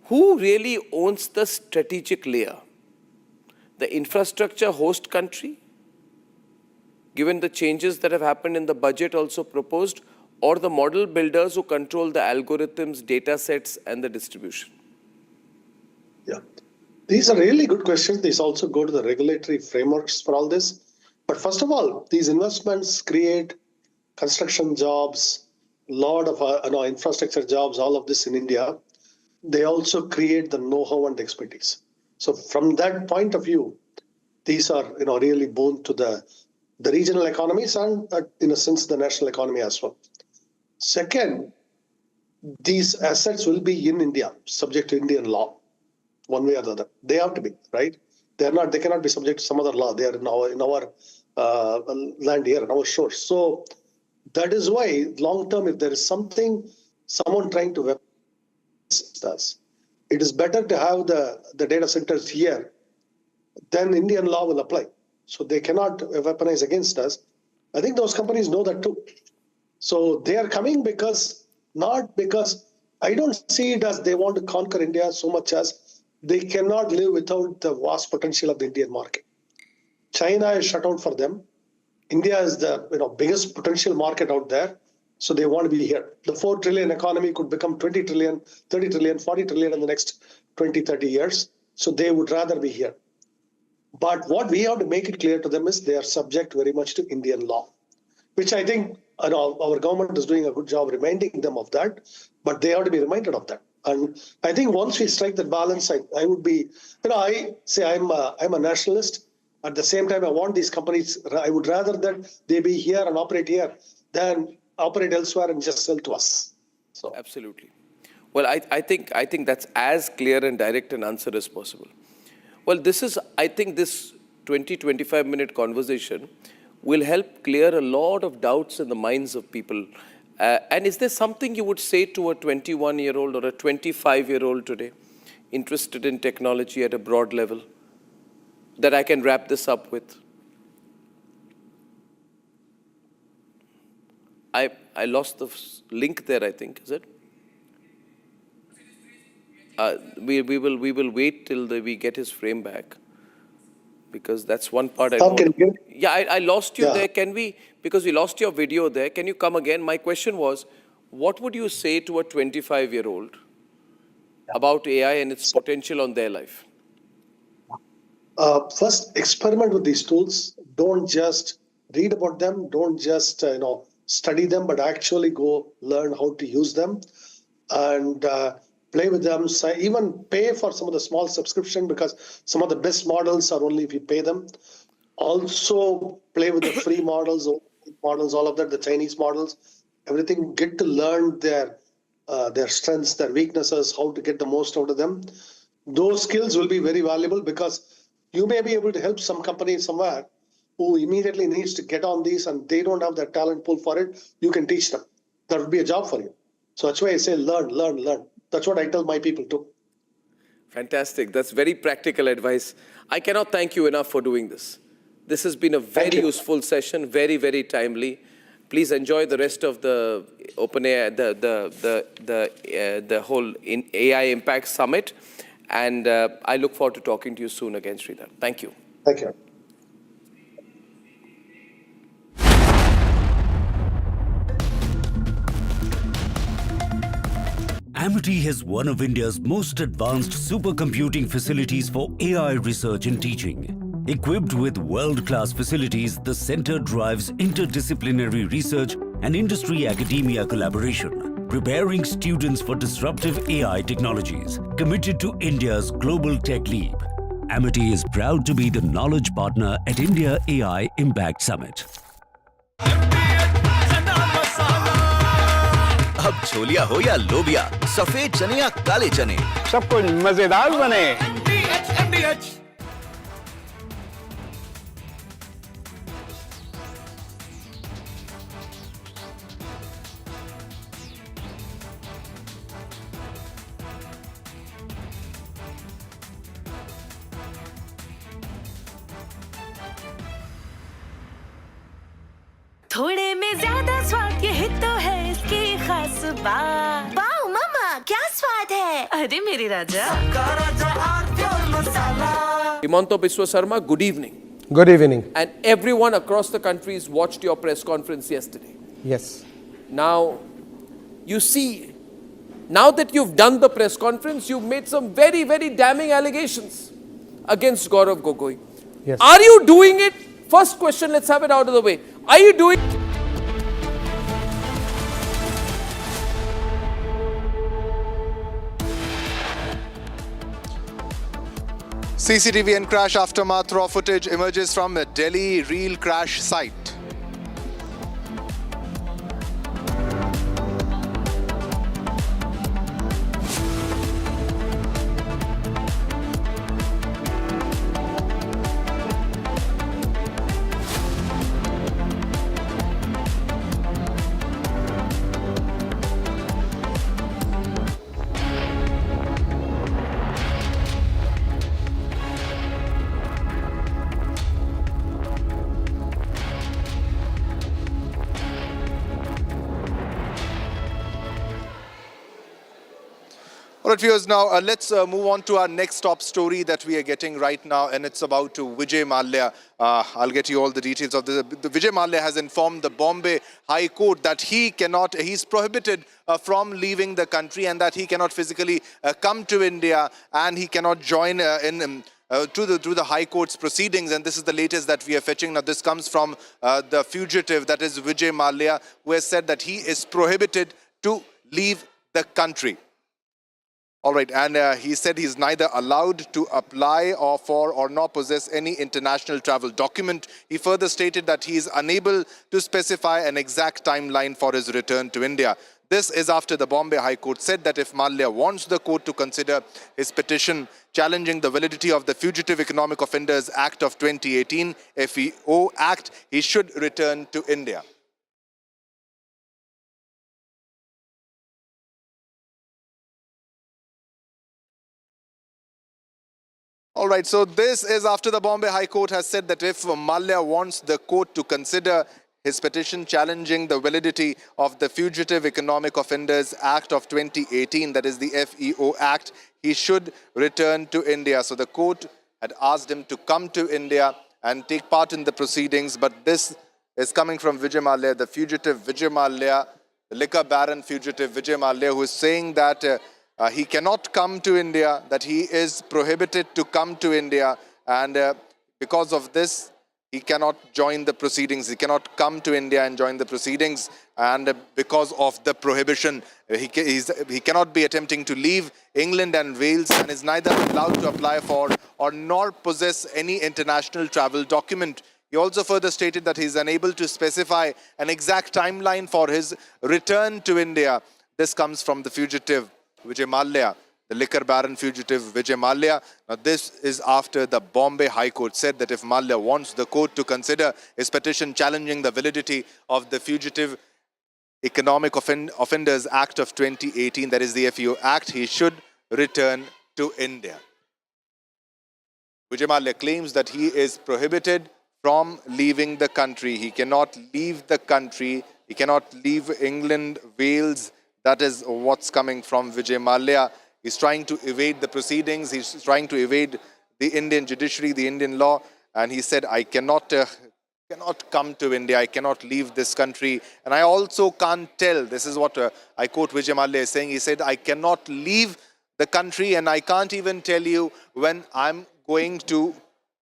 who really owns the strategic layer? The infrastructure host country, given the changes that have happened in the budget also proposed, or the model builders who control the algorithms, data sets, and the distribution? Yeah, these are really good questions. These also go to the regulatory frameworks for all this. But first of all, these investments create construction jobs, a lot of infrastructure jobs, all of this in India. They also create the know-how and expertise. So from that point of view, these are really boon to the regional economies and in a sense the national economy as well. Second, these assets will be in India, subject to Indian law, one way or the other. They have to be, right? They cannot be subject to some other law. They are in our land here, in our shores. So that is why long term, if there is someone trying to weaponize us, it is better to have the data centers here, then Indian law will apply. So they cannot weaponize against us. I think those companies know that too. So they are coming not because I don't see it as they want to conquer India so much as they cannot live without the vast potential of the Indian market. China is shut out for them. India is the biggest potential market out there. So they want to be here. The 4 trillion economy could become 20 trillion, 30 trillion, 40 trillion in the next 20, 30 years. So they would rather be here. But what we have to make it clear to them is they are subject very much to Indian law, which I think our government is doing a good job reminding them of that, but they have to be reminded of that. And I think once we strike that balance, I would be, I say I'm a nationalist. At the same time, I want these companies, I would rather that they be here and operate here than operate elsewhere and just sell to us. So absolutely. Well, I think that's as clear and direct an answer as possible. Well, I think this 20-25 minute conversation will help clear a lot of doubts in the minds of people. And is there something you would say to a 21-year-old or a 25-year-old today interested in technology at a broad level that I can wrap this up with? I lost the link there, I think. Is it? We will wait till we get his frame back, because that's one part I don't want. Yeah, I lost you there. Can we, because we lost your video there, can you come again? My question was, what would you say to a 25-year-old about AI and its potential on their life? First, experiment with these tools. Don't just read about them. Don't just study them, but actually go learn how to use them and play with them. So even pay for some of the small subscription, because some of the best models are only if you pay them. Also play with the free models, all of that, the Chinese models, everything. Get to learn their strengths, their weaknesses, how to get the most out of them. Those skills will be very valuable, because you may be able to help some company somewhere who immediately needs to get on these and they don't have that talent pool for it. You can teach them. That would be a job for you. So that's why I say learn. That's what I tell my people too. Fantastic. That's very practical advice. I cannot thank you enough for doing this. This has been a very useful session, very, very timely. Please enjoy the rest of the OpenAI, the whole AI Impact Summit. And I look forward to talking to you soon again, Sridhar. Thank you. Thank you. Amity has one of India's most advanced supercomputing facilities for AI research and teaching. Equipped with world-class facilities, the center drives interdisciplinary research and industry-academia collaboration, preparing students for disruptive AI technologies. Committed to India's global tech leap, Amity is proud to be the knowledge partner at India AI Impact Summit. अब छोलिया हो या लोबिया, सफेद चने या काले चने, सब कुछ मजेदार बने। थोड़े में ज्यादा स्वाद ये ही तो है इसकी खास बात। वाओ मामा, क्या स्वाद है? अरे मेरे राजा। Himanta Biswa Sarma, good evening. Good evening. And everyone across the country has watched your press conference yesterday. Yes. Now, you see, now that you've done the press conference, you've made some very, very damning allegations against Gaurav Gogoi. Yes. Are you doing it? First question, let's have it out of the way. Are you doing CCTV and crash aftermath raw footage emerges from a Delhi real crash site. All right, viewers, now let's move on to our next top story that we are getting right now, and it's about Vijay Mallya. I'll get you all the details of this. Vijay Mallya has informed the Bombay High Court that he's prohibited from leaving the country and that he cannot physically come to India and he cannot join to the High Court's proceedings, and this is the latest that we are fetching. Now, this comes from the fugitive, that is Vijay Mallya, who has said that he is prohibited to leave the country. All right, and he said he's neither allowed to apply for or nor possess any international travel document. He further stated that he is unable to specify an exact timeline for his return to India. This is after the Bombay High Court said that if Mallya wants the court to consider his petition challenging the validity of the Fugitive Economic Offenders Act of 2018, FEO Act, he should return to India. All right, so this is after the Bombay High Court has said that if Mallya wants the court to consider his petition challenging the validity of the Fugitive Economic Offenders Act of 2018, that is the FEO Act, he should return to India. So the court had asked him to come to India and take part in the proceedings, but this is coming from Vijay Mallya, the fugitive Vijay Mallya, the liquor baron fugitive Vijay Mallya, who is saying that he cannot come to India, that he is prohibited to come to India, and because of this, he cannot join the proceedings. He cannot come to India and join the proceedings, and because of the prohibition, he cannot be attempting to leave England and Wales, and is neither allowed to apply for or nor possess any international travel document. He also further stated that he is unable to specify an exact timeline for his return to India. This comes from the fugitive Vijay Mallya, the liquor baron fugitive Vijay Mallya. Now, this is after the Bombay High Court said that if Mallya wants the court to consider his petition challenging the validity of the Fugitive Economic Offenders Act of 2018, that is the FEO Act, he should return to India. Vijay Mallya claims that he is prohibited from leaving the country. He cannot leave the country. He cannot leave England, Wales. That is what's coming from Vijay Mallya. He's trying to evade the proceedings. He's trying to evade the Indian judiciary, the Indian law. And he said, I cannot come to India. I cannot leave this country. And I also can't tell. This is what I quote Vijay Mallya is saying. He said, I cannot leave the country and I can't even tell you when I'm going to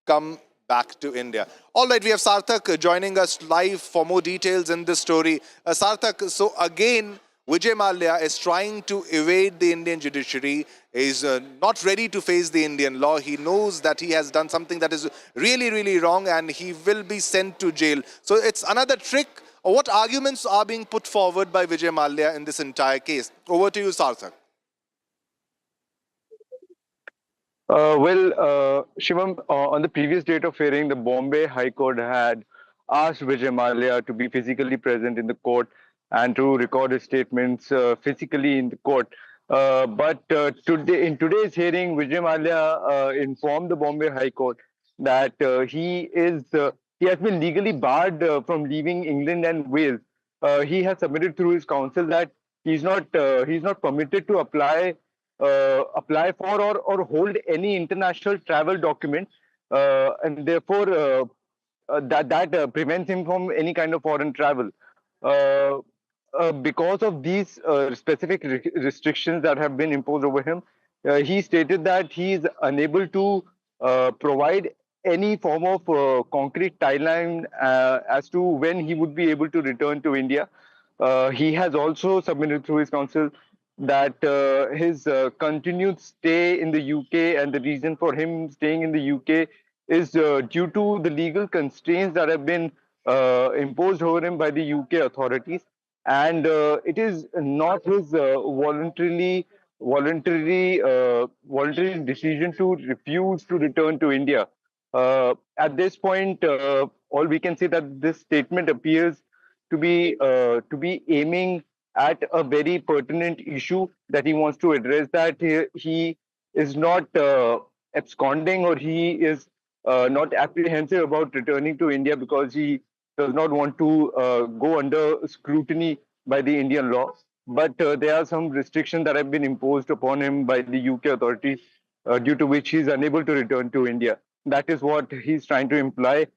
come back to India. All right, we have Sarthak joining us live for more details in this story. Sarthak, so again, Vijay Mallya is trying to evade the Indian judiciary, is not ready to face the Indian law. He knows that he has done something that is really, really wrong and he will be sent to jail. So it's another trick. What arguments are being put forward by Vijay Mallya in this entire case? Over to you, Sarthak. Shivam, on the previous date of hearing, the Bombay High Court had asked Vijay Mallya to be physically present in the court and to record his statements physically in the court. But in today's hearing, Vijay Mallya informed the Bombay High Court that he has been legally barred from leaving England and Wales. He has submitted through his counsel that he's not permitted to apply for or hold any international travel document, and therefore that prevents him from any kind of foreign travel. because of these specific restrictions that have been imposed over him, he stated that he is unable to provide any form of concrete timeline as to when he would be able to return to India. He has also submitted through his counsel that his continued stay in the UK, and the reason for him staying in the UK is due to the legal constraints that have been imposed over him by the UK authorities, and it is not his voluntary decision to refuse to return to India. At this point, all we can say that this statement appears to be aiming at a very pertinent issue that he wants to address. That he is not absconding, or he is not apprehensive about returning to India because he does not want to go under scrutiny by the Indian law. But there are some restrictions that have been imposed upon him by the UK authorities, due to which he is unable to return to India. That is what he's trying to imply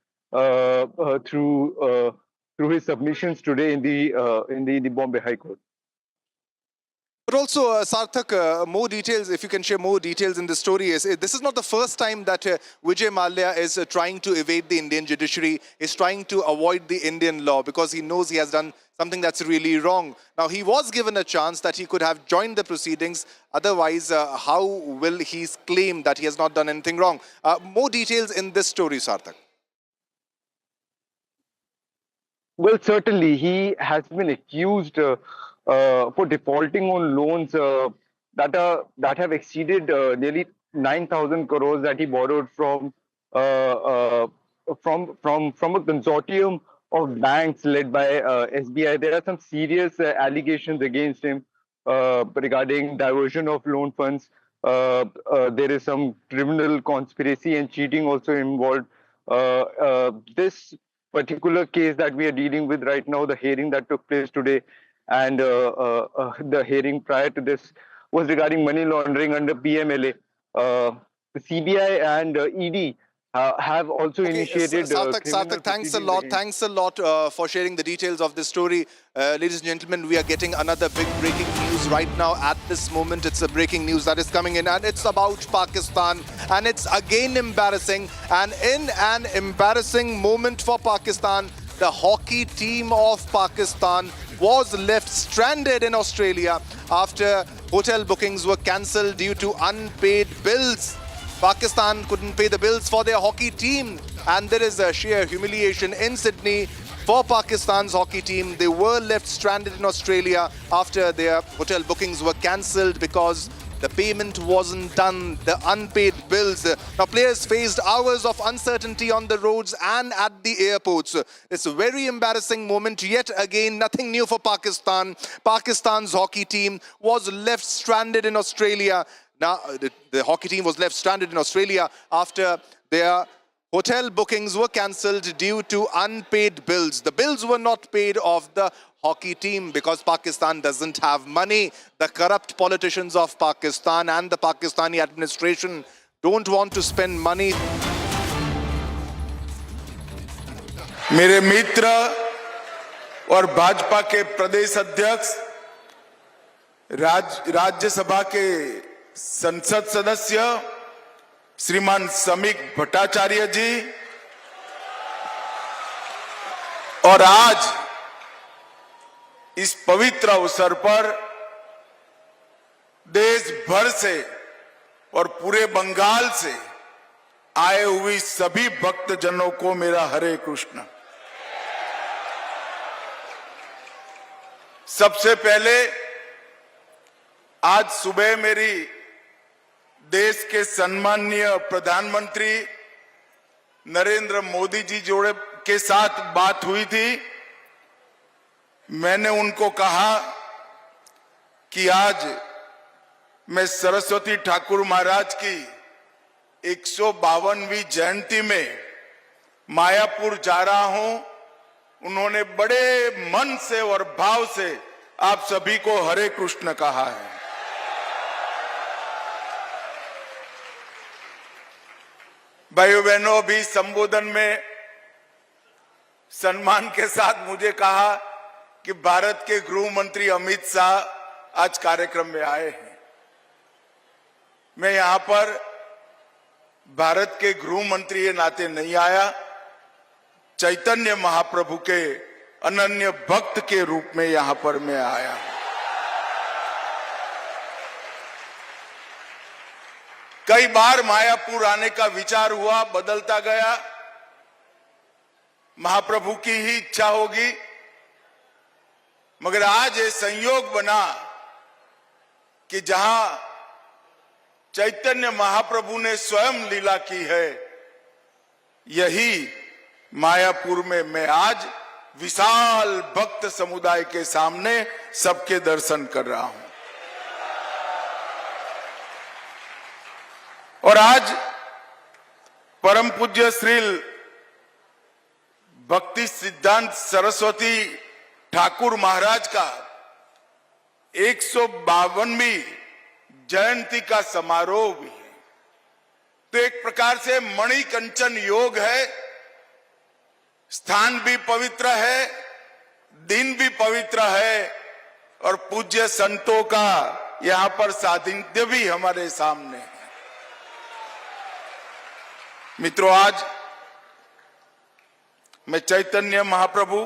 through his submissions today in the Bombay High Court. But also, Sarthak, more details, if you can share more details in the story. This is not the first time that Vijay Mallya is trying to evade the Indian judiciary, is trying to avoid the Indian law because he knows he has done something that's really wrong. Now, he was given a chance that he could have joined the proceedings. Otherwise, how will he claim that he has not done anything wrong? More details in this story, Sarthak. Well, certainly, he has been accused for defaulting on loans that have exceeded nearly 9,000 crores that he borrowed from a consortium of banks led by SBI. There are some serious allegations against him regarding diversion of loan funds. There is some criminal conspiracy and cheating also involved. This particular case that we are dealing with right now, the hearing that took place today, and the hearing prior to this was regarding money laundering under PMLA. The CBI and ED have also initiated. Sarthak, thanks a lot for sharing the details of this story. Ladies and gentlemen, we are getting another big breaking news right now. At this moment, it's a breaking news that is coming in, and it's about Pakistan, and it's again embarrassing. And in an embarrassing moment for Pakistan, the hockey team of Pakistan was left stranded in Australia after hotel bookings were cancelled due to unpaid bills. Pakistan couldn't pay the bills for their hockey team, and there is a sheer humiliation in Sydney for Pakistan's hockey team. They were left stranded in Australia after their hotel bookings were cancelled because the payment wasn't done, the unpaid bills. Now, players faced hours of uncertainty on the roads and at the airports. It's a very embarrassing moment. Yet again, nothing new for Pakistan. Pakistan's hockey team was left stranded in Australia. Now, the hockey team was left stranded in Australia after their hotel bookings were cancelled due to unpaid bills. The bills were not paid of the hockey team because Pakistan doesn't have money. The corrupt politicians of Pakistan and the Pakistani administration don't want to spend money. मेरे मित्र और भाजपा के प्रदेश अध्यक्ष, राज्यसभा के संसद सदस्य श्रीमान समीक भट्टाचार्य जी, और आज इस पवित्र अवसर पर देश भर से और पूरे बंगाल से आए हुए सभी भक्तजनों को मेरा हरे कृष्ण। सबसे पहले आज सुबह मेरी देश के सम्माननीय प्रधानमंत्री नरेंद्र मोदी जी जोड़े के साथ बात हुई थी। मैंने उनको कहा कि आज मैं सरस्वती ठाकुर महाराज की 152वीं जयंती में मायापुर जा रहा हूं। उन्होंने बड़े मन से और भाव से आप सभी को हरे कृष्ण कहा है। भाइयों बहनों, भी संबोधन में सम्मान के साथ मुझे कहा कि भारत के गृह मंत्री अमित शाह आज कार्यक्रम में आए हैं। मैं यहां पर भारत के गृह मंत्री के नाते नहीं आया, चैतन्य महाप्रभु के अनन्य भक्त के रूप में यहां पर मैं आया हूं। कई बार मायापुर आने का विचार हुआ, बदलता गया। महाप्रभु की ही इच्छा होगी, मगर आज ये संयोग बना कि जहां चैतन्य महाप्रभु ने स्वयं लीला की है, यही मायापुर में मैं आज विशाल भक्त समुदाय के सामने सबके दर्शन कर रहा हूं। और आज परम पूज्य श्री भक्ति सिद्धांत सरस्वती ठाकुर महाराज का 152वीं जयंती का समारोह भी है। तो एक प्रकार से मणिकंचन योग है, स्थान भी पवित्र है, दिन भी पवित्र है, और पूज्य संतों का यहां पर सानिध्य भी हमारे सामने है। मित्रों, आज मैं चैतन्य महाप्रभु,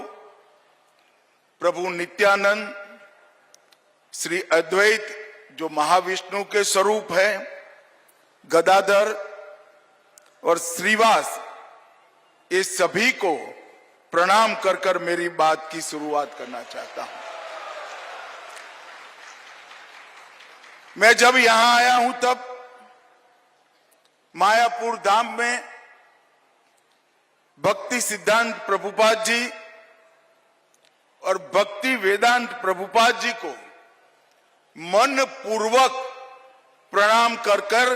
प्रभु नित्यानंद, श्री अद्वैत जो महाविष्णु के स्वरूप है, गदाधर और श्रीवास, ये सभी को प्रणाम कर कर मेरी बात की शुरुआत करना चाहता हूं। मैं जब यहां आया हूं तब मायापुर धाम में भक्ति सिद्धांत प्रभुपाद जी और भक्ति वेदांत प्रभुपाद जी को मन पूर्वक प्रणाम कर कर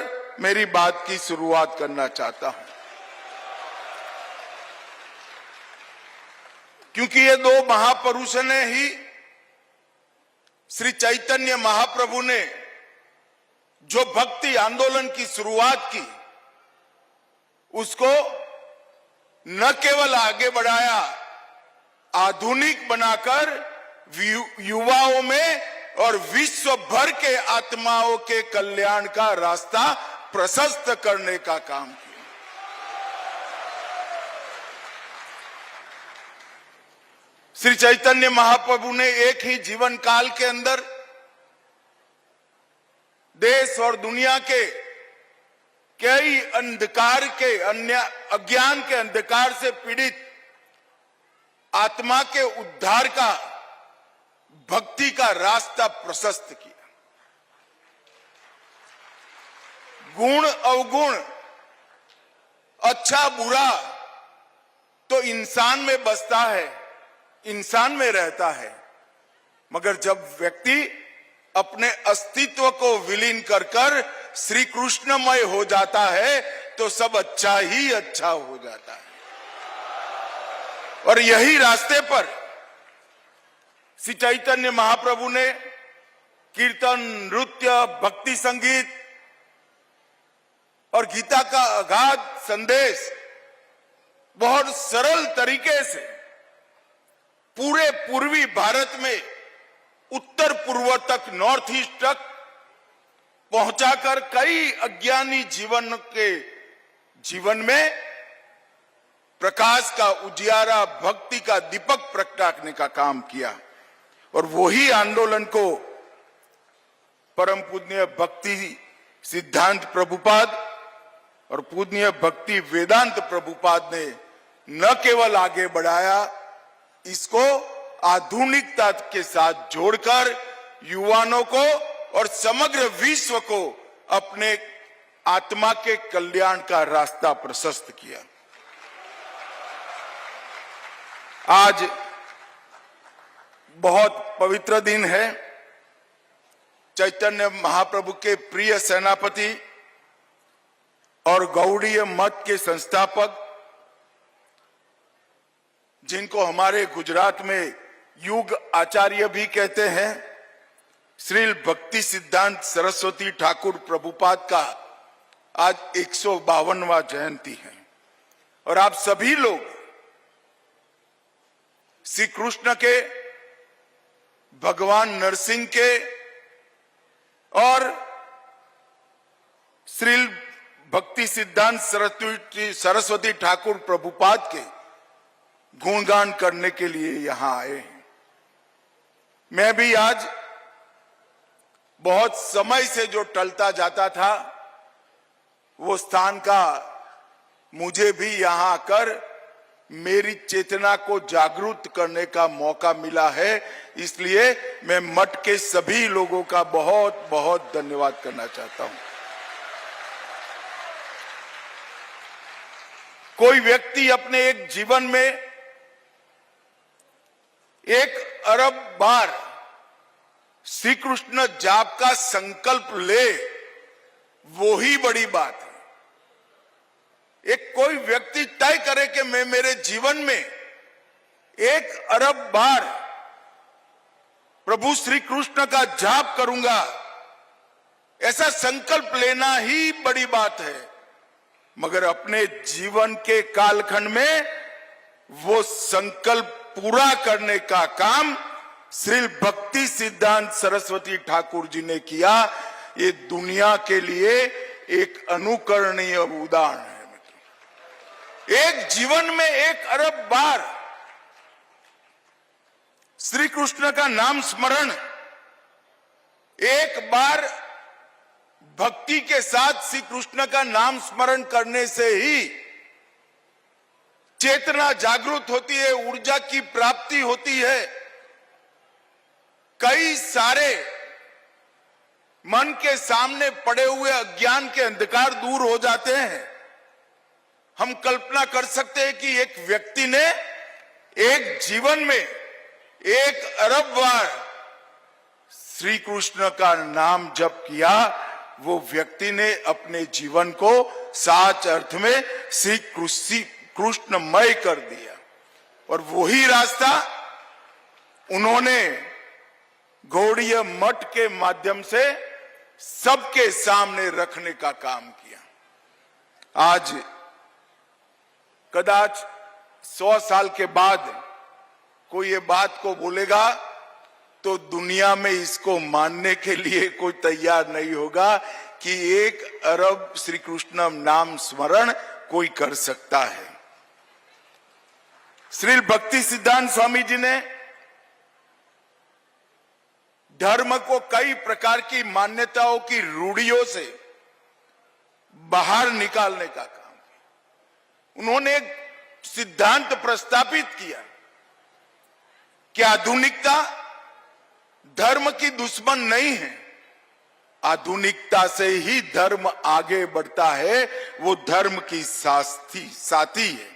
मेरी बात की शुरुआत करना चाहता हूं, क्योंकि ये दो महापुरुषों ने ही श्री चैतन्य महाप्रभु ने जो भक्ति आंदोलन की शुरुआत की, उसको न केवल आगे बढ़ाया, आधुनिक बनाकर युवाओं में और विश्व भर के आत्माओं के कल्याण का रास्ता प्रशस्त करने का काम किया। श्री चैतन्य महाप्रभु ने एक ही जीवन काल के अंदर देश और दुनिया के कई अंधकार के अन्य अज्ञान के अंधकार से पीड़ित आत्मा के उद्धार का, भक्ति का रास्ता प्रशस्त किया। गुण अवगुण, अच्छा बुरा तो इंसान में बसता है, इंसान में रहता है, मगर जब व्यक्ति अपने अस्तित्व को विलीन कर कर श्री कृष्णमय हो जाता है तो सब अच्छा ही अच्छा हो जाता है। और यही रास्ते पर श्री चैतन्य महाप्रभु ने कीर्तन, नृत्य, भक्ति संगीत और गीता का अगाध संदेश बहुत सरल तरीके से पूरे पूर्वी भारत में उत्तर पूर्व तक, नॉर्थ ईस्ट तक पहुंचाकर कई अज्ञानी जीवन में प्रकाश का उजियारा, भक्ति का दीपक प्रगटाने का काम किया। और वही आंदोलन को परम पूज्य भक्ति सिद्धांत प्रभुपाद और पूज्य भक्ति वेदांत प्रभुपाद ने न केवल आगे बढ़ाया, इसको आधुनिकता के साथ जोड़कर युवाओं को और समग्र विश्व को अपने आत्मा के कल्याण का रास्ता प्रशस्त किया। आज बहुत पवित्र दिन है। चैतन्य महाप्रभु के प्रिय सेनापति और गौड़ीय मत के संस्थापक, जिनको हमारे गुजरात में युग आचार्य भी कहते हैं, श्री भक्ति सिद्धांत सरस्वती ठाकुर प्रभुपाद का आज 152वां जयंती है। और आप सभी लोग श्री कृष्ण के भगवान नरसिंह के और श्री भक्ति सिद्धांत सरस्वती ठाकुर प्रभुपाद के गुणगान करने के लिए यहां आए हैं। मैं भी आज बहुत समय से जो टलता जाता था, वो स्थान का मुझे भी यहां आकर मेरी चेतना को जागरूक करने का मौका मिला है। इसलिए मैं मठ के सभी लोगों का बहुत बहुत धन्यवाद करना चाहता हूं। कोई व्यक्ति अपने एक जीवन में 1 अरब बार श्री कृष्ण जाप का संकल्प ले, वो ही बड़ी बात है। एक कोई व्यक्ति तय करे कि मैं मेरे जीवन में 1 अरब बार प्रभु श्री कृष्ण का जाप करूंगा, ऐसा संकल्प लेना ही बड़ी बात है। मगर अपने जीवन के कालखंड में वो संकल्प पूरा करने का काम श्री भक्ति सिद्धांत सरस्वती ठाकुर जी ने किया। ये दुनिया के लिए एक अनुकरणीय उदाहरण है। एक जीवन में 1 अरब बार श्री कृष्ण का नाम स्मरण, एक बार भक्ति के साथ श्री कृष्ण का नाम स्मरण करने से ही चेतना जागृत होती है, ऊर्जा की प्राप्ति होती है। कई सारे मन के सामने पड़े हुए अज्ञान के अंधकार दूर हो जाते हैं। हम कल्पना कर सकते हैं कि एक व्यक्ति ने एक जीवन में 1 अरब बार श्री कृष्ण का नाम जप किया, वो व्यक्ति ने अपने जीवन को सच अर्थ में श्री कृष्णमय कर दिया। और वही रास्ता उन्होंने गौड़ीय मठ के माध्यम से सबके सामने रखने का काम किया। आज कदाच 100 साल के बाद कोई ये बात को बोलेगा तो दुनिया में इसको मानने के लिए कोई तैयार नहीं होगा कि 1 अरब श्री कृष्ण नाम स्मरण कोई कर सकता है। श्री भक्ति सिद्धांत स्वामी जी ने धर्म को कई प्रकार की मान्यताओं की रूढ़ियों से बाहर निकालने का काम किया। उन्होंने एक सिद्धांत प्रस्तापित किया कि आधुनिकता धर्म की दुश्मन नहीं है, आधुनिकता से ही धर्म आगे बढ़ता है, वो धर्म की साथी है।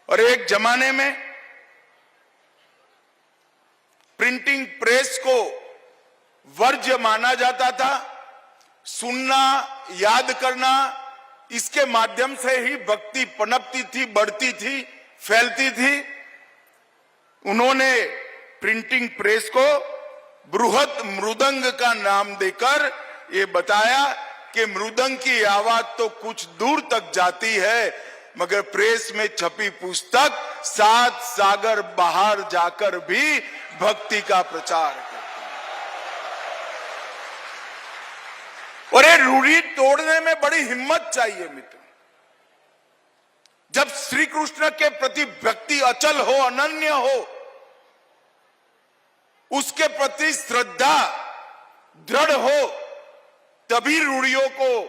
और एक जमाने में प्रिंटिंग प्रेस को वर्ज्य माना जाता था। सुनना, याद करना, इसके माध्यम से ही भक्ति पनपती थी, बढ़ती थी, फैलती थी। उन्होंने प्रिंटिंग प्रेस को बृहत मृदंग का नाम देकर ये बताया कि मृदंग की आवाज तो कुछ दूर तक जाती है, मगर प्रेस में छपी पुस्तक 7 सागर बाहर जाकर भी भक्ति का प्रचार करती है। और ये रूढ़ी तोड़ने में बड़ी हिम्मत चाहिए मित्र। जब श्री कृष्ण के प्रति भक्ति अचल हो, अनन्य हो, उसके प्रति श्रद्धा दृढ़ हो, तभी रूढ़ियों को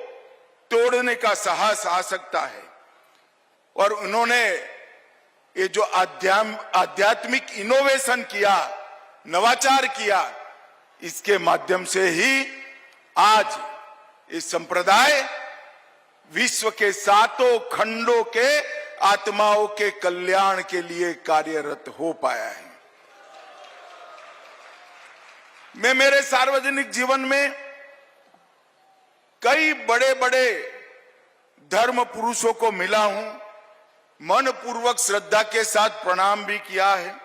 तोड़ने का साहस आ सकता है। और उन्होंने ये जो आध्यात्मिक इनोवेशन किया, नवाचार किया, इसके माध्यम से ही आज इस संप्रदाय विश्व के 7 खंडों के आत्माओं के कल्याण के लिए कार्यरत हो पाया है। मैं मेरे सार्वजनिक जीवन में कई बड़े बड़े धर्म पुरुषों को मिला हूं, मन पूर्वक श्रद्धा के साथ प्रणाम भी किया है।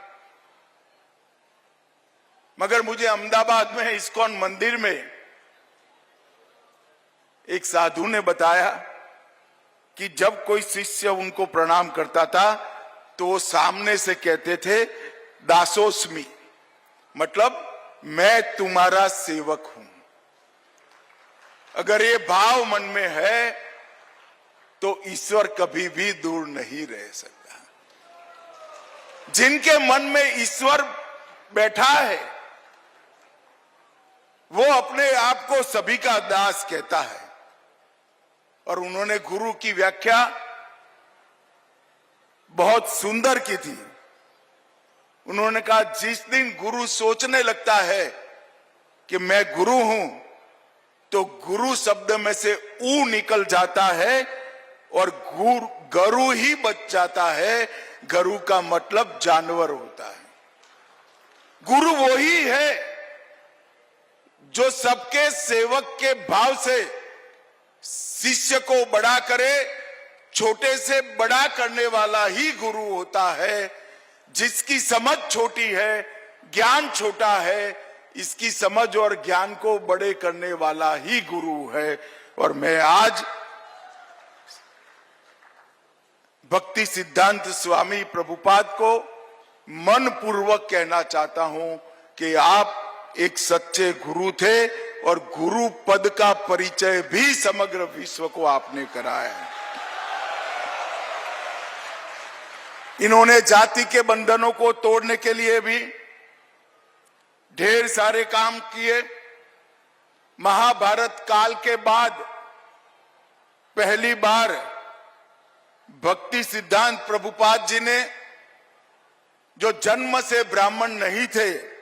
मगर मुझे अहमदाबाद में इस्कॉन मंदिर में एक साधु ने बताया कि जब कोई शिष्य उनको प्रणाम करता था तो वो सामने से कहते थे दासोस्मी, मतलब मैं तुम्हारा सेवक हूं। अगर ये भाव मन में है तो ईश्वर कभी भी दूर नहीं रह सकता। जिनके मन में ईश्वर बैठा है वो अपने आप को सभी का दास कहता है। और उन्होंने गुरु की व्याख्या बहुत सुंदर की थी। उन्होंने कहा, जिस दिन गुरु सोचने लगता है कि मैं गुरु हूं, तो गुरु शब्द में से ऊ निकल जाता है और गरु ही बच जाता है। गरु का मतलब जानवर होता है। गुरु वही है जो सबके सेवक के भाव से शिष्य को बड़ा करे। छोटे से बड़ा करने वाला ही गुरु होता है। जिसकी समझ छोटी है, ज्ञान छोटा है, इसकी समझ और ज्ञान को बड़े करने वाला ही गुरु है। और मैं आज भक्ति सिद्धांत स्वामी प्रभुपाद को मन पूर्वक कहना चाहता हूं कि आप एक सच्चे गुरु थे और गुरु पद का परिचय भी समग्र विश्व को आपने कराया है। इन्होंने जाति के बंधनों को तोड़ने के लिए भी ढेर सारे काम किए। महाभारत काल के बाद पहली बार भक्ति सिद्धांत प्रभुपाद जी ने, जो जन्म से ब्राह्मण नहीं थे,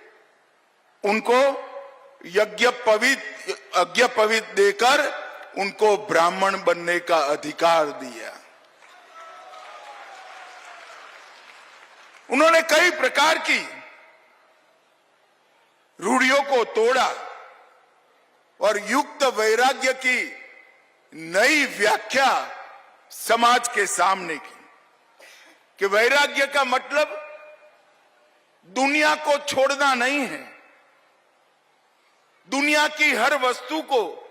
उनको यज्ञ पवित देकर उनको ब्राह्मण बनने का अधिकार दिया। उन्होंने कई प्रकार की रूढ़ियों को तोड़ा और युक्त वैराग्य की नई व्याख्या समाज के सामने की कि वैराग्य का मतलब दुनिया को छोड़ना नहीं है। दुनिया की हर वस्तु को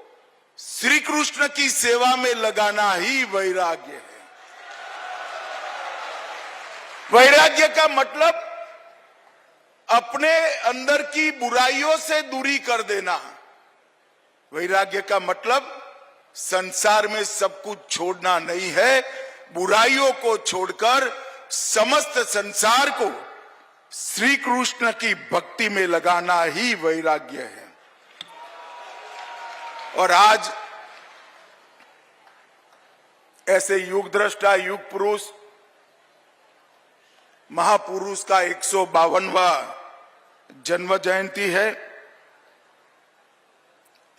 श्री कृष्ण की सेवा में लगाना ही वैराग्य है। वैराग्य का मतलब अपने अंदर की बुराइयों से दूरी कर देना। वैराग्य का मतलब संसार में सब कुछ छोड़ना नहीं है, बुराइयों को छोड़कर समस्त संसार को श्री कृष्ण की भक्ति में लगाना ही वैराग्य है। और आज ऐसे युग दृष्टा, युग पुरुष, महापुरुष का 152वां जन्म जयंती है।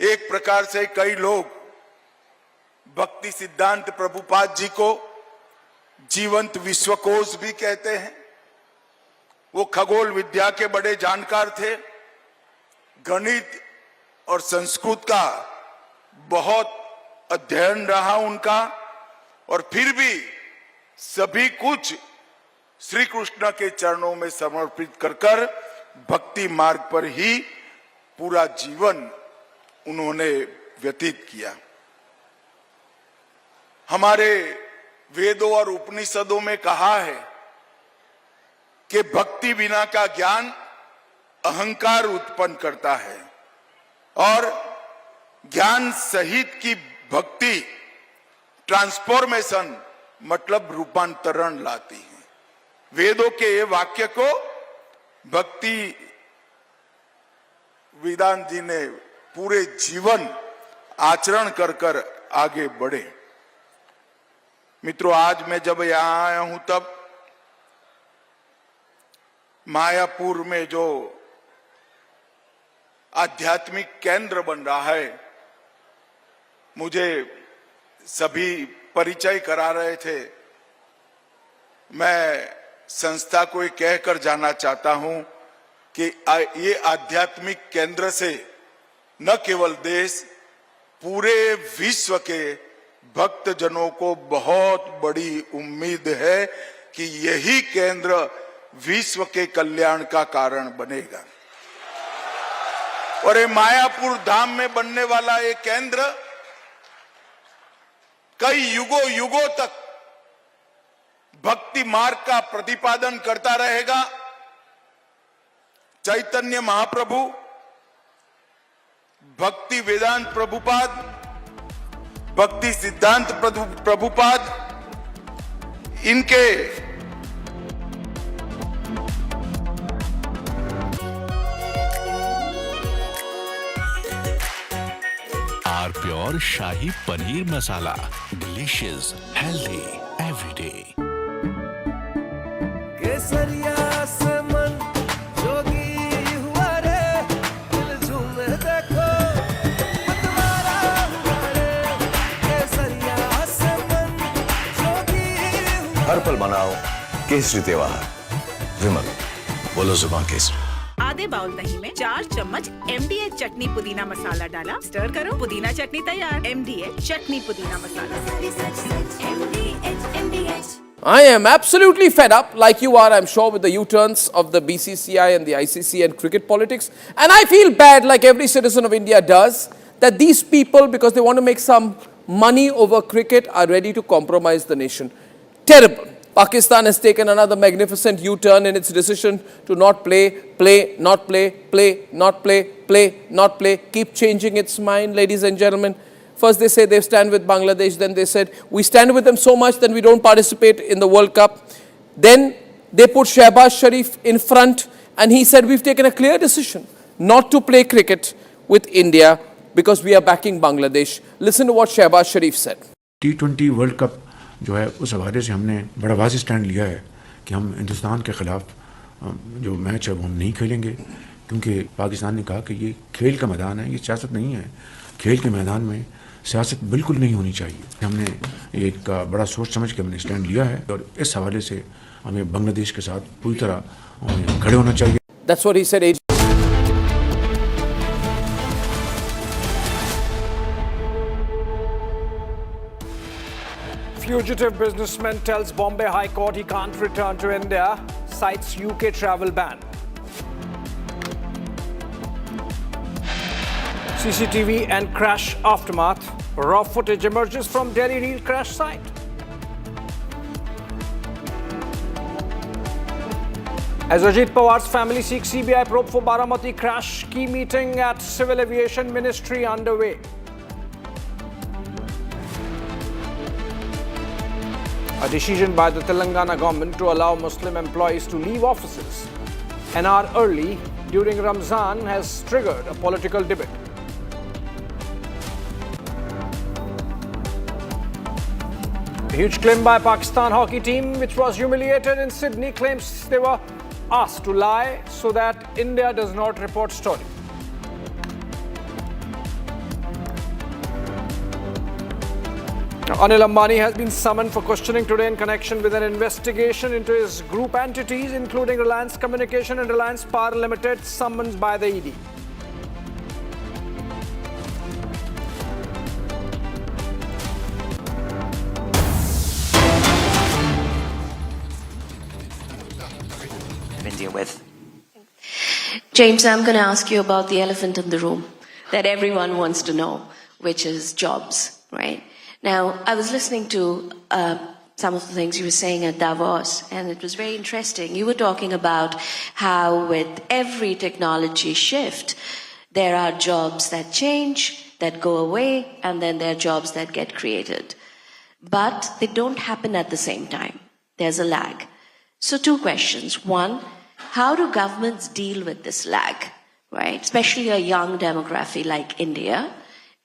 एक प्रकार से कई लोग भक्ति सिद्धांत प्रभुपाद जी को जीवंत विश्वकोश भी कहते हैं। वो खगोल विद्या के बड़े जानकार थे। गणित और संस्कृत का बहुत अध्ययन रहा उनका, और फिर भी सभी कुछ श्री कृष्ण के चरणों में समर्पित कर भक्ति मार्ग पर ही पूरा जीवन उन्होंने व्यतीत किया। हमारे वेदों और उपनिषदों में कहा है कि भक्ति बिना का ज्ञान अहंकार उत्पन्न करता है और ज्ञान सहित की भक्ति ट्रांसफॉर्मेशन मतलब रूपांतरण लाती है। वेदों के ये वाक्य को भक्ति वेदांत जी ने पूरे जीवन आचरण कर आगे बढ़े। मित्रों, आज मैं जब यहां आया हूं तब मायापुर में जो आध्यात्मिक केंद्र बन रहा है, मुझे सभी परिचय करा रहे थे। मैं संस्था को ये कहकर जाना चाहता हूं कि ये आध्यात्मिक केंद्र से न केवल देश, पूरे विश्व के भक्त जनों को बहुत बड़ी उम्मीद है कि यही केंद्र विश्व के कल्याण का कारण बनेगा। और ये मायापुर धाम में बनने वाला ये केंद्र कई युगों तक भक्ति मार्ग का प्रतिपादन करता रहेगा। चैतन्य महाप्रभु, भक्ति वेदांत प्रभुपाद, भक्ति सिद्धांत प्रभुपाद, इनके R pure shahi paneer masala, delicious, healthy, everyday. केसरिया से मन जोगी हुआ रे, दिल झूमे देखो मतवारा हुआ रे। केसरिया से मन जोगी हुआ। हर पल मनाओ केसरी त्योहार, विमल बोलो जुबान केसरी। आधे बाउल दही में 4 चम्मच MDH चटनी पुदीना मसाला डाला, स्टर करो, पुदीना चटनी तैयार। MDH चटनी पुदीना मसाला। I am absolutely fed up, like you are, I'm sure, with the U-turns of the BCCI and the ICC and cricket politics. And I feel bad, like every citizen of India does, that these people, because they want to make some money over cricket, are ready to compromise the nation. Terrible. Pakistan has taken another magnificent U-turn in its decision to not play, not play, not play, not play, keep changing its mind, ladies and gentlemen. First they say they stand with Bangladesh, then they said we stand with them so much that we don't participate in the World Cup. Then they put Shehbaz Sharif in front and he said we've taken a clear decision not to play cricket with India because we are backing Bangladesh. Listen to what Shehbaz Sharif said. T20 world cup जो है उस हवाले से हमने बड़ा वाज़ेह stand लिया है कि हम हिंदुस्तान के ख़िलाफ़ जो मैच है वो हम नहीं खेलेंगे, क्योंकि पाकिस्तान ने कहा कि ये खेल का मैदान है, ये सियासत नहीं है। खेल के मैदान में सियासत बिल्कुल नहीं होनी चाहिए। हमने एक बड़ा सोच समझ के हमने स्टैंड लिया है और इस हवाले से हमें बांग्लादेश के साथ पूरी तरह खड़े होना चाहिए। That's what he said. Fugitive businessman tells Bombay High Court he can't return to India, cites UK travel ban. CCTV and crash aftermath. Raw footage emerges from Delhi real crash site. As Ajit Pawar's family seeks CBI probe for Baramati crash, key meeting at Civil Aviation Ministry underway. A decision by the Telangana government to allow Muslim employees to leave offices an hour early during Ramzan has triggered a political debate. A huge claim by Pakistan hockey team, which was humiliated in Sydney, claims they were asked to lie so that India does not report story. Anil Ambani has been summoned for questioning today in connection with an investigation into his group entities, including Reliance Communication and Reliance Power Limited, summoned by the ED. With. James, I'm going to ask you about the elephant in the room that everyone wants to know, which is jobs, right? Now, I was listening to some of the things you were saying at Davos, and it was very interesting. You were talking about how with every technology shift, there are jobs that change, that go away, and then there are jobs that get created. But they don't happen at the same time. There's a lag. So 2 questions. 1, how do governments deal with this lag, right? Especially a young demography like India.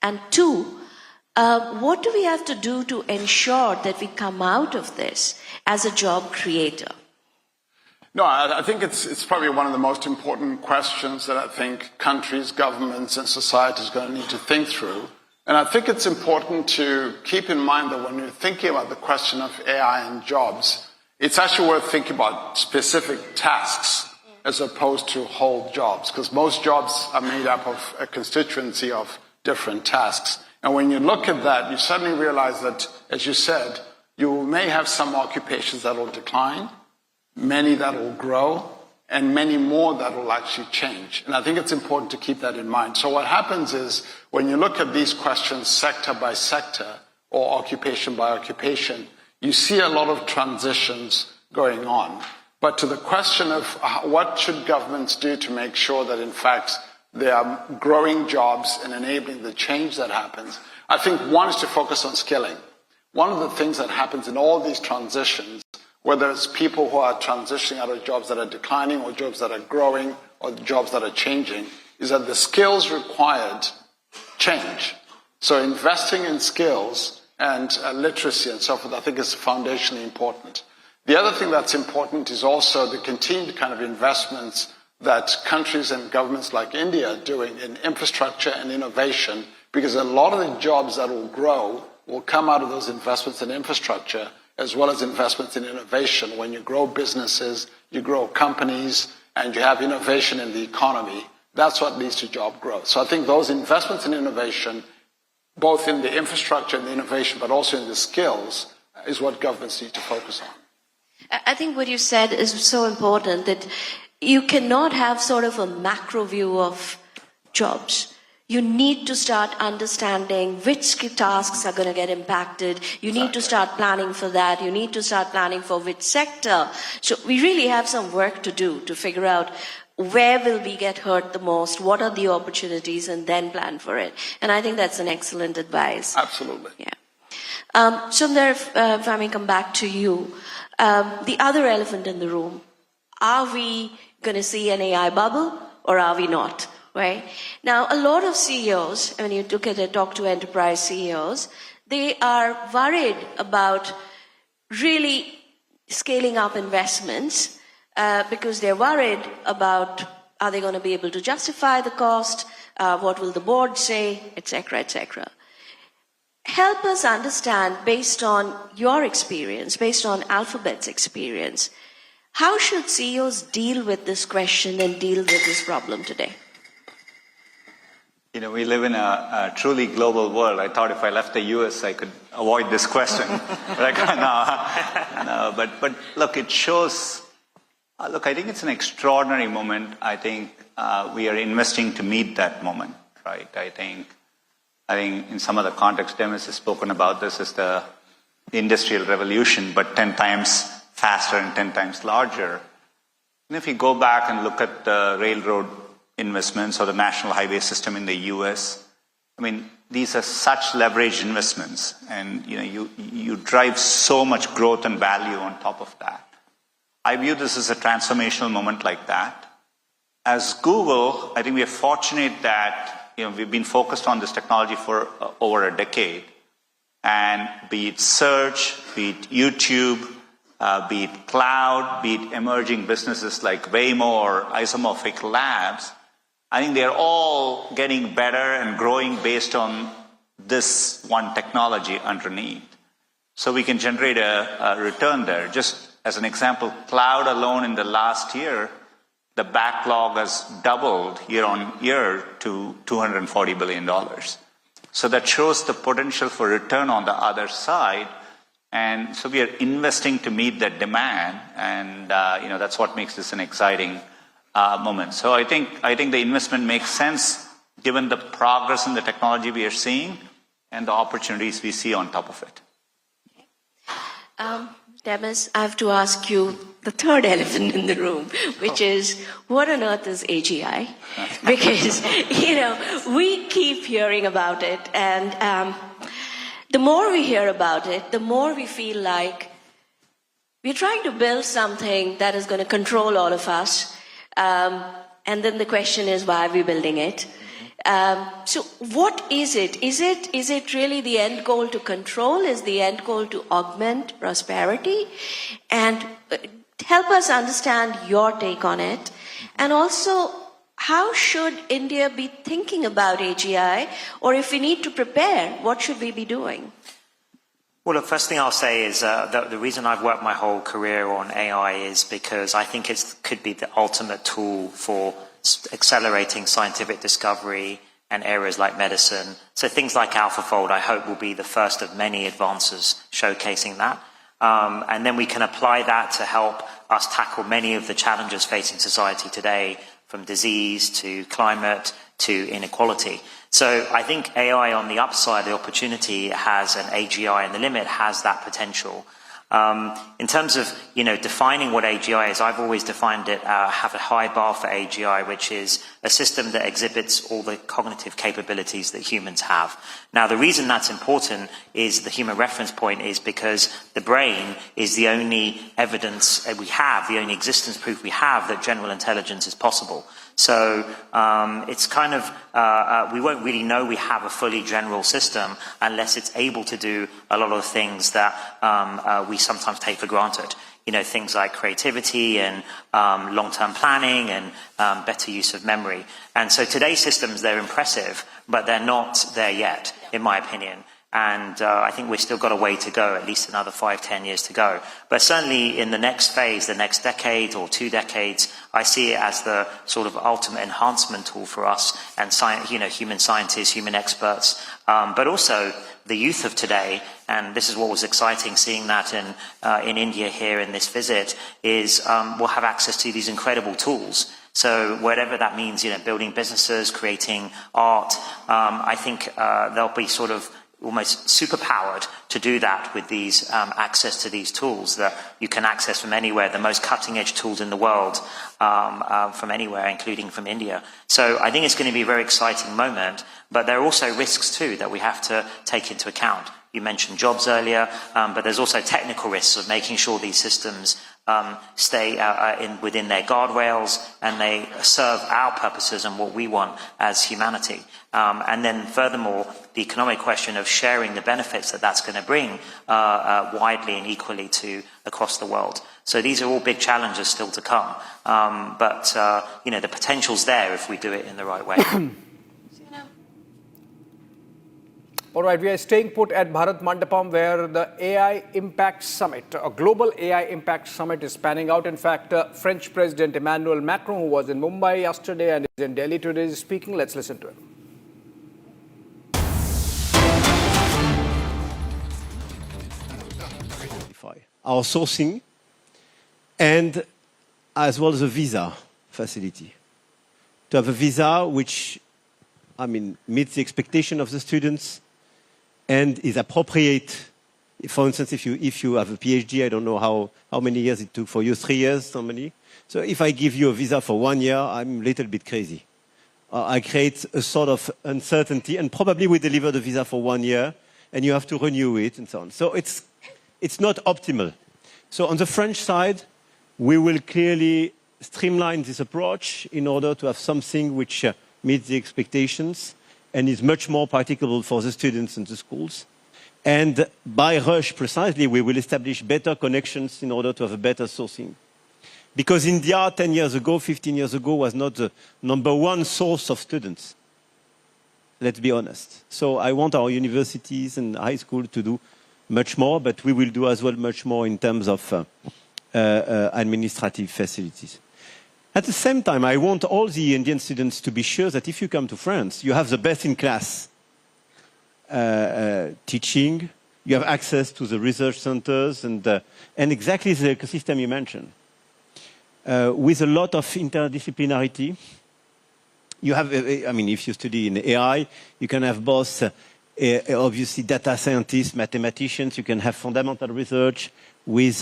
And 2, what do we have to do to ensure that we come out of this as a job creator? No, I think it's probably one of the most important questions that I think countries, governments, and society is going to need to think through. And I think it's important to keep in mind that when you're thinking about the question of AI and jobs, it's actually worth thinking about specific tasks as opposed to whole jobs, because most jobs are made up of a constituency of different tasks. And when you look at that, you suddenly realize that, as you said, you may have some occupations that will decline, many that will grow, and many more that will actually change. And I think it's important to keep that in mind. So what happens is, when you look at these questions sector by sector, or occupation by occupation, you see a lot of transitions going on. But to the question of what should governments do to make sure that, in fact, they are growing jobs and enabling the change that happens, I think one is to focus on skilling. One of the things that happens in all these transitions, whether it's people who are transitioning out of jobs that are declining or jobs that are growing or jobs that are changing, is that the skills required change. So investing in skills and literacy and so forth, I think is foundationally important. The other thing that's important is also the continued kind of investments that countries and governments like India are doing in infrastructure and innovation, because a lot of the jobs that will grow will come out of those investments in infrastructure as well as investments in innovation. When you grow businesses, you grow companies, and you have innovation in the economy, that's what leads to job growth. So I think those investments in innovation, both in the infrastructure and the innovation, but also in the skills, is what governments need to focus on. I think what you said is so important, that you cannot have sort of a macro view of jobs. You need to start understanding which tasks are going to get impacted. You need to start planning for that. You need to start planning for which sector. So we really have some work to do to figure out where will we get hurt the most, what are the opportunities, and then plan for it. And I think that's an excellent advice. Absolutely. Yeah. Sundar, if I may come back to you. The other elephant in the room, are we going to see an AI bubble or are we not? Right? Now, a lot of CEOs, when you look at it, talk to enterprise CEOs, they are worried about really scaling up investments because they're worried about, are they going to be able to justify the cost? What will the board say? Etc., etc. Help us understand, based on your experience, based on Alphabet's experience, how should CEOs deal with this question and deal with this problem today? You know, we live in a truly global world. I thought if I left the US, I could avoid this question. But no. But look, it shows, look, I think it's an extraordinary moment. I think we are investing to meet that moment, right? I think in some of the context, Demis has spoken about this as the industrial revolution, but 10 times faster and 10 times larger. And if you go back and look at the railroad investments or the national highway system in the US, I mean, these are such leveraged investments, and you drive so much growth and value on top of that. I view this as a transformational moment like that. As Google, I think we are fortunate that we've been focused on this technology for over a decade, and be it search, be it YouTube, be it cloud, be it emerging businesses like Waymo or Isomorphic Labs, I think they're all getting better and growing based on this one technology underneath. So we can generate a return there. Just as an example, cloud alone in the last year, the backlog has doubled year on year to $240 billion. So that shows the potential for return on the other side. And so we are investing to meet that demand. And, that's what makes this an exciting moment. So I think the investment makes sense given the progress in the technology we are seeing and the opportunities we see on top of it. Demis, I have to ask you the third elephant in the room, which is, what on earth is AGI? Because, we keep hearing about it, and the more we hear about it, the more we feel like we're trying to build something that is going to control all of us. And then the question is, why are we building it? So what is it? Is it really the end goal to control? Is the end goal to augment prosperity? And help us understand your take on it. And also, how should India be thinking about AGI? Or if we need to prepare, what should we be doing? Well, the first thing I'll say is that the reason I've worked my whole career on AI is because I think it could be the ultimate tool for accelerating scientific discovery and areas like medicine. So things like AlphaFold, I hope, will be the first of many advances showcasing that. And then we can apply that to help us tackle many of the challenges facing society today, from disease to climate to inequality. So I think AI on the upside, the opportunity has, and AGI in the limit has that potential. In terms of, defining what AGI is, I've always defined it, have a high bar for AGI, which is a system that exhibits all the cognitive capabilities that humans have. Now, the reason that's important is the human reference point is because the brain is the only evidence we have, the only existence proof we have that general intelligence is possible. So it's kind of, we won't really know we have a fully general system unless it's able to do a lot of things that we sometimes take for granted. Things like creativity and long-term planning and better use of memory. And so today's systems, they're impressive, but they're not there yet, in my opinion. And I think we've still got a way to go, at least another 5-10 years to go. But certainly in the next phase, the next decade or 2 decades, I see it as the sort of ultimate enhancement tool for us and human scientists, human experts, but also the youth of today. And this is what was exciting, seeing that in India here in this visit, is we'll have access to these incredible tools. So whatever that means, building businesses, creating art, I think they'll be sort of almost superpowered to do that with these access to these tools that you can access from anywhere, the most cutting edge tools in the world from anywhere, including from India. So I think it's going to be a very exciting moment, but there are also risks too that we have to take into account. You mentioned jobs earlier, but there's also technical risks of making sure these systems stay within their guardrails and they serve our purposes and what we want as humanity. And then furthermore, the economic question of sharing the benefits that that's going to bring widely and equally to across the world. So these are all big challenges still to come. But the potential's there if we do it in the right way. All right, we are staying put at Bharat Mandapam, where the AI Impact Summit, a global AI Impact Summit, is panning out. In fact, French President Emmanuel Macron, who was in Mumbai yesterday and is in Delhi today, is speaking. Let's listen to him. Our sourcing and as well as a visa facility. To have a visa which, meets the expectation of the students and is appropriate. For instance, if you have a PhD, I don't know how many years it took for you, 3 years, so many. So if I give you a visa for 1 year, I'm a little bit crazy. I create a sort of uncertainty, and probably we deliver the visa for 1 year, and you have to renew it and so on. So it's not optimal. So on the French side, we will clearly streamline this approach in order to have something which meets the expectations and is much more practicable for the students and the schools. And by Rush, precisely, we will establish better connections in order to have a better sourcing. Because India, 10 years ago, 15 years ago, was not the #1 source of students. Let's be honest. So I want our universities and high school to do much more, but we will do as well much more in terms of administrative facilities. At the same time, I want all the Indian students to be sure that if you come to France, you have the best-in-class teaching, you have access to the research centers, and exactly the ecosystem you mentioned. With a lot of interdisciplinarity, you have, if you study in AI, you can have both, obviously, data scientists, mathematicians, you can have fundamental research with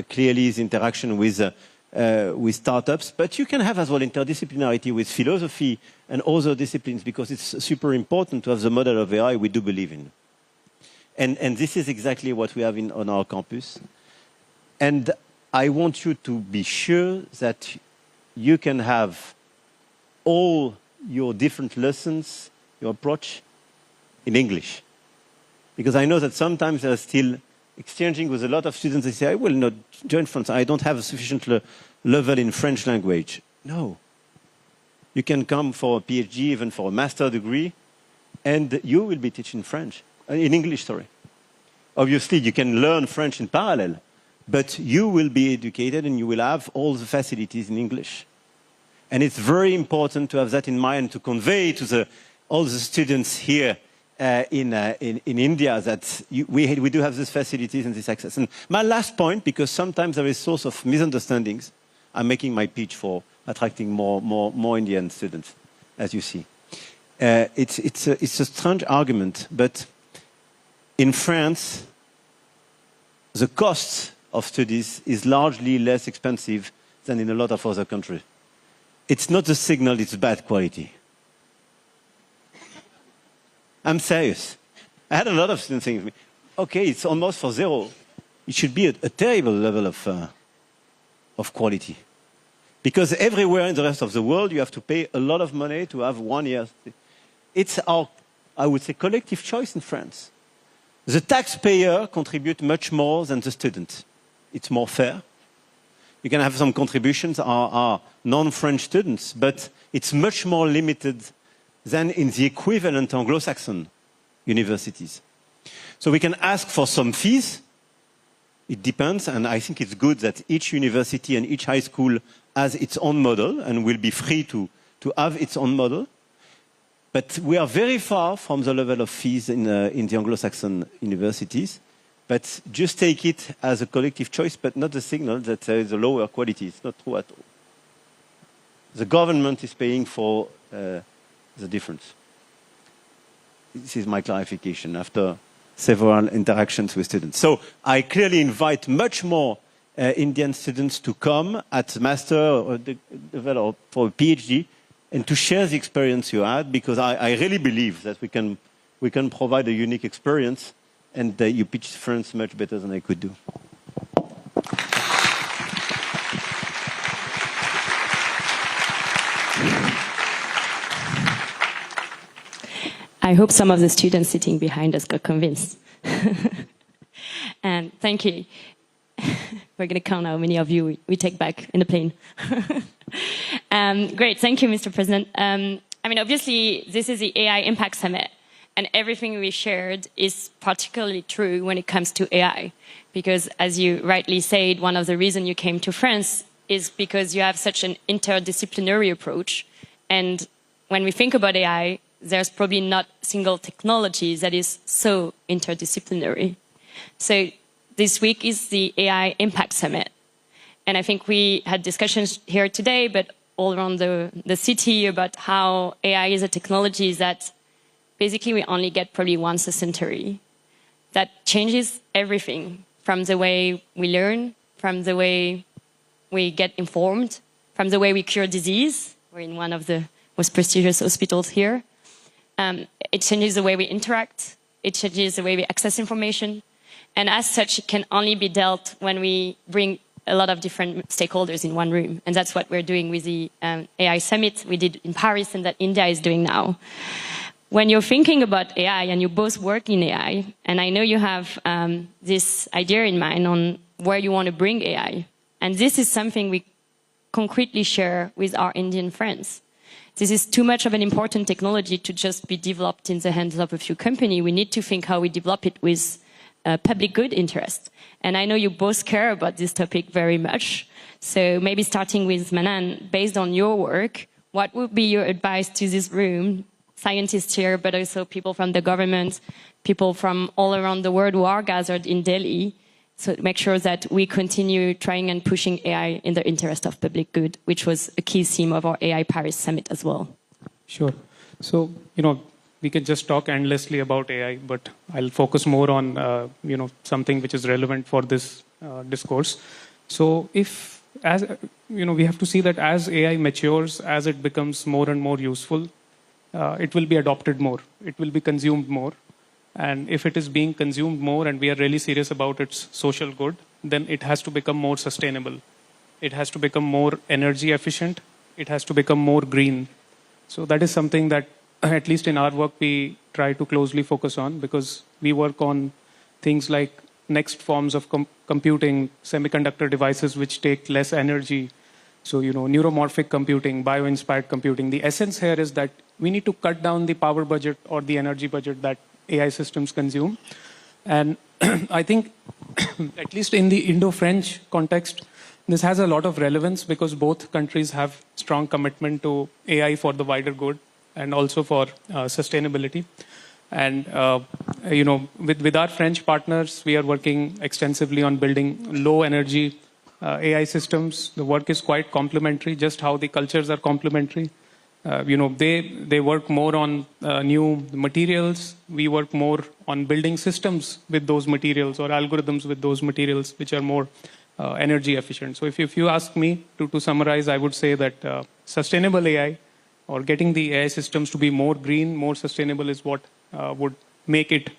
clearly the interaction with startups, but you can have as well interdisciplinarity with philosophy and other disciplines, because it's super important to have the model of AI we do believe in. And this is exactly what we have on our campus. And I want you to be sure that you can have all your different lessons, your approach, in English. Because I know that sometimes they're still exchanging with a lot of students. They say, I will not join France. I don't have a sufficient level in French language. No. You can come for a PhD, even for a master degree, and you will be teaching French, in English, sorry. Obviously, you can learn French in parallel, but you will be educated and you will have all the facilities in English. And it's very important to have that in mind, to convey to all the students here in India that we do have these facilities and this access. And my last point, because sometimes there is a source of misunderstandings, I'm making my pitch for attracting more Indian students, as you see. It's a strange argument, but in France, the cost of studies is largely less expensive than in a lot of other countries. It's not the signal, it's bad quality. I'm serious. I had a lot of students saying to me, okay, it's almost for zero. It should be a terrible level of quality. Because everywhere in the rest of the world, you have to pay a lot of money to have 1 year. It's our, I would say, collective choice in France. The taxpayer contributes much more than the student. It's more fair. You can have some contributions are non-French students, but it's much more limited than in the equivalent Anglo-Saxon universities. So we can ask for some fees. It depends, and I think it's good that each university and each high school has its own model and will be free to have its own model. But we are very far from the level of fees in the Anglo-Saxon universities. But just take it as a collective choice, but not the signal that there is a lower quality. It's not true at all. The government is paying for the difference. This is my clarification after several interactions with students. So I clearly invite much more Indian students to come at master or for a PhD and to share the experience you had, because I really believe that we can provide a unique experience, and you pitched France much better than I could do. I hope some of the students sitting behind us got convinced. And thank you. We're going to count how many of you we take back in the plane. Great, thank you, Mr. President. I mean, obviously, this is the AI Impact Summit. And everything we shared is particularly true when it comes to AI. Because as you rightly said, one of the reasons you came to France is because you have such an interdisciplinary approach. And when we think about AI, there's probably not a single technology that is so interdisciplinary. So this week is the AI Impact Summit. And I think we had discussions here today, but all around the city about how AI is a technology that basically we only get probably once a century. That changes everything, from the way we learn, from the way we get informed, from the way we cure disease. We're in one of the most prestigious hospitals here. It changes the way we interact. It changes the way we access information. And as such, it can only be dealt when we bring a lot of different stakeholders in one room. And that's what we're doing with the AI Summit we did in Paris and that India is doing now. When you're thinking about AI, and you both work in AI, and I know you have this idea in mind on where you want to bring AI, and this is something we concretely share with our Indian friends. This is too much of an important technology to just be developed in the hands of a few companies. We need to think how we develop it with public good interest. And I know you both care about this topic very much. So maybe starting with Manan, based on your work, what would be your advice to this room, scientists here, but also people from the government, people from all around the world who are gathered in Delhi, so make sure that we continue trying and pushing AI in the interest of public good, which was a key theme of our AI Paris Summit as well. Sure. So, we can just talk endlessly about AI, but I'll focus more on, something which is relevant for this discourse. So we have to see that as AI matures, as it becomes more and more useful, it will be adopted more. It will be consumed more. And if it is being consumed more and we are really serious about its social good, then it has to become more sustainable. It has to become more energy efficient. It has to become more green. So that is something that, at least in our work, we try to closely focus on, because we work on things like next forms of computing, semiconductor devices which take less energy. So, neuromorphic computing, bio-inspired computing. The essence here is that we need to cut down the power budget or the energy budget that AI systems consume. And I think, at least in the Indo-French context, this has a lot of relevance because both countries have strong commitment to AI for the wider good and also for sustainability. And, with our French partners, we are working extensively on building low energy AI systems. The work is quite complementary, just how the cultures are complementary. they work more on new materials. We work more on building systems with those materials or algorithms with those materials which are more energy efficient. So if you ask me to summarize, I would say that sustainable AI or getting the AI systems to be more green, more sustainable is what would make it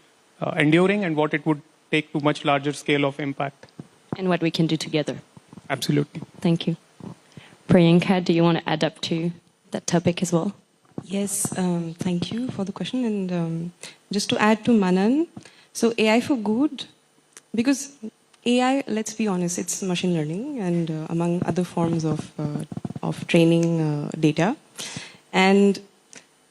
enduring and what it would take to much larger scale of impact. And what we can do together. Absolutely. Thank you. Priyanka, do you want to add up to that topic as well? Yes, thank you for the question. And just to add to Manan, so AI for good, because AI, let's be honest, it's machine learning and among other forms of training data. And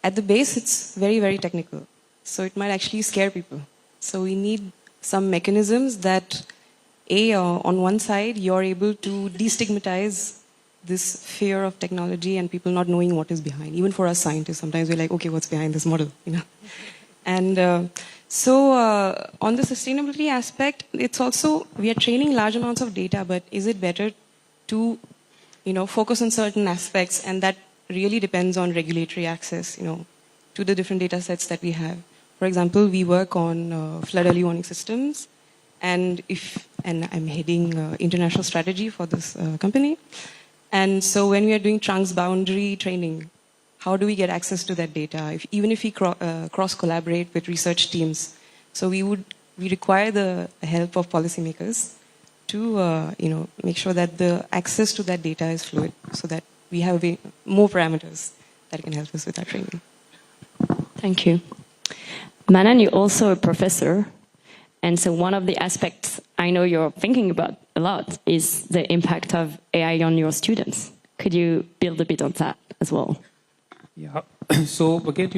at the base, it's very, very technical. So it might actually scare people. So we need some mechanisms that, on one side, you're able to destigmatize this fear of technology and people not knowing what is behind. Even for us scientists, sometimes we're like, okay, what's behind this model? And so on the sustainability aspect, it's also, we are training large amounts of data, but is it better to, focus on certain aspects? And that really depends on regulatory access, to the different data sets that we have. For example, we work on flood early warning systems, and I'm heading international strategy for this company. And so when we are doing transboundary training, how do we get access to that data? Even if we cross-collaborate with research teams, so we require the help of policymakers to make sure that the access to that data is fluid, so that we have more parameters that can help us with our training. Thank you. Manan, you're also a professor. And so one of the aspects I know you're thinking about a lot is the impact of AI on your students. Could you build a bit on that as well? Yeah. So again,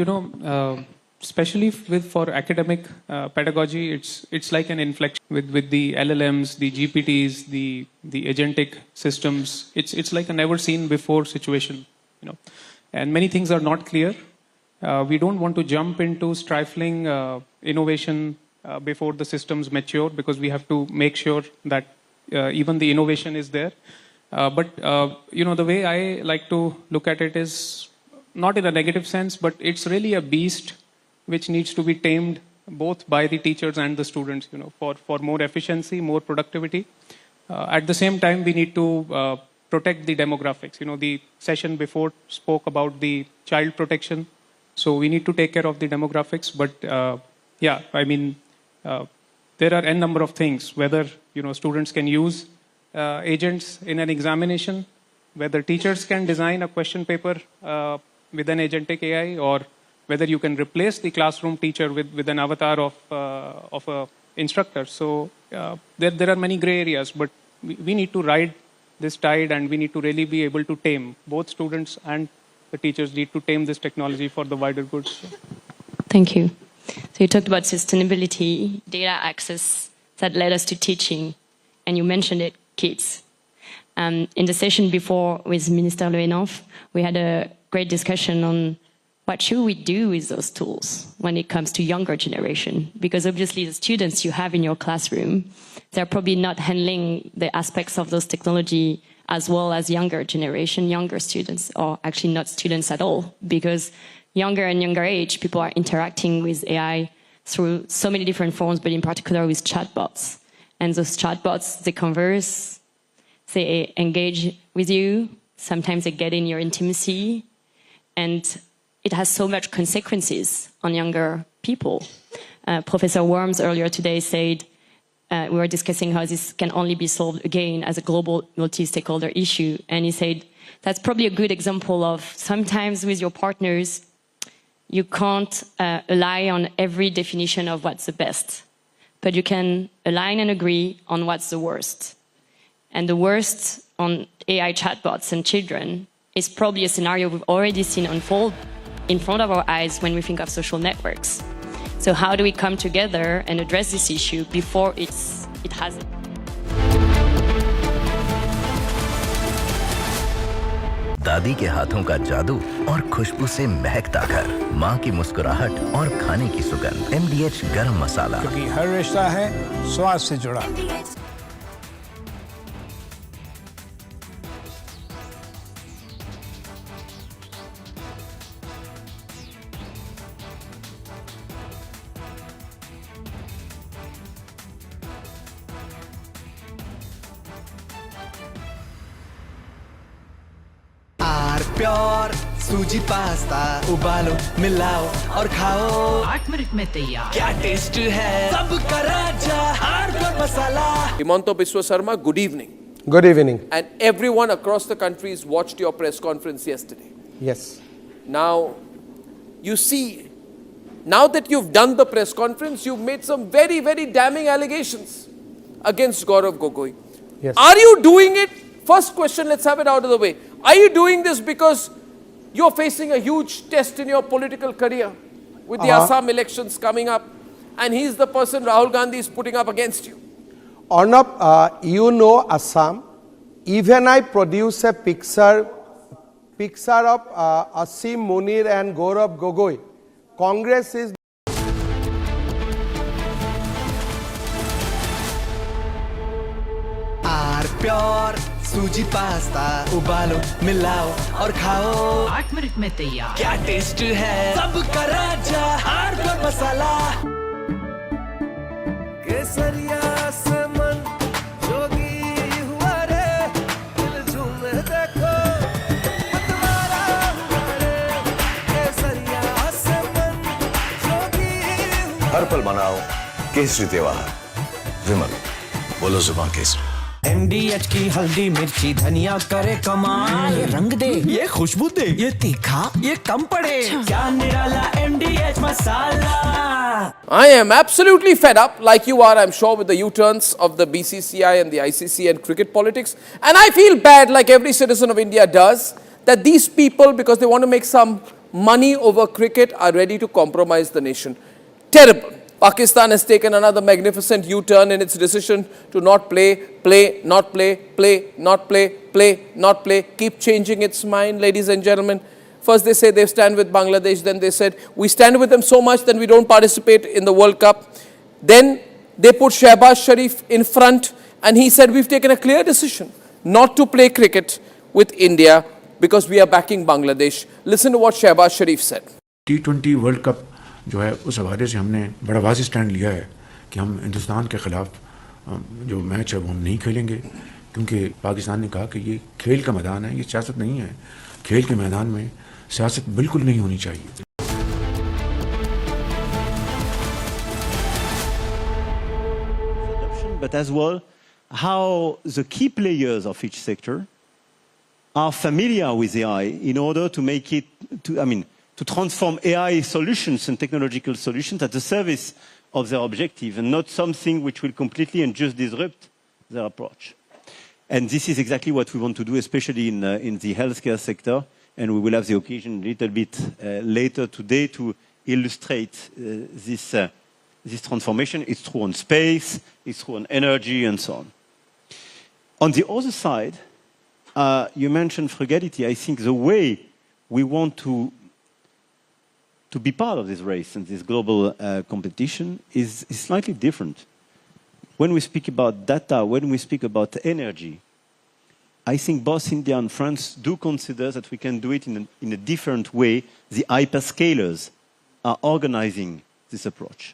especially for academic pedagogy, it's like an inflection with the LLMs, the GPTs, the agentic systems. It's like a never seen before situation, and many things are not clear. We don't want to jump into stifling innovation before the systems mature, because we have to make sure that even the innovation is there. But the way I like to look at it is not in a negative sense, but it's really a beast which needs to be tamed both by the teachers and the students, for more efficiency, more productivity. At the same time, we need to protect the demographics. The session before spoke about the child protection. So we need to take care of the demographics. But there are n number of things, whether students can use agents in an examination, whether teachers can design a question paper with an agentic AI, or whether you can replace the classroom teacher with an avatar of a instructor. So there are many gray areas, but we need to ride this tide, and we need to really be able to tame. Both students and the teachers need to tame this technology for the wider good. Thank you. So you talked about sustainability, data access that led us to teaching, and you mentioned it, kids. In the session before with Minister Le Henaf, we had a great discussion on what should we do with those tools when it comes to younger generation? Because obviously the students you have in your classroom, they're probably not handling the aspects of those technology as well as younger generation, younger students, or actually not students at all, because younger and younger age, people are interacting with AI through so many different forms, but in particular with chatbots. And those chatbots, they converse, they engage with you, sometimes they get in your intimacy, and it has so much consequences on younger people. Professor Worms earlier today said, we were discussing how this can only be solved again as a global multi-stakeholder issue. And he said, that's probably a good example of sometimes with your partners, you can't rely on every definition of what's the best, but you can align and agree on what's the worst. And the worst on AI chatbots and children is probably a scenario we've already seen unfold in front of our eyes when we think of social networks. So how do we come together and address this issue before it has it? दादी के हाथों का जादू और खुशबू से महकता घर, माँ की मुस्कुराहट और खाने की सुगंध। MDH गरम मसाला, क्योंकि हर रिश्ता है स्वाद से जुड़ा। प्योर सूजी पास्ता उबालो मिलाओ और खाओ 8 मिनट में तैयार क्या टेस्ट है सबका राजा hardcore masala Himanta Biswa Sarma, good evening. Good evening. And everyone across the country has watched your press conference yesterday. Yes. Now, you see, now that you've done the press conference, you've made some very, very damning allegations against Gaurav Gogoi. Yes. Are you doing it? First question, let's have it out of the way. Are you doing this because you're facing a huge test in your political career with the Assam elections coming up, and he's the person Rahul Gandhi is putting up against you? Arnab, you know Assam. Even I produce a picture of Asim Munir and Gaurav Gogoi. Congress is pure सूजी pasta उबालो मिलाओ और खाओ 8 minute में तैयार क्या taste है सबका राजा hardcore मसाला केसरिया से मन जोगी हुआ रे दिल झूम देखो मतवारा हुआ रे केसरिया से मन जोगी हर पल मनाओ केसरी त्योहार विमल बोलो जुबान केसरी MDH की हल्दी मिर्ची धनिया करे कमाल ये रंग दे ये खुशबू दे ये तीखा ये कम पड़े क्या निराला MDH masala I am absolutely fed up, like you are, I'm sure, with the U-turns of the BCCI and the ICC and cricket politics. And I feel bad, like every citizen of India does, that these people, because they want to make some money over cricket, are ready to compromise the nation. Terrible. Pakistan has taken another magnificent U-turn in its decision to not play, not play, not play, not play, keep changing its mind, ladies and gentlemen. First they say they stand with Bangladesh, then they said we stand with them so much that we don't participate in the World Cup. Then they put Shehbaz Sharif in front and he said we've taken a clear decision not to play cricket with India because we are backing Bangladesh. Listen to what Shehbaz Sharif said. T20 world cup जो है उस हवाले से हमने बड़ा वाज़ेह stand लिया है कि हम हिंदुस्तान के ख़िलाफ़ जो मैच है वो हम नहीं खेलेंगे क्योंकि पाकिस्तान ने कहा कि ये खेल का मैदान है, ये सियासत नहीं है। खेल के मैदान में सियासत बिल्कुल नहीं होनी चाहिए। But as well, how the key players of each sector are familiar with AI in order to make it, to transform AI solutions and technological solutions at the service of their objective and not something which will completely and just disrupt their approach. And this is exactly what we want to do, especially in the healthcare sector. And we will have the occasion a little bit later today to illustrate this transformation. It's true on space, it's true on energy, and so on. On the other side, you mentioned frugality. I think the way we want to be part of this race and this global competition is slightly different. When we speak about data, when we speak about energy, I think both India and France do consider that we can do it in a different way. The hyperscalers are organizing this approach.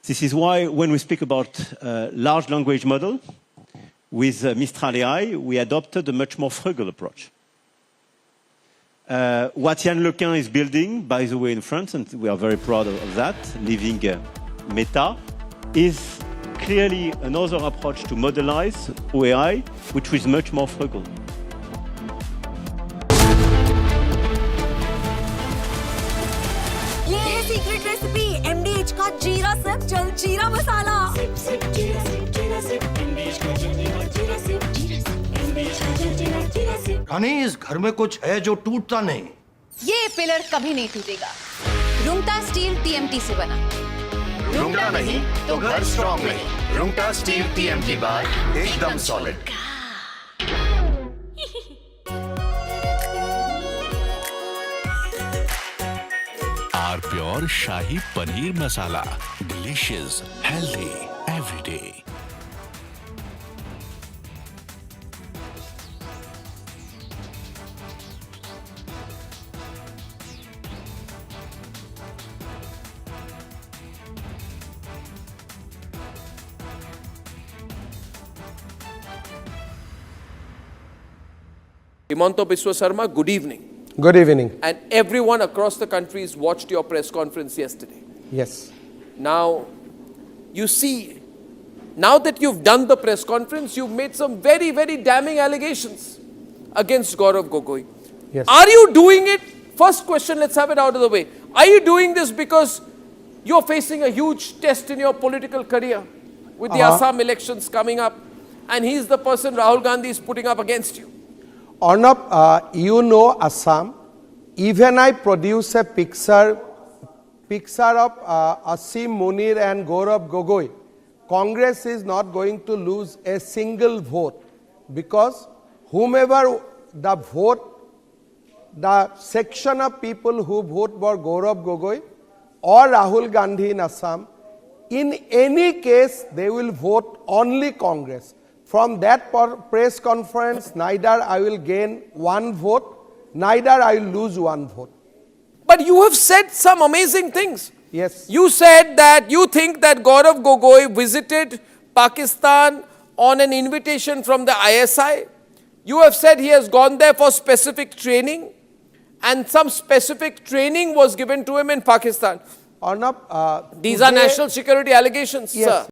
This is why when we speak about large language model, with Mistral AI, we adopted a much more frugal approach. What Yann Lequin is building, by the way, in France, and we are very proud of that, leaving Meta, is clearly another approach to modelize AI, which is much more frugal. ये है secret recipe MDH का जीरा SIP जल जीरा मसाला। रानी, इस घर में कुछ है जो टूटता नहीं। ये पिलर कभी नहीं टूटेगा। रुंगटा स्टील TMT से बना। रुंगटा नहीं तो घर स्ट्रॉन्ग नहीं। रुंगटा स्टील TMT बार एकदम solid. R pure shahi paneer masala, delicious, healthy everyday. Himanta Biswa Sarma, good evening. Good evening. And everyone across the country's watched your press conference yesterday. Yes. Now, you see, now that you've done the press conference, you've made some very, very damning allegations against Gaurav Gogoi. Yes. Are you doing it? First question, let's have it out of the way. Are you doing this because you're facing a huge test in your political career with the Assam elections coming up, and he's the person Rahul Gandhi is putting up against you? Arnab, you know Assam. Even I produce a picture of Asim Munir and Gaurav Gogoi. Congress is not going to lose a single vote because whomever the vote, the section of people who vote for Gaurav Gogoi or Rahul Gandhi in Assam, in any case they will vote only Congress. From that press conference, neither I will gain one vote, neither I will lose one vote. But you have said some amazing things. Yes. You said that you think that Gaurav Gogoi visited Pakistan on an invitation from the ISI. You have said he has gone there for specific training, and some specific training was given to him in Pakistan. Arnab, these are national security allegations, yes, sir.